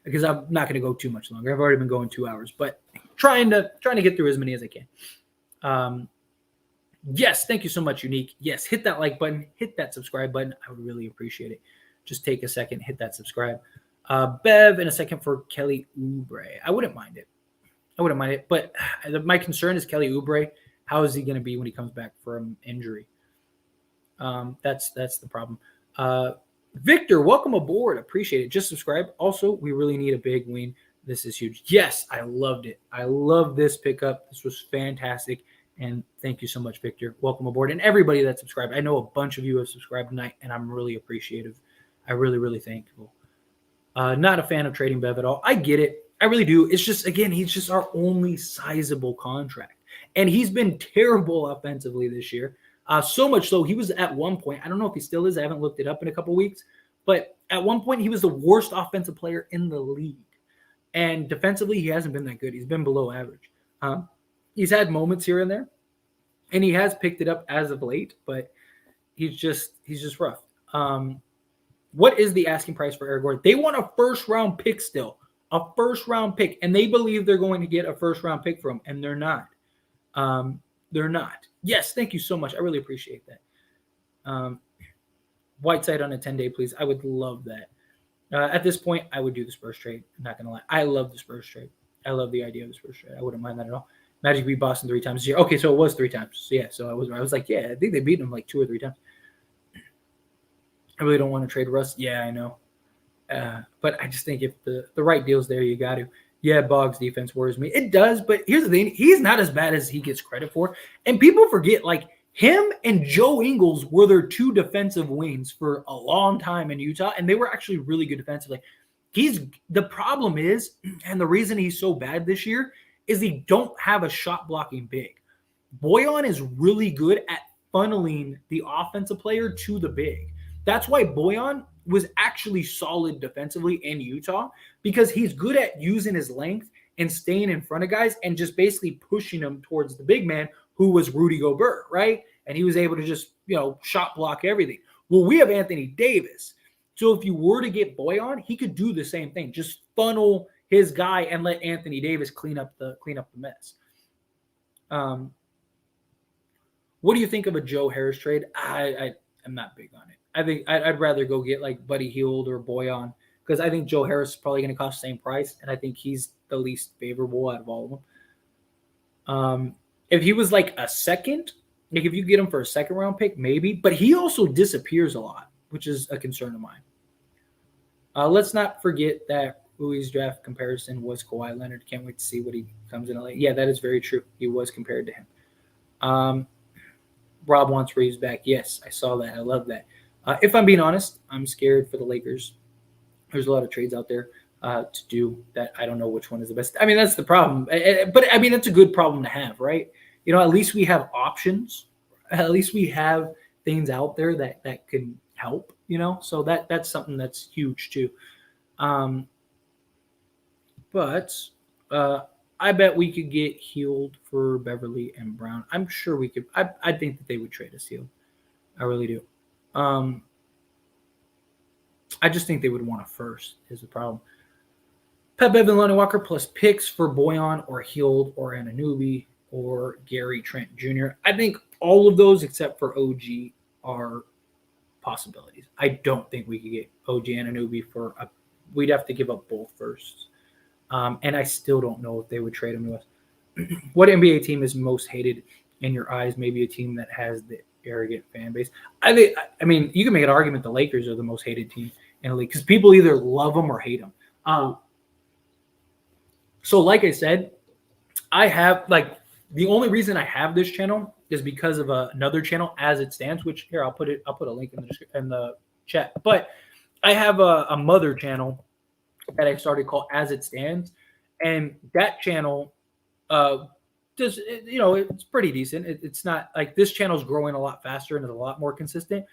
because I'm not going to go too much longer. I've already been going 2 hours, but trying to get through as many as I can. Yes, thank you so much, Unique. Yes, hit that like button, hit that subscribe button. I would really appreciate it. Just take a second, hit that subscribe. Bev, in a second for Kelly Oubre. I wouldn't mind it. But my concern is Kelly Oubre. How is he going to be when he comes back from injury? That's the problem. Victor, welcome aboard. Appreciate it. Just subscribe. Also, we really need a big win. This is huge. Yes, I loved it. I love this pickup. This was fantastic. And thank you so much, Victor. Welcome aboard. And everybody that subscribed. I know a bunch of you have subscribed tonight, and I'm really appreciative. I really, really thankful. Not a fan of trading Bev at all. I get it. I really do. It's just, again, he's just our only sizable contract. And he's been terrible offensively this year. So much so, he was at one point, I don't know if he still is, I haven't looked it up in a couple weeks, but at one point he was the worst offensive player in the league. And defensively, he hasn't been that good. He's been below average. He's had moments here and there, and he has picked it up as of late, but he's just rough. What is the asking price for Eric Gordon? They want a first-round pick still, a first-round pick, and they believe they're going to get a first-round pick from him, and they're not. They're not. Yes, thank you so much. I really appreciate that. Whiteside on a 10-day, please. I would love that. At this point, I would do the Spurs trade. I'm not going to lie. I love the Spurs trade. I love the idea of the Spurs trade. I wouldn't mind that at all. Magic beat Boston 3 times this year. Okay, so it was 3 times. So, yeah, so I was like, yeah, I think they beat them like 2 or 3 times. I really don't want to trade Russ. Yeah, I know. But I just think if the right deal's there, you got to. Yeah, Boggs' defense worries me. It does, but here's the thing. He's not as bad as he gets credit for. And people forget, like, him and Joe Ingles were their 2 defensive wings for a long time in Utah, and they were actually really good defensively. The problem is, and the reason he's so bad this year, is he don't have a shot blocking big. Bojan is really good at funneling the offensive player to the big. That's why Bojan was actually solid defensively in Utah, because he's good at using his length and staying in front of guys and just basically pushing them towards the big man, who was Rudy Gobert, right? And he was able to just, shot block everything. Well, we have Anthony Davis. So if you were to get Bojan, he could do the same thing. Just funnel his guy and let Anthony Davis clean up the mess. What do you think of a Joe Harris trade? I'm not big on it. I think I'd rather go get like Buddy Hield or Bojan, because I think Joe Harris is probably going to cost the same price, and I think he's the least favorable out of all of them. If he was like a second, like if you get him for a second round pick, maybe, but he also disappears a lot, which is a concern of mine. Let's not forget that Rui's draft comparison was Kawhi Leonard. Can't wait to see what he comes in LA. Yeah, that is very true. He was compared to him. Rob wants Reeves back. Yes, I saw that. I love that. If I'm being honest, I'm scared for the Lakers. There's a lot of trades out there to do that. I don't know which one is the best. I mean, that's the problem. But I mean, it's a good problem to have, right? At least we have options. At least we have things out there that can help, So that's something that's huge too. But I bet we could get Hield for Beverly and Brown. I'm sure we could. I think that they would trade us Hield. I really do. I just think they would want a first is the problem. Pat Bevan, Lonnie Walker plus picks for Bojan or Hield or Anunoby or Gary Trent Jr. I think all of those except for OG are possibilities. I don't think we could get OG Anunoby for we'd have to give up both firsts. And I still don't know if they would trade him to us. What NBA team is most hated in your eyes? Maybe a team that has the arrogant fan base. I mean, you can make an argument the Lakers are the most hated team in the league because people either love them or hate them. So like I said, I have the only reason I have this channel is because of another channel As It Stands, which here I'll put a link in the chat. But I have a mother channel that I started called As It Stands, and that channel just, it's pretty decent. It's not like this channel's growing a lot faster and is a lot more consistent.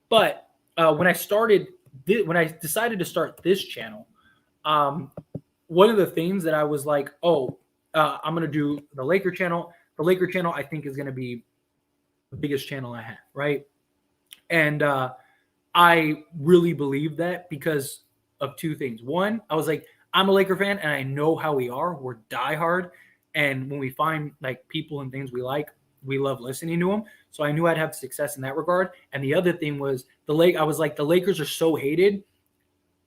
But when I decided to start this channel, one of the things that I was like, I'm going to do the Laker channel. The Laker channel, I think, is going to be the biggest channel I have, right? And I really believe that because of two things. One, I was like, I'm a Laker fan, and I know how we are. We're diehard. And when we find like people and things we like, we love listening to them. So I knew I'd have success in that regard. And the other thing was I was like, the Lakers are so hated.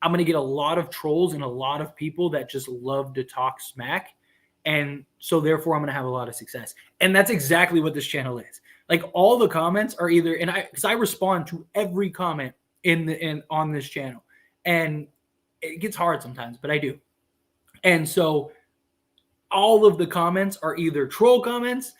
I'm going to get a lot of trolls and a lot of people that just love to talk smack. And so therefore I'm going to have a lot of success. And that's exactly what this channel is. Like all the comments are either, because I respond to every comment on this channel, and it gets hard sometimes, but I do. And so all of the comments are either troll comments,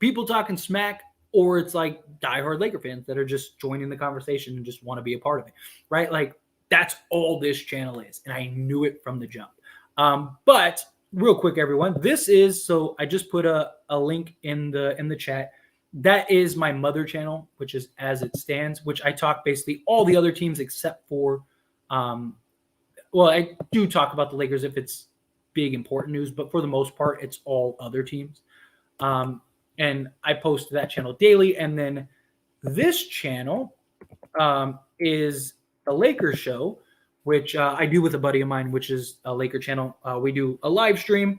people talking smack, or it's like diehard Laker fans that are just joining the conversation and just want to be a part of it, right? Like that's all this channel is, and I knew it from the jump. But real quick, everyone, so I just put a link in the chat. That is my mother channel, which is As It Stands, which I talk basically all the other teams except for, I do talk about the Lakers if it's big important news, but for the most part, it's all other teams. And I post to that channel daily. And then this channel is the Lakers show, which I do with a buddy of mine, which is a Laker channel. We do a live stream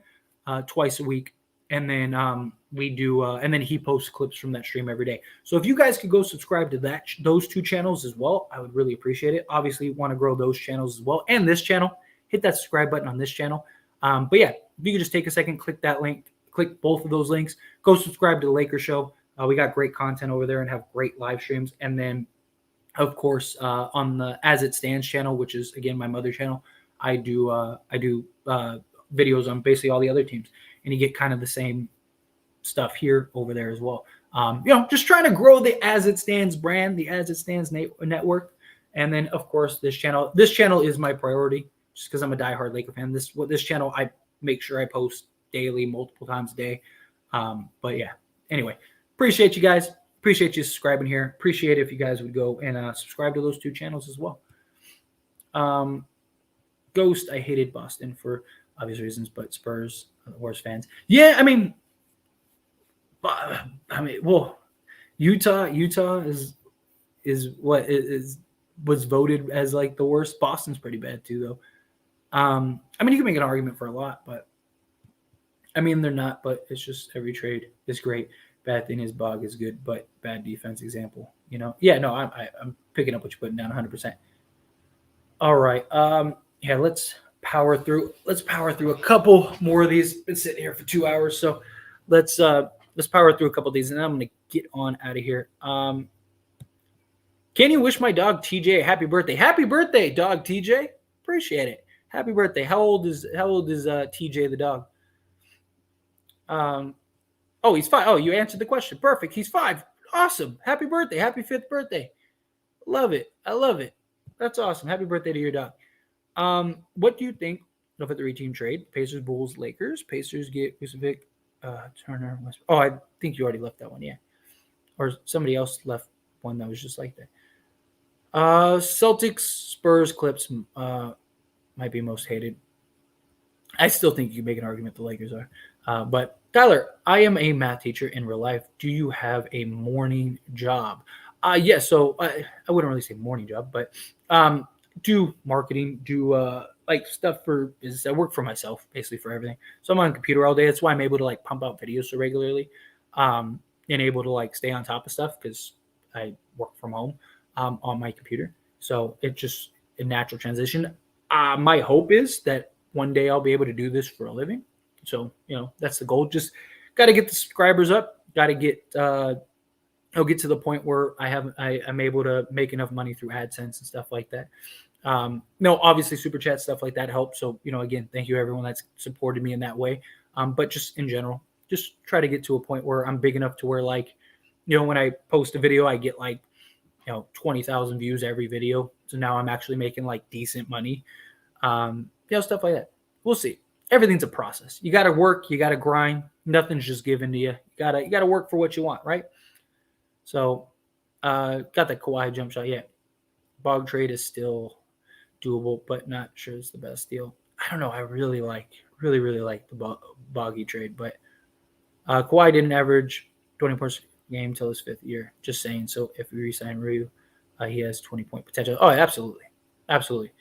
twice a week. And then and then he posts clips from that stream every day. So if you guys could go subscribe to those two channels as well, I would really appreciate it. Obviously, want to grow those channels as well. And this channel, hit that subscribe button on this channel. But yeah, if you could just take a second, click that link, click both of those links, go subscribe to the Lakers show. We got great content over there and have great live streams. And then, of course, on the As It Stands channel, which is, again, my mother channel, I do videos on basically all the other teams. And you get kind of the same stuff here over there as well. Just trying to grow the As It Stands brand, the As It Stands network. And then, of course, this channel is my priority just because I'm a diehard Laker fan. This channel, I make sure I post daily, multiple times a day. But yeah, anyway, appreciate you guys. Appreciate you subscribing here. Appreciate it if you guys would go and subscribe to those two channels as well. Ghost, I hated Boston for obvious reasons, but Spurs are the worst fans. Yeah, well, Utah is what was voted as like the worst. Boston's pretty bad too, though. You can make an argument for a lot, but they're not. But it's just every trade is great. Bad thing is Bog is good, but bad defense example. Yeah, no, I'm picking up what you're putting down 100%. All right, yeah, let's power through a couple more of these. Been sitting here for 2 hours, so let's power through a couple of these, and I'm gonna get on out of here. Can you wish my dog TJ a happy birthday? Happy birthday, dog TJ. Appreciate it. Happy birthday. How old is TJ the dog? He's 5. Oh, you answered the question. Perfect. He's 5. Awesome. Happy birthday. Happy 5th birthday. Love it. I love it. That's awesome. Happy birthday to your dog. What do you think of a 3-team trade? Pacers, Bulls, Lakers. Pacers get Vucevic, Turner. Oh, I think you already left that one. Yeah. Or somebody else left one that was just like that. Celtics, Spurs, Clips might be most hated. I still think you can make an argument the Lakers are. But Tyler, I am a math teacher in real life. Do you have a morning job? Yes. So I wouldn't really say morning job, but do marketing, do like stuff for business. I work for myself basically for everything. So I'm on a computer all day. That's why I'm able to like pump out videos so regularly, and able to like stay on top of stuff because I work from home on my computer. So it's just a natural transition. My hope is that one day I'll be able to do this for a living. So, that's the goal. Just got to get the subscribers up. Got to get, I'll get to the point where I'm able to make enough money through AdSense and stuff like that. No, obviously super chat, stuff like that helps. So, again, thank you everyone that's supported me in that way. But just in general, just try to get to a point where I'm big enough to where when I post a video, I get 20,000 views every video. So now I'm actually making decent money. Stuff like that. We'll see. everything's a process. You got to work, you got to grind. Nothing's just given to you. You got to work for what you want, right? So, got that Kawhi jump shot. Yeah, Bog trade is still doable, but not sure it's the best deal. I don't know. I really like the Boggy trade, but Kawhi didn't average 20 points a game until his 5th year. Just saying. So if we resign Ryu, he has 20-point potential. Oh, absolutely, absolutely.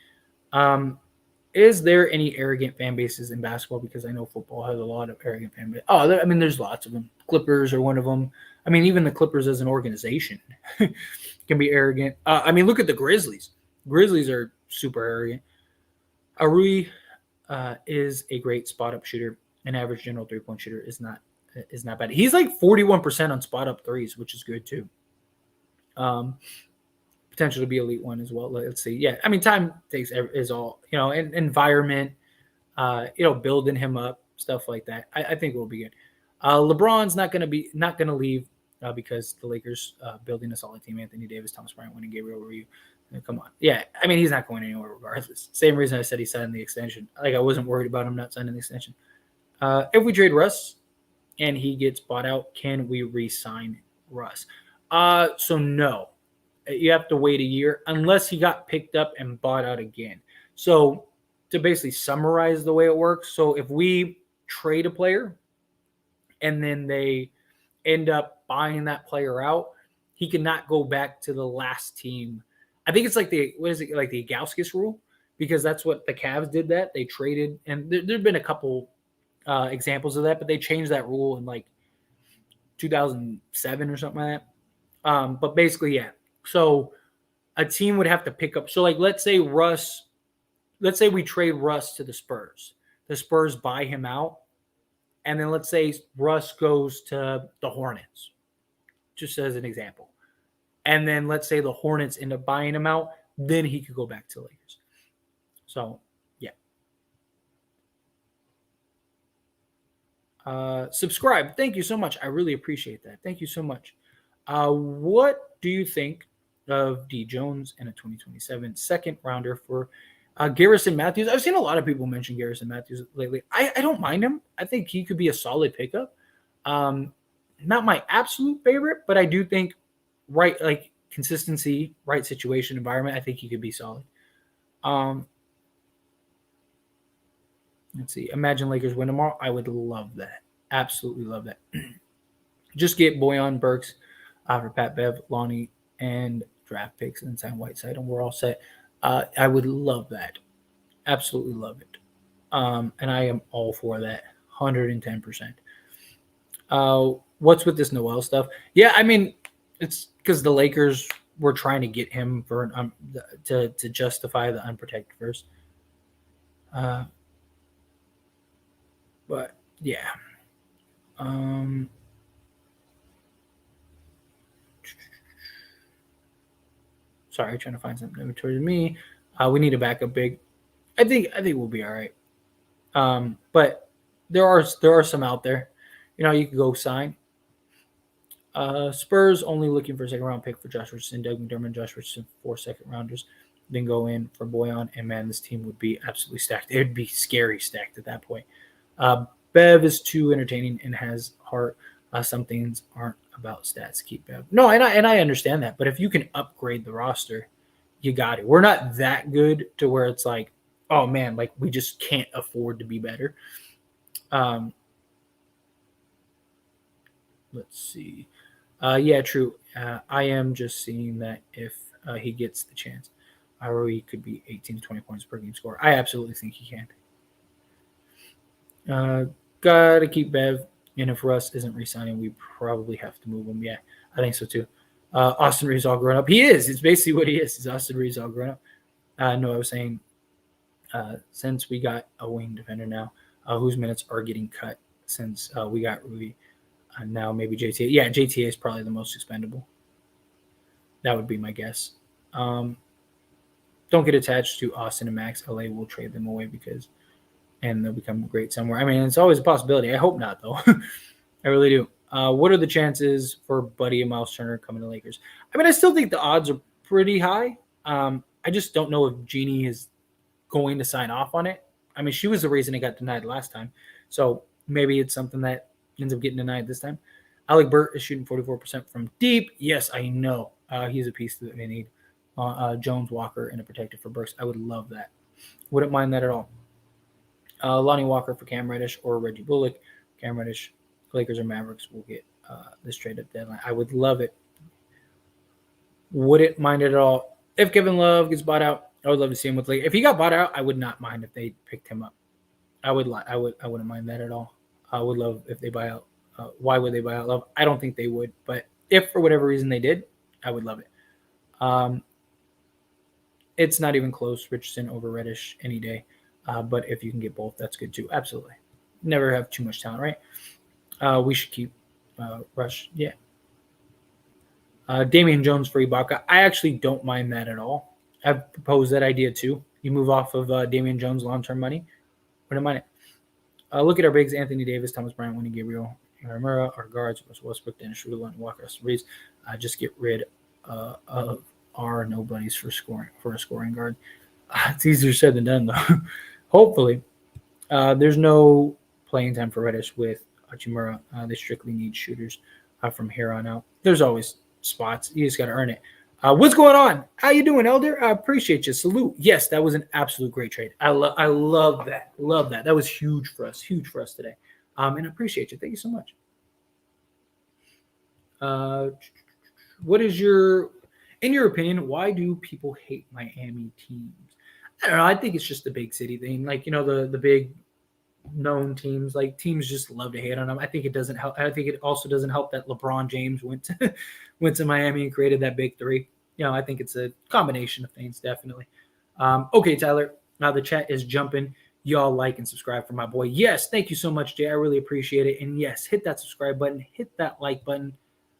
Is there any arrogant fan bases in basketball? Because I know football has a lot of arrogant fan bases. Oh, I mean, there's lots of them. Clippers are one of them. I mean, even the Clippers as an organization can be arrogant. I mean, look at the Grizzlies. Grizzlies are super arrogant. Rui is a great spot-up shooter. An average general three-point shooter is not bad. He's like 41% on spot-up threes, which is good too. Potential to be elite one as well. Let's see. Yeah, I mean, time is all, and environment, building him up, stuff like that. I think it will be good. LeBron's not going to leave because the Lakers building a solid team. Anthony Davis, Thomas Bryant, winning Gabriel Ryu. Come on. Yeah, I mean, he's not going anywhere regardless. Same reason I said he signed the extension. Like, I wasn't worried about him not signing the extension. If we trade Russ and he gets bought out, can we re-sign Russ? So no. You have to wait a year unless he got picked up and bought out again. So to basically summarize the way it works, so if we trade a player and then they end up buying that player out, he cannot go back to the last team. I think it's like the Gauskas rule, because that's what the Cavs did. That they traded, and there've been a couple examples of that, but they changed that rule in like 2007 or something like that. But basically, yeah. So a team would have to pick up. So like, let's say we trade Russ to the Spurs. The Spurs buy him out, and then let's say Russ goes to the Hornets, just as an example. And then let's say the Hornets end up buying him out, then he could go back to the Lakers. So, yeah. Subscribe. Thank you so much. I really appreciate that. Thank you so much. What do you think of D. Jones and a 2027 second rounder for Garrison Matthews? I've seen a lot of people mention Garrison Matthews lately. I don't mind him. I think he could be a solid pickup. Not my absolute favorite, but I do think consistency, right situation, environment, I think he could be solid. Let's see. Imagine Lakers win tomorrow. I would love that. Absolutely love that. Just get Boyan, Burks for Pat Bev, Lonnie, and draft picks and sign Whiteside, and we're all set. I would love that. Absolutely love it. And I am all for that. 110%. What's with this Noel stuff? Yeah, I mean, it's because the Lakers were trying to get him for to justify the unprotected first. But yeah. Sorry, trying to find something towards me. We need a backup big. I think we'll be all right. But there are some out there. You can go sign. Spurs only looking for a second round pick for Josh Richardson, Doug McDermott, Josh Richardson, 4 second rounders. Then go in for Boyan, and man, this team would be absolutely stacked. It would be scary stacked at that point. Bev is too entertaining and has heart. Some things aren't about stats. Keep Bev. No, and I understand that. But if you can upgrade the roster, you got it. We're not that good to where it's like, oh man, like we just can't afford to be better. Let's see. Yeah, true. I am just seeing that if he gets the chance, Rui could be 18 to 20 points per game score. I absolutely think he can. Gotta keep Bev. And if Russ isn't re-signing, we probably have to move him. Yeah, I think so too. Austin Reeves all grown up. He is. It's basically what he is. He's Austin Reeves all grown up. No, I was saying since we got a wing defender now, whose minutes are getting cut since we got Rui. Now maybe JTA. Yeah, JTA is probably the most expendable. That would be my guess. Don't get attached to Austin and Max. LA will trade them away and they'll become great somewhere. I mean, it's always a possibility. I hope not, though. I really do. What are the chances for Buddy and Miles Turner coming to Lakers? I mean, I still think the odds are pretty high. I just don't know if Jeannie is going to sign off on it. I mean, she was the reason it got denied last time. So maybe it's something that ends up getting denied this time. Alec Burt is shooting 44% from deep. Yes, I know. He's a piece that they need. Jones, Walker, and a protector for Burks. I would love that. Wouldn't mind that at all. Lonnie Walker for Cam Reddish or Reggie Bullock. Cam Reddish, Lakers or Mavericks will get this trade at deadline. I would love it. Wouldn't mind it at all. If Kevin Love gets bought out, I would love to see him with Lakers. If he got bought out, I would not mind if they picked him up. I wouldn't mind that at all. I would love if they buy out. Why would they buy out Love? I don't think they would, but if for whatever reason they did, I would love it. It's not even close. Richardson over Reddish any day. But if you can get both, that's good too. Absolutely. Never have too much talent, right? We should keep Rush. Yeah. Damian Jones for Ibaka. I actually don't mind that at all. I've proposed that idea too. You move off of Damian Jones long-term money. Wouldn't mind it. Look at our bigs: Anthony Davis, Thomas Bryant, Winnie Gabriel, Hachimura. Our guards: Westbrook, Dennis Schroeder, Lonnie Walker, Austin Reeves. Just get rid of our nobodies for a scoring guard. It's easier said than done, though. Hopefully, there's no playing time for Reddish with Hachimura. They strictly need shooters from here on out. There's always spots. You just got to earn it. What's going on? How you doing, Elder? I appreciate you. Salute. Yes, that was an absolute great trade. I love that. Love that. That was huge for us. Huge for us today. And I appreciate you. Thank you so much. What is in your opinion, why do people hate Miami teams? I don't know. I think it's just the big city thing. Like, the big known teams, like teams just love to hate on them. I think it doesn't help. I think it also doesn't help that LeBron James went to Miami and created that big three. I think it's a combination of things, definitely. Okay, Tyler. Now the chat is jumping. Y'all like and subscribe for my boy. Yes, thank you so much, Jay. I really appreciate it. And yes, hit that subscribe button. Hit that like button.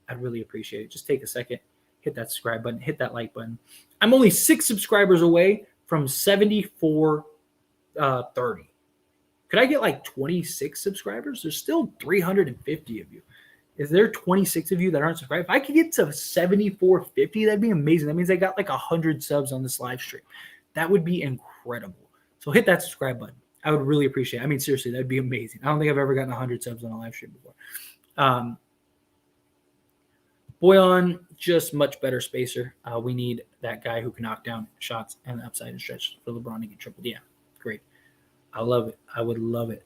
I'd really appreciate it. Just take a second. Hit that subscribe button. Hit that like button. I'm only 6 subscribers away from 7430. Could I get like 26 subscribers? There's still 350 of you. Is there 26 of you that aren't subscribed? If I could get to 7450, that'd be amazing. That means I got like 100 subs on this live stream. That would be incredible. So hit that subscribe button. I would really appreciate it. I mean, seriously, that'd be amazing. I don't think I've ever gotten 100 subs on a live stream before. Boyan, just much better spacer. We need that guy who can knock down shots and upside and stretch for LeBron to get tripled. Yeah, great. I love it. I would love it.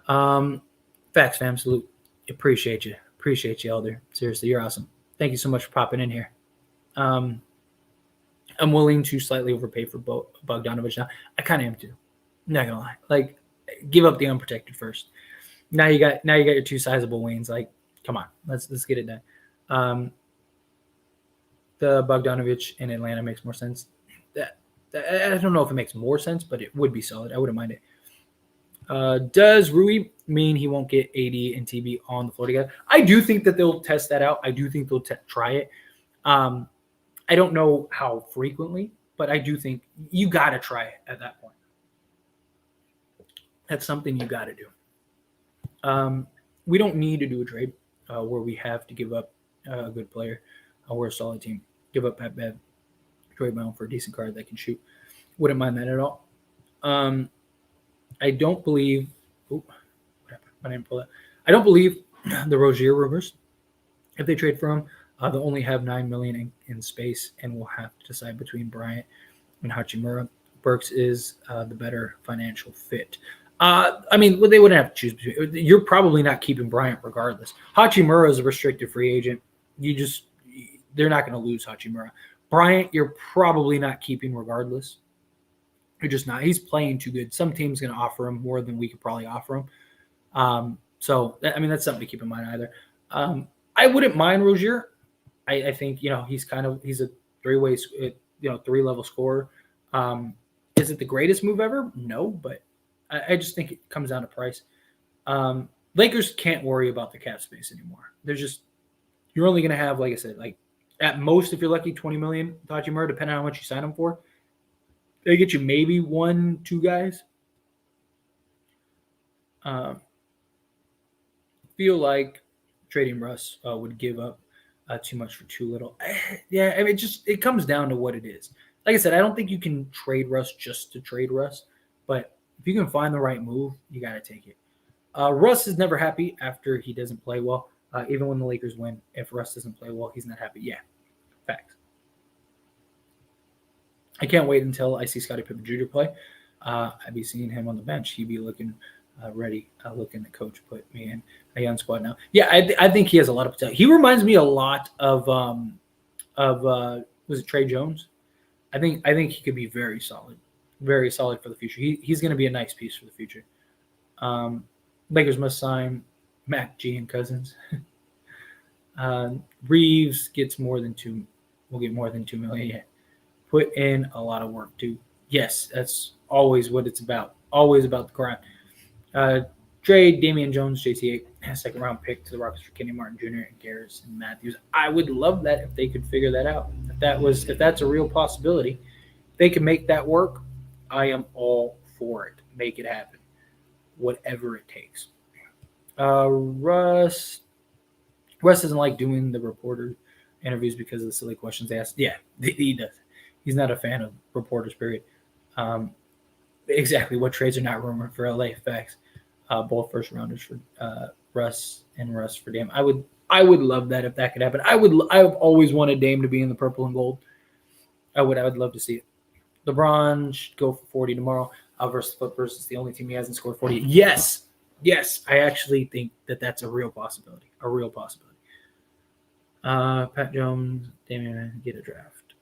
Facts, fam. Salute. Appreciate you. Appreciate you, Elder. Seriously, you're awesome. Thank you so much for popping in here. I'm willing to slightly overpay for Bogdanovich now. I kind of am too. Not gonna lie. Like, give up the unprotected first. Now you got your 2 sizable wings. Like, come on, let's get it done. The Bogdanovich in Atlanta makes more sense. I don't know if it makes more sense, but it would be solid. I wouldn't mind it. Does Rui mean he won't get AD and TB on the floor together? I do think that they'll test that out. I do think they'll try it. I don't know how frequently, but I do think you got to try it at that point. That's something you got to do. We don't need to do a trade where we have to give up a good player. We're a solid team. Give up Pat Bev, trade Brown for a decent card that can shoot. Wouldn't mind that at all. I don't believe. I didn't pull that. I don't believe the Rozier rumors. If they trade for him, they'll only have $9 million in space, and we'll have to decide between Bryant and Hachimura. Burks is the better financial fit. I mean, they wouldn't have to choose between. You're probably not keeping Bryant regardless. Hachimura is a restricted free agent. They're not going to lose Hachimura. Bryant, you're probably not keeping regardless. You're just not. He's playing too good. Some team's going to offer him more than we could probably offer him. So, I mean, that's something to keep in mind either. I wouldn't mind Rozier. I think, he's a three-way, 3-level scorer. Is it the greatest move ever? No, but I just think it comes down to price. Lakers can't worry about the cap space anymore. You're only going to have, like I said, like at most, if you're lucky, $20 million Hachimura, depending on how much you sign him for. They get you maybe 1-2 guys. Feel like trading Russ would give up too much for too little. Yeah, I mean, it comes down to what it is. Like I said, I don't think you can trade Russ just to trade Russ, but If you can find the right move, you got to take it. Russ is never happy after he doesn't play well. Even when the Lakers win, if Russ doesn't play well, he's not happy. Yeah, facts. I can't wait until I see Scottie Pippen Jr. play. I'd be seeing him on the bench. He'd be looking ready, looking the coach put me in a young squad now. Yeah, I think he has a lot of potential. He reminds me a lot of was it Trey Jones? I think he could be very solid for the future. He's going to be a nice piece for the future. Lakers must sign Mac G and Cousins. Reeves gets more than two. Will get more than $2 million. Yeah. Put in a lot of work too. Yes, that's always what it's about. Always about the grind. Trade Damian Jones, JT8, second round pick to the Rockets for Kenny Martin Jr. and Garrison Matthews. I would love that if they could figure that out. If that's a real possibility, if they can make that work, I am all for it. Make it happen. Whatever it takes. Russ doesn't like doing the reporter interviews because of the silly questions they ask. Yeah, he does. He's not a fan of reporters, period. Exactly what trades are not rumored for LA. Facts. Both first rounders for Russ and Russ for Dame. I would love that if that could happen. I've always wanted Dame to be in the purple and gold. I would love to see it. LeBron should go for 40 tomorrow versus the Clippers. It's the only team he hasn't scored 40. Yes. I actually think that's a real possibility. Pat Jones, Damian, get a draft.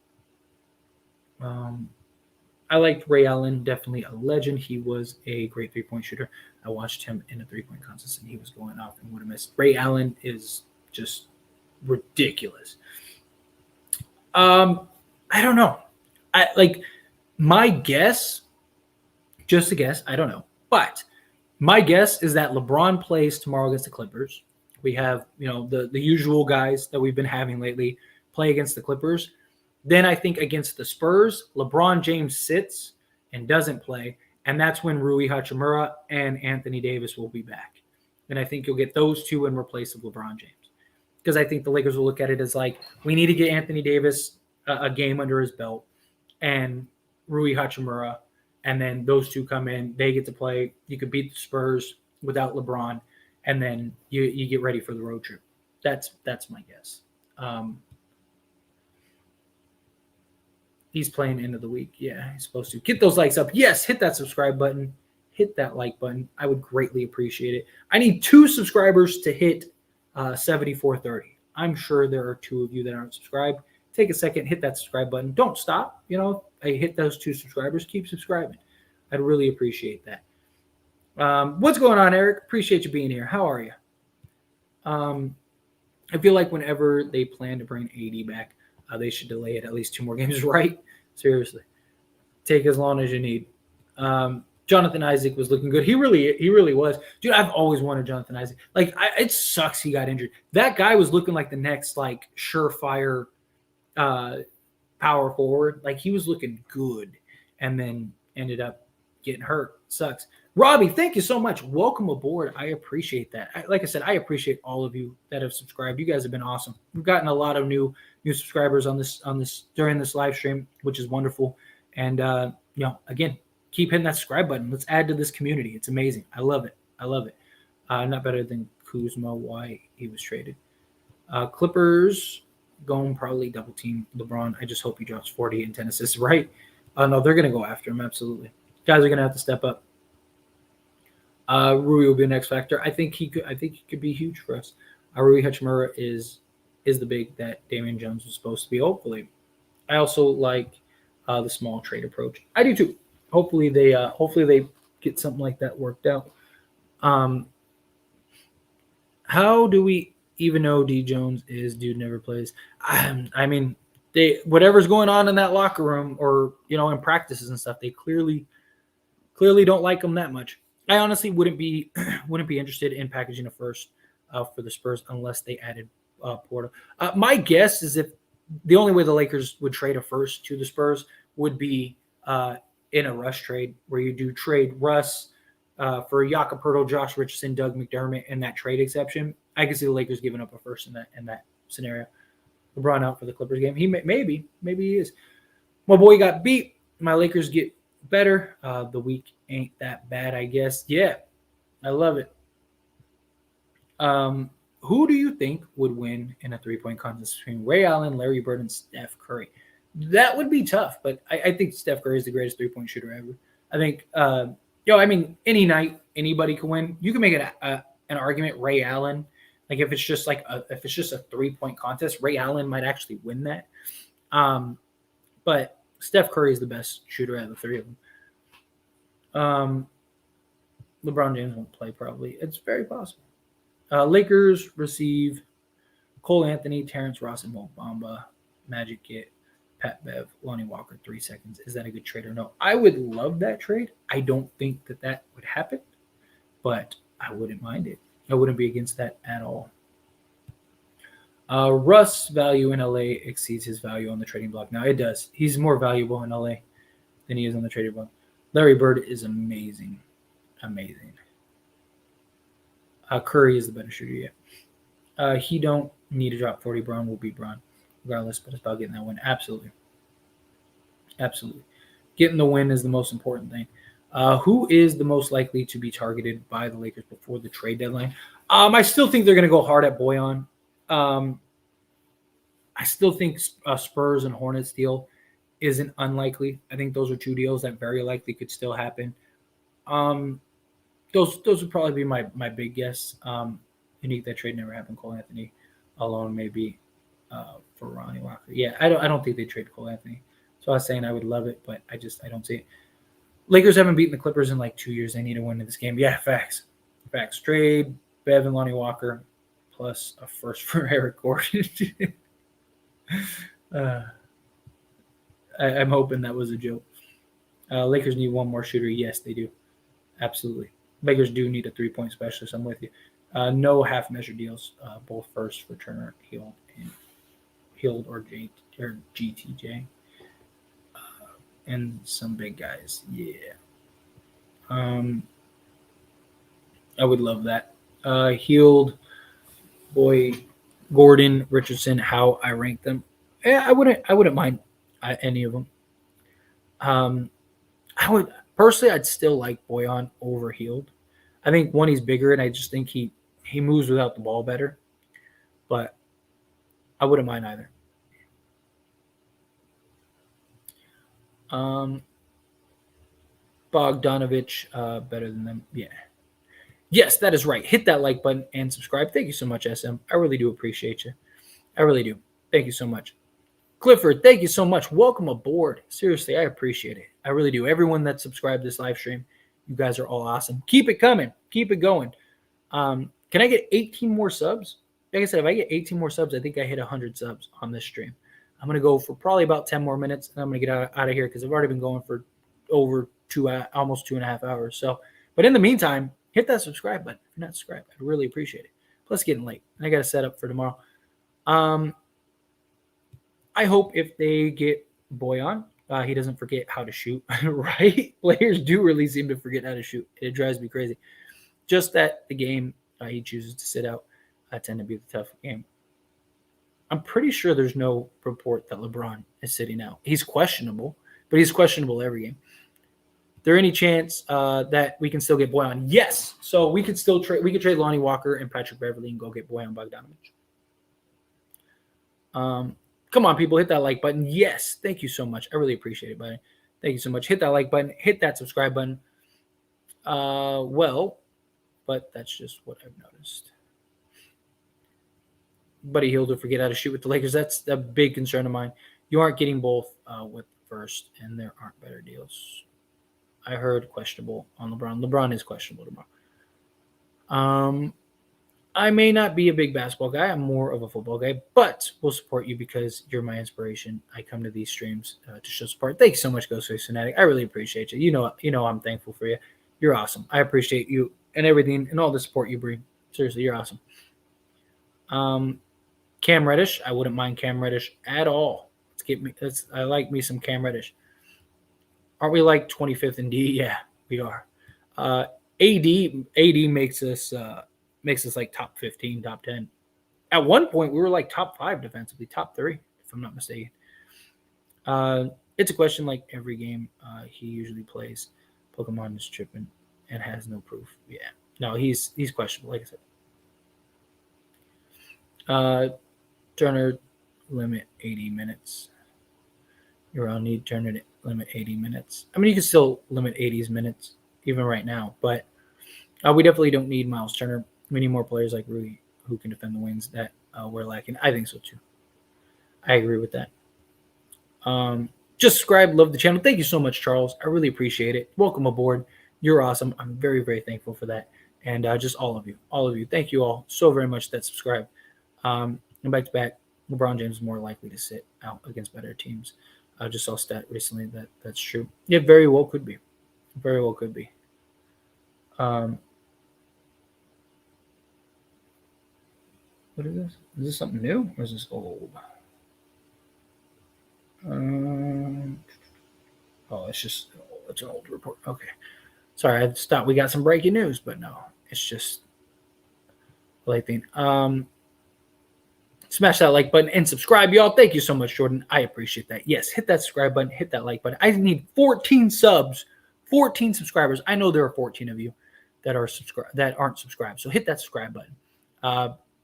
I liked Ray Allen, definitely a legend. He was a great three-point shooter. I watched him in a three-point contest, and he was going off and would have missed. Ray Allen is just ridiculous. I don't know. My guess, just a guess, I don't know. But my guess is that LeBron plays tomorrow against the Clippers. We have, the usual guys that we've been having lately play against the Clippers. Then I think against the Spurs, LeBron James sits and doesn't play, and that's when Rui Hachimura and Anthony Davis will be back. And I think you'll get those two in replace of LeBron James. Because I think the Lakers will look at it as like, we need to get Anthony Davis a game under his belt and Rui Hachimura, and then those two come in. They get to play. You could beat the Spurs without LeBron, and then you get ready for the road trip. That's my guess. He's playing end of the week. Yeah, he's supposed to. Get those likes up. Yes, hit that subscribe button. Hit that like button. I would greatly appreciate it. I need 2 subscribers to hit 7430. I'm sure there are 2 of you that aren't subscribed. Take a second, hit that subscribe button. Don't stop. I hit those 2 subscribers. Keep subscribing. I'd really appreciate that. What's going on, Eric? Appreciate you being here. How are you? I feel like whenever they plan to bring AD back, they should delay it at least 2 more games, right? Seriously. Take as long as you need. Jonathan Isaac was looking good. He really was. Dude, I've always wanted Jonathan Isaac. It sucks he got injured. That guy was looking like the next, surefire power forward. He was looking good and then ended up getting hurt. Sucks. Robbie, thank you so much. Welcome aboard. I appreciate that. Like I said, I appreciate all of you that have subscribed. You guys have been awesome. We've gotten a lot of new subscribers on this during this live stream, which is wonderful. And again, keep hitting that subscribe button. Let's add to this community. It's amazing. I love it. Not better than Kuzma. Why he was traded. Clippers going probably double team LeBron. I just hope he drops 40 and 10 assists. Right? No, they're gonna go after him. Absolutely. Guys are gonna have to step up. Rui will be an X factor. I think he could be huge for us. Rui Hachimura is the big that Damian Jones was supposed to be. Hopefully, I also like the small trade approach. I do too. Hopefully they get something like that worked out. How do we even know D Jones is dude never plays? I mean, whatever's going on in that locker room or in practices and stuff, they clearly don't like him that much. I honestly wouldn't be interested in packaging a first for the Spurs unless they added Porto. My guess is if the only way the Lakers would trade a first to the Spurs would be in a Russ trade, where you do trade Russ for Jakob Poeltl, Josh Richardson, Doug McDermott, and that trade exception. I can see the Lakers giving up a first in that scenario. LeBron out for the Clippers game. He maybe he is. My boy got beat. My Lakers get better. The week ain't that bad, I guess. Yeah, I love it. Who do you think would win in a 3-point contest between Ray Allen, Larry Bird, and Steph Curry? That would be tough, but I think Steph Curry is the greatest 3-point shooter ever. I think, I mean, any night anybody can win. You can make an argument Ray Allen, like if it's just if it's just a 3-point contest, Ray Allen might actually win that. But Steph Curry is the best shooter out of the three of them. LeBron James won't play probably. It's very possible. Lakers receive Cole Anthony, Terrence Ross, and Mo Bamba. Magic get Pat Bev, Lonnie Walker, 3 seconds. Is that a good trade or no? I would love that trade. I don't think that would happen, but I wouldn't mind it. I wouldn't be against that at all. Russ' value in LA exceeds his value on the trading block. Now it does. He's more valuable in LA than he is on the trading block. Larry Bird is amazing. Amazing. Curry is the better shooter, yeah. He don't need to drop 40. Braun will beat Braun regardless, but it's about getting that win. Absolutely. Absolutely. Getting the win is the most important thing. Who is the most likely to be targeted by the Lakers before the trade deadline? I still think they're going to go hard at Bojan. I still think Spurs and Hornets deal isn't unlikely. I think those are two deals that very likely could still happen. Those would probably be my big guess. Unique that trade never happened. Cole Anthony alone maybe for Ronnie Walker. Yeah, I don't think they trade Cole Anthony. So I was saying I would love it, but I don't see it. Lakers haven't beaten the Clippers in like 2 years. They need to win in this game. Yeah, facts. Trade Bev and Lonnie Walker plus a first for Eric Gordon. I'm hoping that was a joke. Lakers need one more shooter. Yes, they do. Absolutely. Lakers do need a 3-point specialist. I'm with you. No half-measure deals. Both first for Turner, Hield or GTJ. And some big guys. Yeah. I would love that. Hield, Gordon, Richardson, how I rank them. Yeah, I wouldn't mind any of them. I'd still like Bojan over Hield. I think one, he's bigger, and I just think he moves without the ball better. But I wouldn't mind either. Bogdanovich, better than them. Yeah. Yes, that is right. Hit that like button and subscribe. Thank you so much, SM. I really do appreciate you. I really do. Thank you so much. Clifford, thank you so much. Welcome aboard. Seriously, I appreciate it. I really do. Everyone that subscribed this live stream, you guys are all awesome. Keep it coming. Keep it going. Can I get 18 more subs? Like I said, if I get 18 more subs, I think I hit 100 subs on this stream. I'm going to go for probably about 10 more minutes, and I'm going to get out of here because I've already been going for over almost 2.5 hours. So, but in the meantime, hit that subscribe button. If you're not subscribed, I'd really appreciate it. Plus, it's getting late, and I got to set up for tomorrow. I hope if they get Bojan, he doesn't forget how to shoot, right? Players do really seem to forget how to shoot. It drives me crazy. Just that the game he chooses to sit out tend to be the tough game. I'm pretty sure there's no report that LeBron is sitting out. He's questionable, but he's questionable every game. There any chance that we can still get Bojan? Yes. So we could still trade. We could trade Lonnie Walker and Patrick Beverley and go get Bojan Bogdanovich. Come on, people, hit that like button. Yes, thank you so much. I really appreciate it, buddy. Thank you so much. Hit that like button. Hit that subscribe button. But that's just what I've noticed. Buddy Hield will forget how to shoot with the Lakers. That's a big concern of mine. You aren't getting both with first, and there aren't better deals. I heard questionable on LeBron. LeBron is questionable tomorrow. I may not be a big basketball guy. I'm more of a football guy, but we'll support you because you're my inspiration. I come to these streams to show support. Thank you so much, Ghostface Fanatic. I really appreciate you. You know I'm thankful for you. You're awesome. I appreciate you and everything and all the support you bring. Seriously, you're awesome. Cam Reddish. I wouldn't mind Cam Reddish at all. I like me some Cam Reddish. Aren't we like 25th in D? Yeah, we are. AD makes us like top 15, top 10. At one point, we were like top 5 defensively, top 3, if I'm not mistaken. It's a question like every game he usually plays. Pokemon is tripping and has no proof. Yeah. No, he's questionable, like I said. Turner limit 80 minutes. You're on need Turner limit 80 minutes. I mean, you can still limit 80's minutes even right now, but we definitely don't need Miles Turner. We need more players like Rui who can defend the wings that we're lacking. I think so too. I agree with that. Just subscribe, love the channel. Thank you so much, Charles. I really appreciate it. Welcome aboard. You're awesome. I'm very, very thankful for that. And just all of you. Thank you all so very much that subscribe. And back to back, LeBron James is more likely to sit out against better teams. I just saw a stat recently that's true. Yeah, very well could be. Very well could be. What is this? Is this something new or is this old? It's an old report. Okay. Sorry, I just thought we got some breaking news, but no, it's just the late thing. Smash that like button and subscribe, y'all. Thank you so much, Jordan. I appreciate that. Yes, hit that subscribe button, hit that like button. I need 14 subs, 14 subscribers. I know there are 14 of you that aren't subscribed. So hit that subscribe button.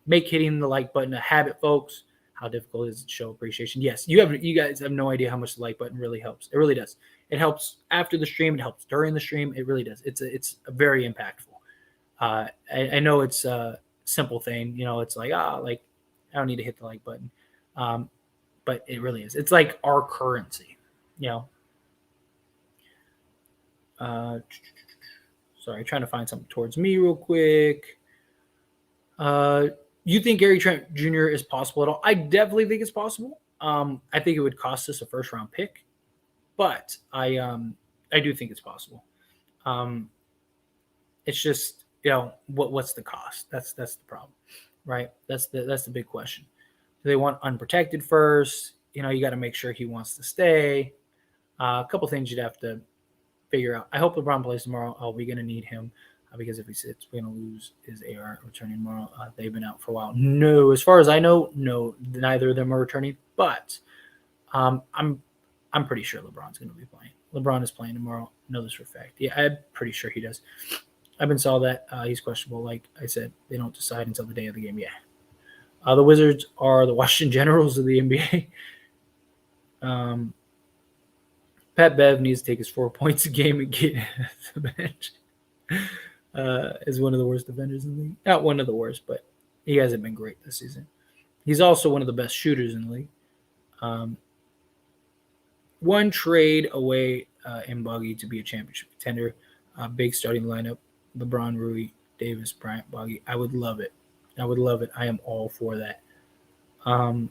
Make hitting the like button a habit, folks. How difficult is it to show appreciation? Yes, you guys have no idea how much the like button really helps. It really does. It helps after the stream. It helps during the stream. It really does. It's very impactful. I know it's a simple thing. You know, it's like I don't need to hit the like button, but it really is. It's like our currency. You know. Sorry, trying to find something towards me real quick. You think Gary Trent Jr. is possible at all? I definitely think it's possible. I think it would cost us a first round pick, but I do think it's possible. It's just, you know, what's the cost? That's the problem, right? That's the big question. Do they want unprotected first? You know, you got to make sure he wants to stay. A couple things you'd have to figure out. I hope LeBron plays tomorrow. Are we going to need him? Because if he sits, we're going to lose his AR returning tomorrow. They've been out for a while. No, as far as I know, no, neither of them are returning. But I'm pretty sure LeBron's going to be playing. LeBron is playing tomorrow. I know this for a fact. Yeah, I'm pretty sure he does. I've been saw that he's questionable. Like I said, they don't decide until the day of the game. Yeah. The Wizards are the Washington Generals of the NBA. Pat Bev needs to take his 4 points a game and get the bench. Is one of the worst defenders in the league. Not one of the worst, but he hasn't been great this season. He's also one of the best shooters in the league. One trade away in Boggy to be a championship contender. Big starting lineup. LeBron, Rui, Davis, Bryant, Boggy. I would love it. I would love it. I am all for that. Trying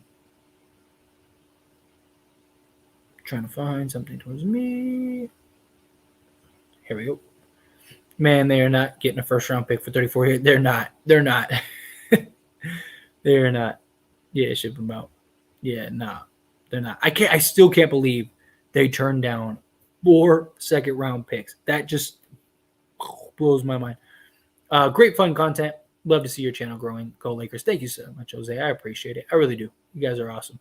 to find something towards me. Here we go. Man, they are not getting a first round pick for 34 here. They're not. They're not. They're not. Yeah, ship them out. Yeah, nah. They're not. I still can't believe they turned down 4 second round picks. That just blows my mind. Great fun content. Love to see your channel growing. Go Lakers. Thank you so much, Jose. I appreciate it. I really do. You guys are awesome.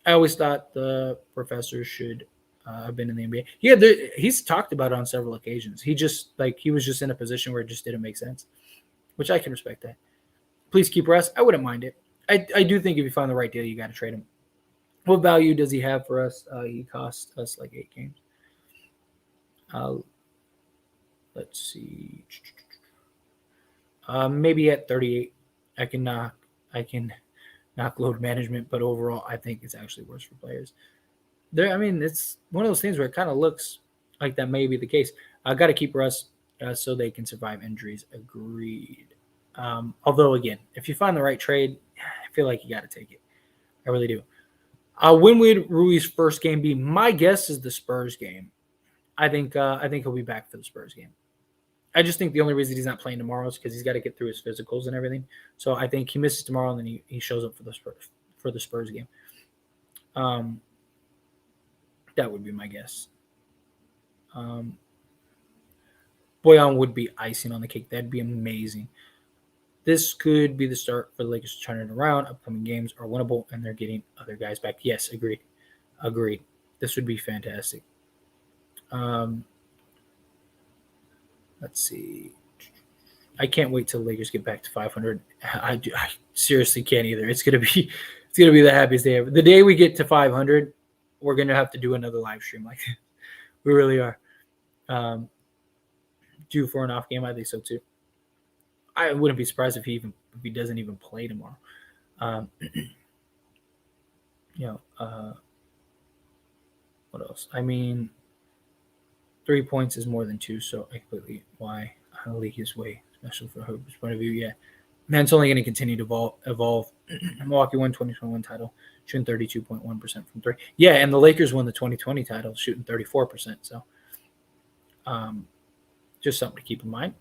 I always thought the professor should have been in the NBA. Yeah, he's talked about it on several occasions. He was just in a position where it just didn't make sense, which I can respect that. Please keep Russ. I wouldn't mind it. I do think if you find the right deal, you got to trade him. What value does he have for us? He cost us like 8 games. Let's see. Maybe at 38, I can knock load management, but overall, I think it's actually worse for players. It's one of those things where it kind of looks like that may be the case. I got to keep Russ so they can survive injuries. Agreed. Although, again, if you find the right trade, I feel like you got to take it. I really do. When would Rui's first game be? My guess is the Spurs game. I think he'll be back for the Spurs game. I just think the only reason he's not playing tomorrow is because he's got to get through his physicals and everything. So I think he misses tomorrow and then he shows up for the Spurs game. That would be my guess. Boyan would be icing on the cake. That'd be amazing. This could be the start for the Lakers to turn it around. Upcoming games are winnable, and they're getting other guys back. Yes, agreed. Agreed. This would be fantastic. Let's see. I can't wait till the Lakers get back to 500. I seriously can't either. It's gonna be the happiest day ever. The day we get to 500, we're gonna have to do another live stream like this. We really are. Due for an off game, I think so too. I wouldn't be surprised if he doesn't even play tomorrow. What else? I mean, 3 points is more than 2, so I completely why league is way special for Hope's point of view. Yeah, man, it's only going to continue to evolve. Milwaukee won 2021 title, shooting 32.1% from 3. Yeah, and the Lakers won the 2020 title, shooting 34%. So, just something to keep in mind.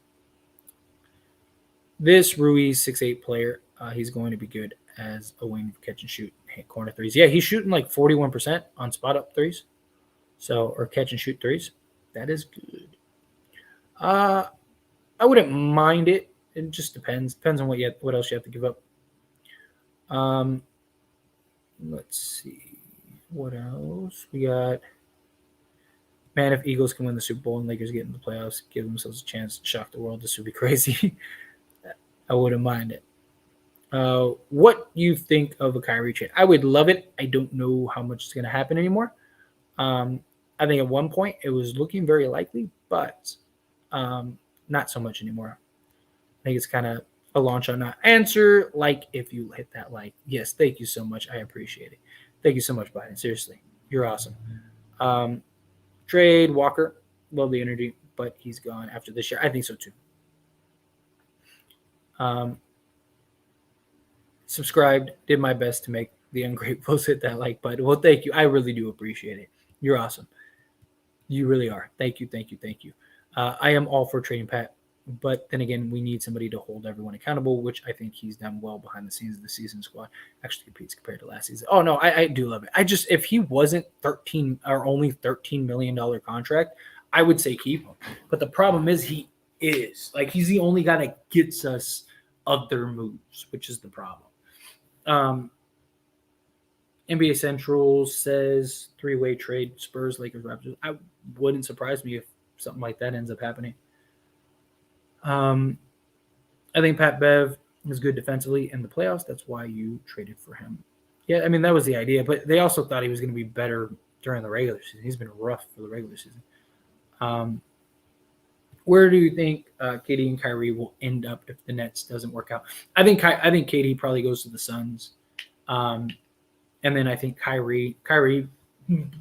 This Rui 6'8" player, he's going to be good as a wing catch and shoot corner threes. Yeah, he's shooting like 41% on spot up threes. So, or catch and shoot threes. That is good. I wouldn't mind it. It just depends. Depends on what else you have to give up. Let's see. What else? We got, man, if Eagles can win the Super Bowl and Lakers get in the playoffs, give themselves a chance to shock the world, this would be crazy. I wouldn't mind it. What do you think of a Kyrie trade? I would love it. I don't know how much is going to happen anymore. I think at one point it was looking very likely, but not so much anymore. I think it's kind of a launch on that answer. Like, if you hit that like, yes, thank you so much. I appreciate it. Thank you so much, Biden. Seriously, you're awesome. Trade Walker, love the energy, but he's gone after this year. I think so too. Subscribed, did my best to make the ungratefuls hit that like button. Well, thank you. I really do appreciate it. You're awesome. You really are. Thank you. I am all for trading Pat, but then again, we need somebody to hold everyone accountable, which I think he's done well behind the scenes of the season squad. Actually competes compared to last season. Oh no, I do love it. If he wasn't only $13 million contract, I would say keep him. But the problem is he's the only guy that gets us other moves, which is the problem. NBA Central says 3-way trade Spurs, Lakers, Raptors. I wouldn't surprise me if something like that ends up happening. I think Pat Bev is good defensively in the playoffs. That's why you traded for him. Yeah, I mean, that was the idea, but they also thought he was going to be better during the regular season. He's been rough for the regular season. Where do you think KD and Kyrie will end up if the Nets doesn't work out? I think KD probably goes to the Suns. And then I think Kyrie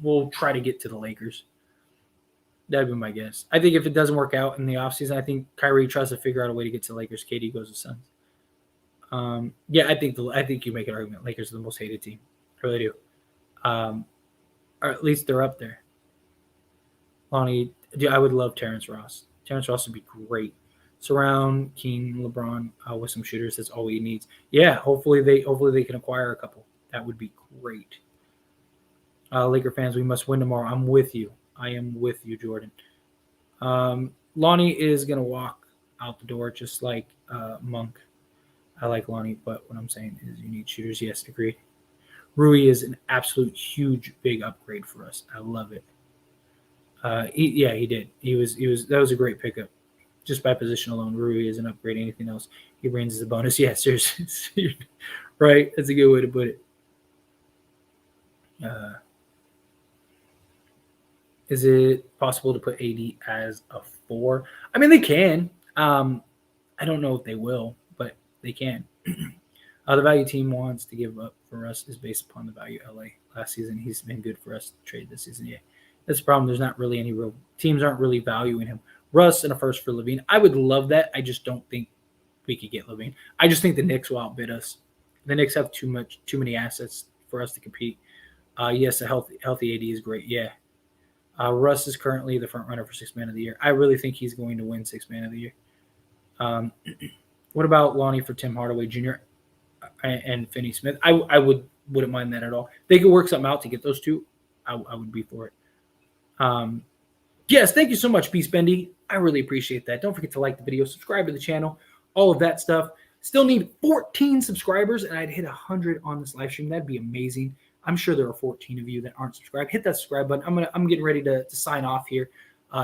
will try to get to the Lakers. That'd be my guess. I think if it doesn't work out in the offseason, I think Kyrie tries to figure out a way to get to the Lakers. KD goes to Suns. Yeah, I think you make an argument. Lakers are the most hated team. I really do. Or at least they're up there. Lonnie, I would love Terrence Ross. Terrence Ross would be great. Surround King, LeBron with some shooters. That's all he needs. Yeah, hopefully they can acquire a couple. That would be great. Laker fans, we must win tomorrow. I'm with you. I am with you, Jordan. Lonnie is going to walk out the door just like Monk. I like Lonnie, but what I'm saying is you need shooters. Yes, agreed. Rui is an absolute huge, big upgrade for us. I love it. He did. That was a great pickup. Just by position alone, Rui is an upgrade. Anything else he brings as a bonus. Yeah, seriously. Right? That's a good way to put it. Is it possible to put AD as a 4? I mean, they can. I don't know if they will, but they can. The value team wants to give up for us is based upon the value LA last season. He's been good for us to trade this season. Yeah, that's the problem. There's not really any real teams aren't really valuing him. Russ and a first for LaVine. I would love that. I just don't think we could get LaVine. I just think the Knicks will outbid us. The Knicks have too many assets for us to compete. Yes, a healthy AD is great. Yeah. Russ is currently the front runner for 6th man of the year. I really think he's going to win 6th man of the year. What about Lonnie for Tim Hardaway Jr. and Finney Smith? I wouldn't mind that at all. They could work something out to get those two. I would be for it. Yes, thank you so much, Beast Bendy. I really appreciate that. Don't forget to like the video, subscribe to the channel, all of that stuff. Still need 14 subscribers, and I'd hit 100 on this live stream. That'd be amazing. I'm sure there are 14 of you that aren't subscribed. Hit that subscribe button. I'm getting ready to sign off here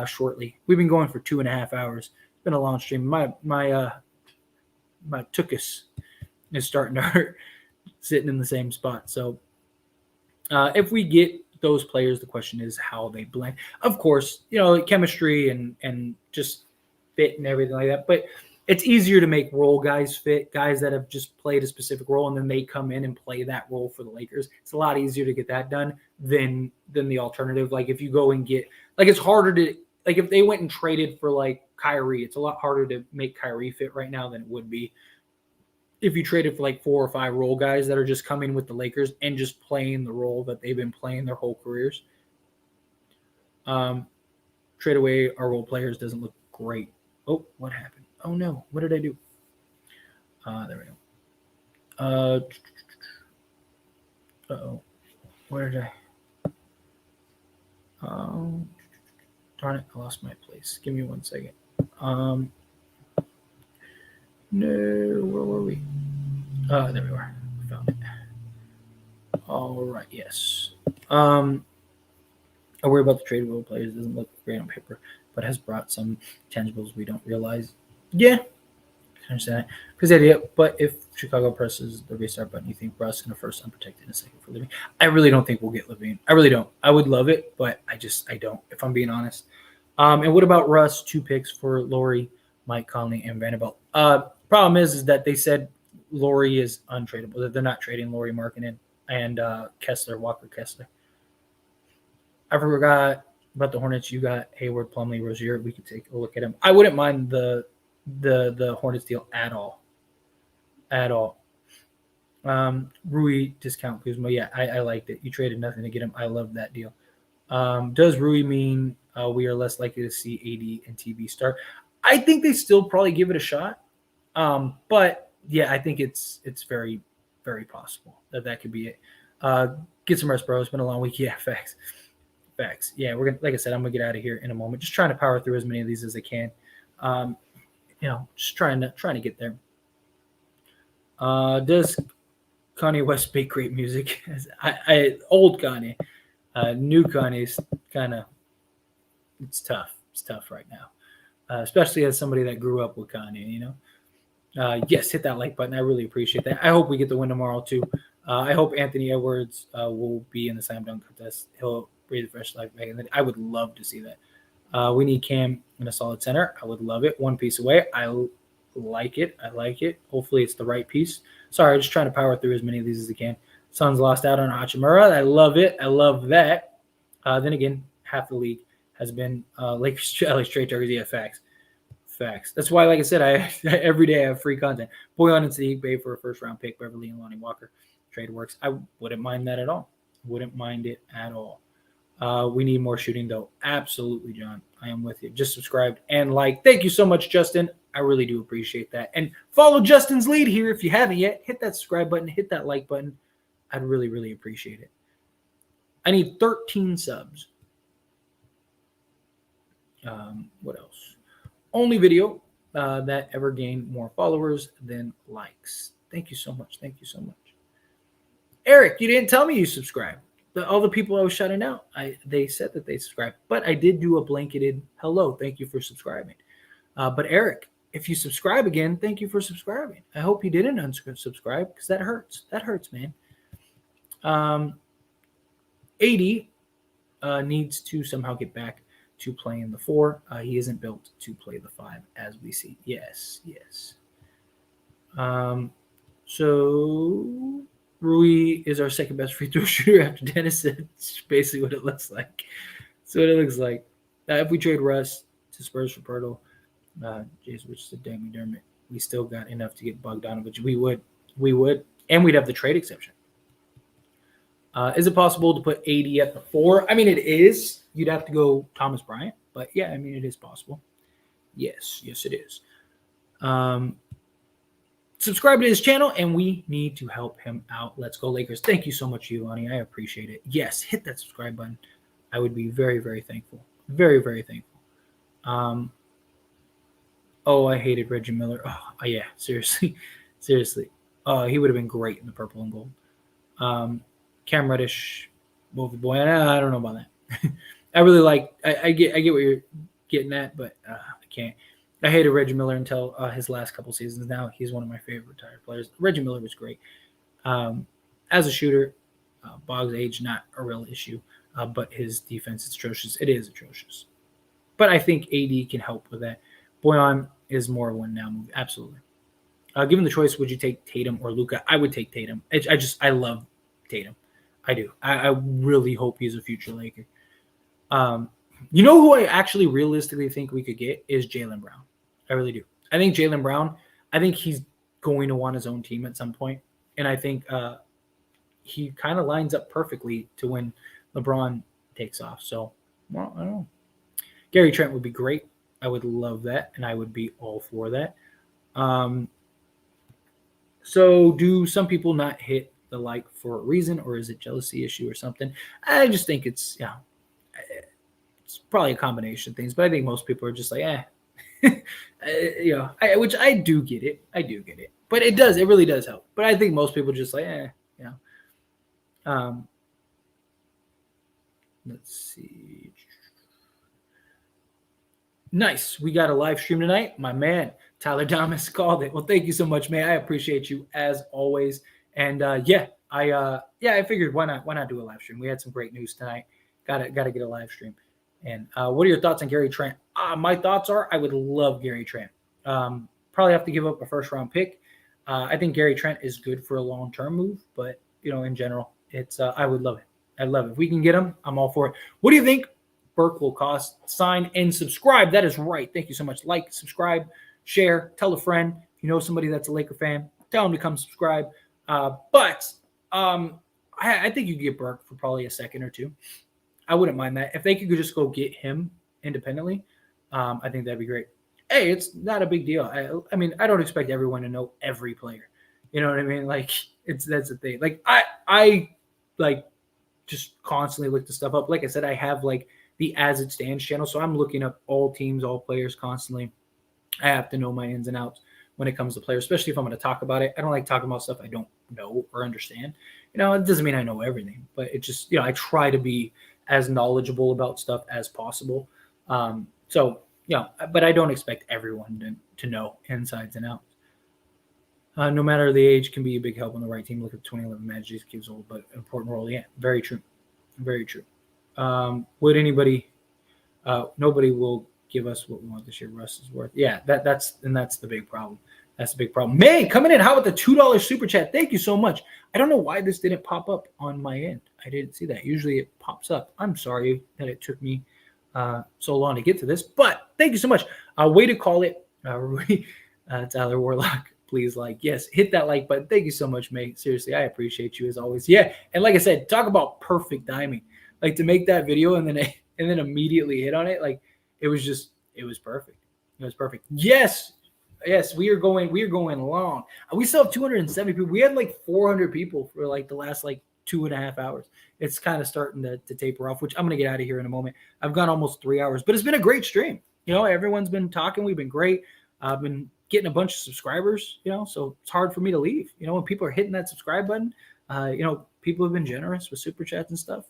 shortly. We've been going for 2.5 hours. It's been a long stream. My tuchus is starting to hurt sitting in the same spot. So if we get those players, the question is how they blend. Of course, chemistry and just fit and everything like that. But it's easier to make role guys fit, guys that have just played a specific role, and then they come in and play that role for the Lakers. It's a lot easier to get that done than the alternative. Like if you go and get, like it's harder to, like if they went and traded for like Kyrie, it's a lot harder to make Kyrie fit right now than it would be if you traded for like 4 or 5 role guys that are just coming with the Lakers and just playing the role that they've been playing their whole careers. Trade away our role players doesn't look great. Oh, what happened? Oh no, what did I do? There we go. Uh-oh. Where did I? Darn it, I lost my place. Give me 1 second. No, where were we? There we were. We found it. All right, yes. I worry about the trade role players. Doesn't look great on paper, but has brought some tangibles we don't realize. Yeah, I understand that. Because the idea, but if Chicago presses the restart button, you think Russ in a first unprotected and a second for LaVine? I really don't think we'll get LaVine. I really don't. I would love it, but I don't, if I'm being honest. And what about Russ? 2 picks for Laurie, Mike Conley, and Vanderbilt. Problem is that they said Laurie is untradeable. That they're not trading Laurie Markkinen and Walker Kessler. I forgot about the Hornets. You got Hayward, Plumlee, Rozier. We could take a look at him. I wouldn't mind the Hornets deal at all. Rui discount Kuzma. Yeah, I liked it. You traded nothing to get him. I love that deal. Does Rui mean we are less likely to see AD and TB start? I think they still probably give it a shot. But yeah, I think it's very, very possible that could be it. Get some rest, bro. It's been a long week. Yeah, facts. Yeah, we're gonna, like I said, I'm gonna get out of here in a moment. Just trying to power through as many of these as I can. Just trying to get there. Does Kanye West make great music? Old Kanye, new Kanye's kind of, it's tough. It's tough right now, especially as somebody that grew up with Kanye. Yes, hit that like button. I really appreciate that. I hope we get the win tomorrow too. I hope Anthony Edwards will be in the slam dunk contest. He'll breathe a fresh life back. I would love to see that. We need Cam in a solid center. I would love it. 1 piece away. I like it. Hopefully it's the right piece. Sorry, just trying to power through as many of these as I can. Suns lost out on Hachimura. I love it. I love that. Then again, half the league has been Lakers trade targets. Yeah, facts. That's why, like I said, I every day I have free content. Boyan and Sadiq Bey for a first-round pick, Beverly and Lonnie Walker. Trade works. I wouldn't mind that at all. Wouldn't mind it at all. We need more shooting, though. Absolutely, John. I am with you. Just subscribe and like. Thank you so much, Justin. I really do appreciate that. And follow Justin's lead here if you haven't yet. Hit that subscribe button. Hit that like button. I'd really, really appreciate it. I need 13 subs. What else? Only video that ever gained more followers than likes. Thank you so much. Eric, you didn't tell me you subscribed. All the people I was shouting out, they said that they subscribed. But I did do a blanketed hello. Thank you for subscribing. But Eric, if you subscribe again, thank you for subscribing. I hope you didn't unsubscribe because that hurts. That hurts, man. AD needs to somehow get back to playing the 4. He isn't built to play the 5 as we see. Yes. So Rui is our second best free throw shooter after Dennis. It's basically what it looks like. If we trade Russ to Spurs for Pirtle, Jason Richardson, Dan McDermott, we still got enough to get Bogdanovich. We would, and we'd have the trade exception. Is it possible to put AD at the 4? I mean, it is. You'd have to go Thomas Bryant, but yeah, I mean, it is possible. Yes, it is. Subscribe to his channel, and we need to help him out. Let's go Lakers. Thank you so much, Giovanni. I appreciate it. Yes, hit that subscribe button. I would be very, very thankful. Very, very thankful. I hated Reggie Miller. Oh, yeah, seriously. Oh, he would have been great in the purple and gold. Cam Reddish, Movie Boy. I don't know about that. I really like. I get what you're getting at, but I can't. I hated Reggie Miller until his last couple seasons. Now he's one of my favorite retired players. Reggie Miller was great. As a shooter, Boggs' age not a real issue, but his defense is atrocious. It is atrocious. But I think AD can help with that. Boyan is more of one now move. Absolutely. Given the choice, would you take Tatum or Luka? I would take Tatum. I love Tatum. I do. I really hope he's a future Laker. You know who I actually realistically think we could get is Jaylen Brown. I really do. I think Jaylen Brown, I think he's going to want his own team at some point. And I think he kind of lines up perfectly to when LeBron takes off. So, well, I don't know. Gary Trent would be great. I would love that, and I would be all for that. So do some people not hit the like for a reason, or is it jealousy issue or something? I just think it's probably a combination of things, but I think most people are just like, which I do get it. But it really does help. But I think most people just like, let's see. Nice. We got a live stream tonight. My man, Tyler Thomas called it. Well, thank you so much, man. I appreciate you as always. And I figured why not do a live stream? We had some great news tonight. Got to get a live stream. And what are your thoughts on Gary Trent? My thoughts are I would love Gary Trent. Probably have to give up a first round pick. I think Gary Trent is good for a long term move, but in general, it's I would love it. I'd love it. If we can get him, I'm all for it. What do you think Burke will cost? Sign and subscribe. That is right. Thank you so much. Like, subscribe, share, tell a friend. If you know somebody that's a Laker fan, tell them to come subscribe. But I think you could get Burke for probably a second or two. I wouldn't mind that. If they could just go get him independently, I think that'd be great. Hey, it's not a big deal. I mean, I don't expect everyone to know every player. You know what I mean? Like, that's the thing. Like, I like just constantly look the stuff up. Like I said, I have like the As It Stands channel, so I'm looking up all teams, all players constantly. I have to know my ins and outs when it comes to players, especially if I'm going to talk about it. I don't like talking about stuff I don't know or understand. It doesn't mean I know everything, but it just, I try to be as knowledgeable about stuff as possible. But I don't expect everyone to know insides and outs. No matter the age, can be a big help on the right team. Look at 2011 Magic, gives old, but important role. Yeah, very true. Very true. Would anybody, nobody will give us what we want this year. Russ is worth. Yeah, that's the big problem. That's the big problem. May coming in. How about the $2 super chat? Thank you so much. I don't know why this didn't pop up on my end. I didn't see that. Usually it pops up. I'm sorry that it took me so long to get to this, but thank you so much. Way to call it, Tyler Warlock. Please yes, hit that like button. Thank you so much, mate. Seriously, I appreciate you as always. Yeah, and like I said, talk about perfect timing. Like to make that video and then immediately hit on it. Like it was perfect. It was perfect. Yes, we are going long. We still have 270 people. We had like 400 people for like the last like 2.5 hours. It's kind of starting to taper off, which I'm going to get out of here in a moment. I've gone almost 3 hours, but it's been a great stream. Everyone's been talking. We've been great. I've been getting a bunch of subscribers, so it's hard for me to leave. When people are hitting that subscribe button, people have been generous with super chats and stuff.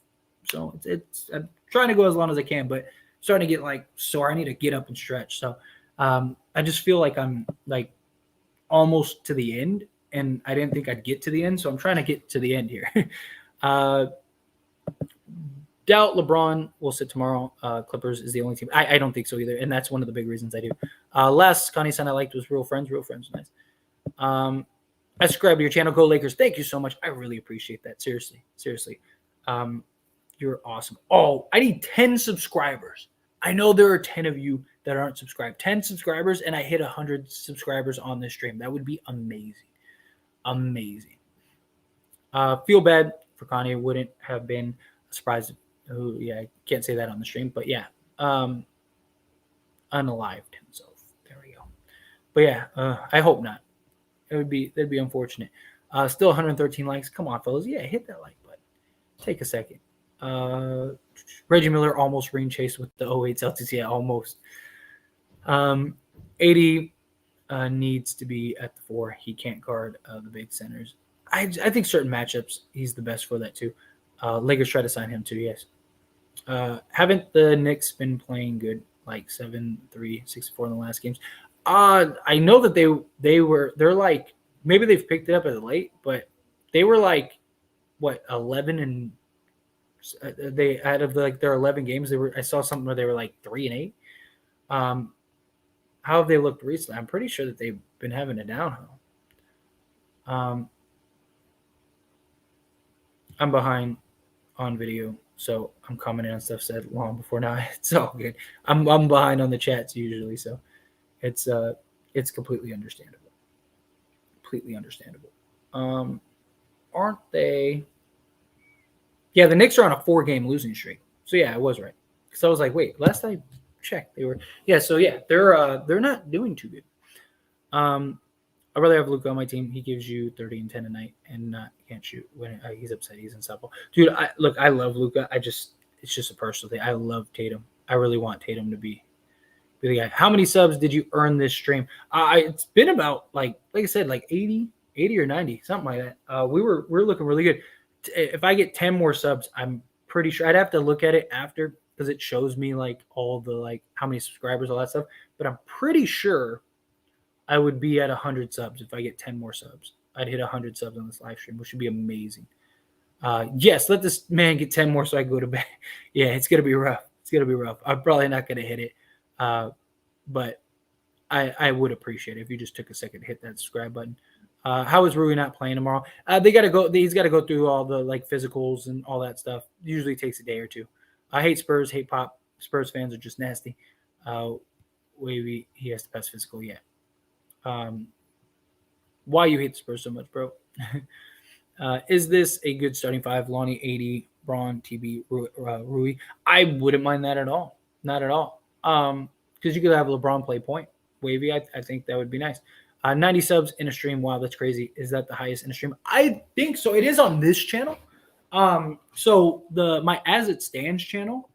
So it's I'm trying to go as long as I can, but starting to get like sore. I need to get up and stretch. So I just feel like I'm like almost to the end, and I didn't think I'd get to the end. So I'm trying to get to the end here. Doubt LeBron will sit tomorrow. Clippers is the only team. I don't think so either, and that's one of the big reasons I do. Last Connie son I liked was Real Friends. Real Friends was nice. I subscribe to your channel. Go Lakers. Thank you so much. I really appreciate that. Seriously. You're awesome. Oh, I need 10 subscribers. I know there are 10 of you that aren't subscribed. 10 subscribers, and I hit 100 subscribers on this stream. That would be amazing. Amazing. Feel bad for Kanye. Wouldn't have been a surprise. Oh, yeah, I can't say that on the stream, but yeah. Unalived himself. There we go. But yeah, I hope not. That'd be unfortunate. Still 113 likes. Come on, fellas. Yeah, hit that like button. Take a second. Reggie Miller almost ring chased with the 08 Celtics. Yeah, almost. 80 needs to be at the 4. He can't guard the big centers. I think certain matchups he's the best for that too. Lakers try to sign him too, yes. Haven't the Knicks been playing good, like 7-3, 6-4 in the last games? I know that they're like, maybe they've picked it up as late, but they were like, what, 11 and they out of like their 11 games, I saw something where they were like 3-8. How have they looked recently? I'm pretty sure that they've been having a downhill. I'm behind on video, so I'm commenting on stuff said long before now. It's all good. I'm behind on the chats usually, so it's completely understandable. Completely understandable. Aren't they? Yeah, the Knicks are on a 4-game losing streak. So yeah, I was right. Because I was like, wait, last I checked, they were. Yeah, so yeah, they're not doing too good. I'd rather have Luka on my team. He gives you 30 and 10 a night, and can't shoot when he's upset. He's unstoppable, dude. I love Luka. It's just a personal thing. I love Tatum. I really want Tatum to be the guy. How many subs did you earn this stream? It's been about like I said, like 80 or 90, something like that. We're looking really good. If I get 10 more subs, I'm pretty sure I'd have to look at it after because it shows me like all the like how many subscribers, all that stuff. But I'm pretty sure I would be at 100 subs if I get 10 more subs. I'd hit 100 subs on this live stream, which would be amazing. Yes, let this man get 10 more so I can go to bed. Yeah, it's going to be rough. It's going to be rough. I'm probably not going to hit it. But I would appreciate it if you just took a second to hit that subscribe button. How is Rui not playing tomorrow? He's got to go through all the like physicals and all that stuff. Usually takes a day or two. I hate Spurs, hate Pop. Spurs fans are just nasty. Wavy, he has to pass physical yet. Why you hate the Spurs so much, bro? Is this a good starting five? Lonnie, 80, Braun, TB, Rui. I wouldn't mind that at all. Not at all. Because you could have LeBron play point. Wavy, I think that would be nice. 90 subs in a stream. Wow, that's crazy. Is that the highest in a stream? I think so. It is on this channel. So my As It Stands channel,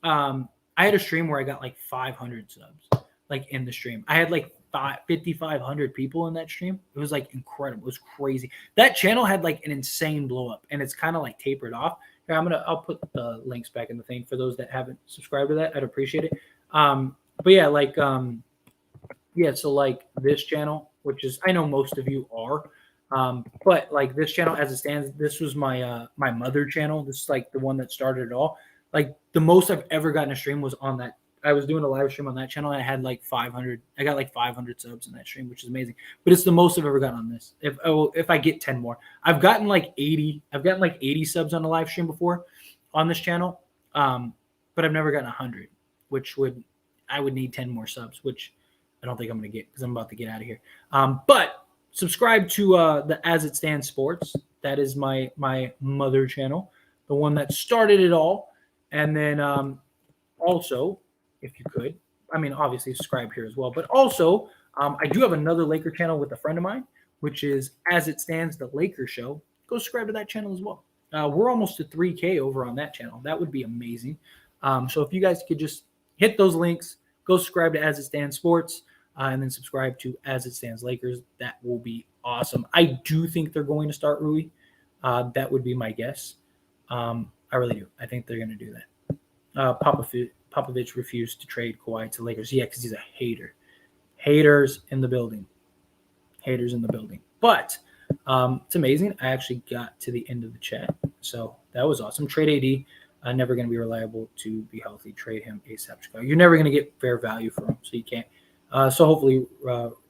I had a stream where I got like 500 subs, like in the stream. I had like 5,500 people in that stream. It was like incredible. It was crazy. That channel had like an insane blow up, and it's kind of like tapered off. Here, I'll put the links back in the thing for those that haven't subscribed to that. I'd appreciate it. But yeah, like so like this channel, which is I know most of you are, but like this channel As It Stands, this was my my mother channel. This is like the one that started it all. Like the most I've ever gotten a stream was on that. I was doing a live stream on that channel. And I had like 500. I got like 500 subs in that stream, which is amazing. But it's the most I've ever gotten on this. If I get 10 more, I've gotten like 80. I've gotten like 80 subs on a live stream before on this channel, but I've never gotten 100, which I would need 10 more subs, which I don't think I'm going to get because I'm about to get out of here. But subscribe to the As It Stands Sports. That is my mother channel, the one that started it all. And then also, if you could, I mean, obviously subscribe here as well. But also, I do have another Laker channel with a friend of mine, which is As It Stands, the Laker Show. Go subscribe to that channel as well. We're almost to 3K over on that channel. That would be amazing. So if you guys could just hit those links, go subscribe to As It Stands Sports, and then subscribe to As It Stands Lakers. That will be awesome. I do think they're going to start Rui. That would be my guess. I really do. I think they're going to do that. Popovich refused to trade Kawhi to Lakers. Yeah, because he's a hater. Haters in the building. Haters in the building. But it's amazing. I actually got to the end of the chat. So that was awesome. Trade AD. Never going to be reliable to be healthy. Trade him ASAP. Chicago. You're never going to get fair value for him, so you can't. So hopefully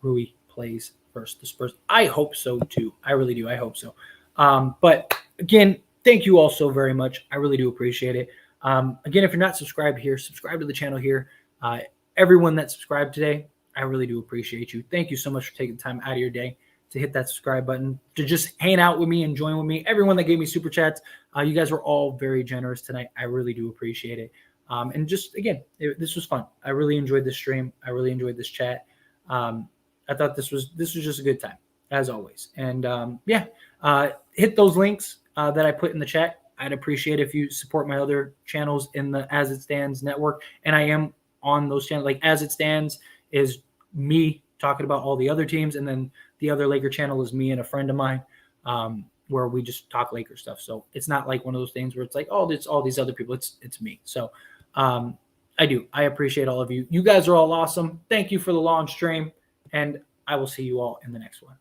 Rui plays versus the Spurs. I hope so too. I really do. I hope so. But again, thank you all so very much. I really do appreciate it. Again, if you're not subscribed here, subscribe to the channel here. Everyone that subscribed today, I really do appreciate you. Thank you so much for taking the time out of your day to hit that subscribe button, to just hang out with me and join with me. Everyone that gave me super chats, you guys were all very generous tonight. I really do appreciate it. And just, again, this was fun. I really enjoyed this stream. I really enjoyed this chat. I thought this was just a good time, as always. And, hit those links that I put in the chat. I'd appreciate if you support my other channels in the As It Stands network. And I am on those channels. Like As It Stands is me talking about all the other teams. And then the other Laker channel is me and a friend of mine. where we just talk Lakers stuff. So it's not like one of those things where it's like, oh, it's all these other people. It's me. So I appreciate all of you. You guys are all awesome. Thank you for the long stream, and I will see you all in the next one.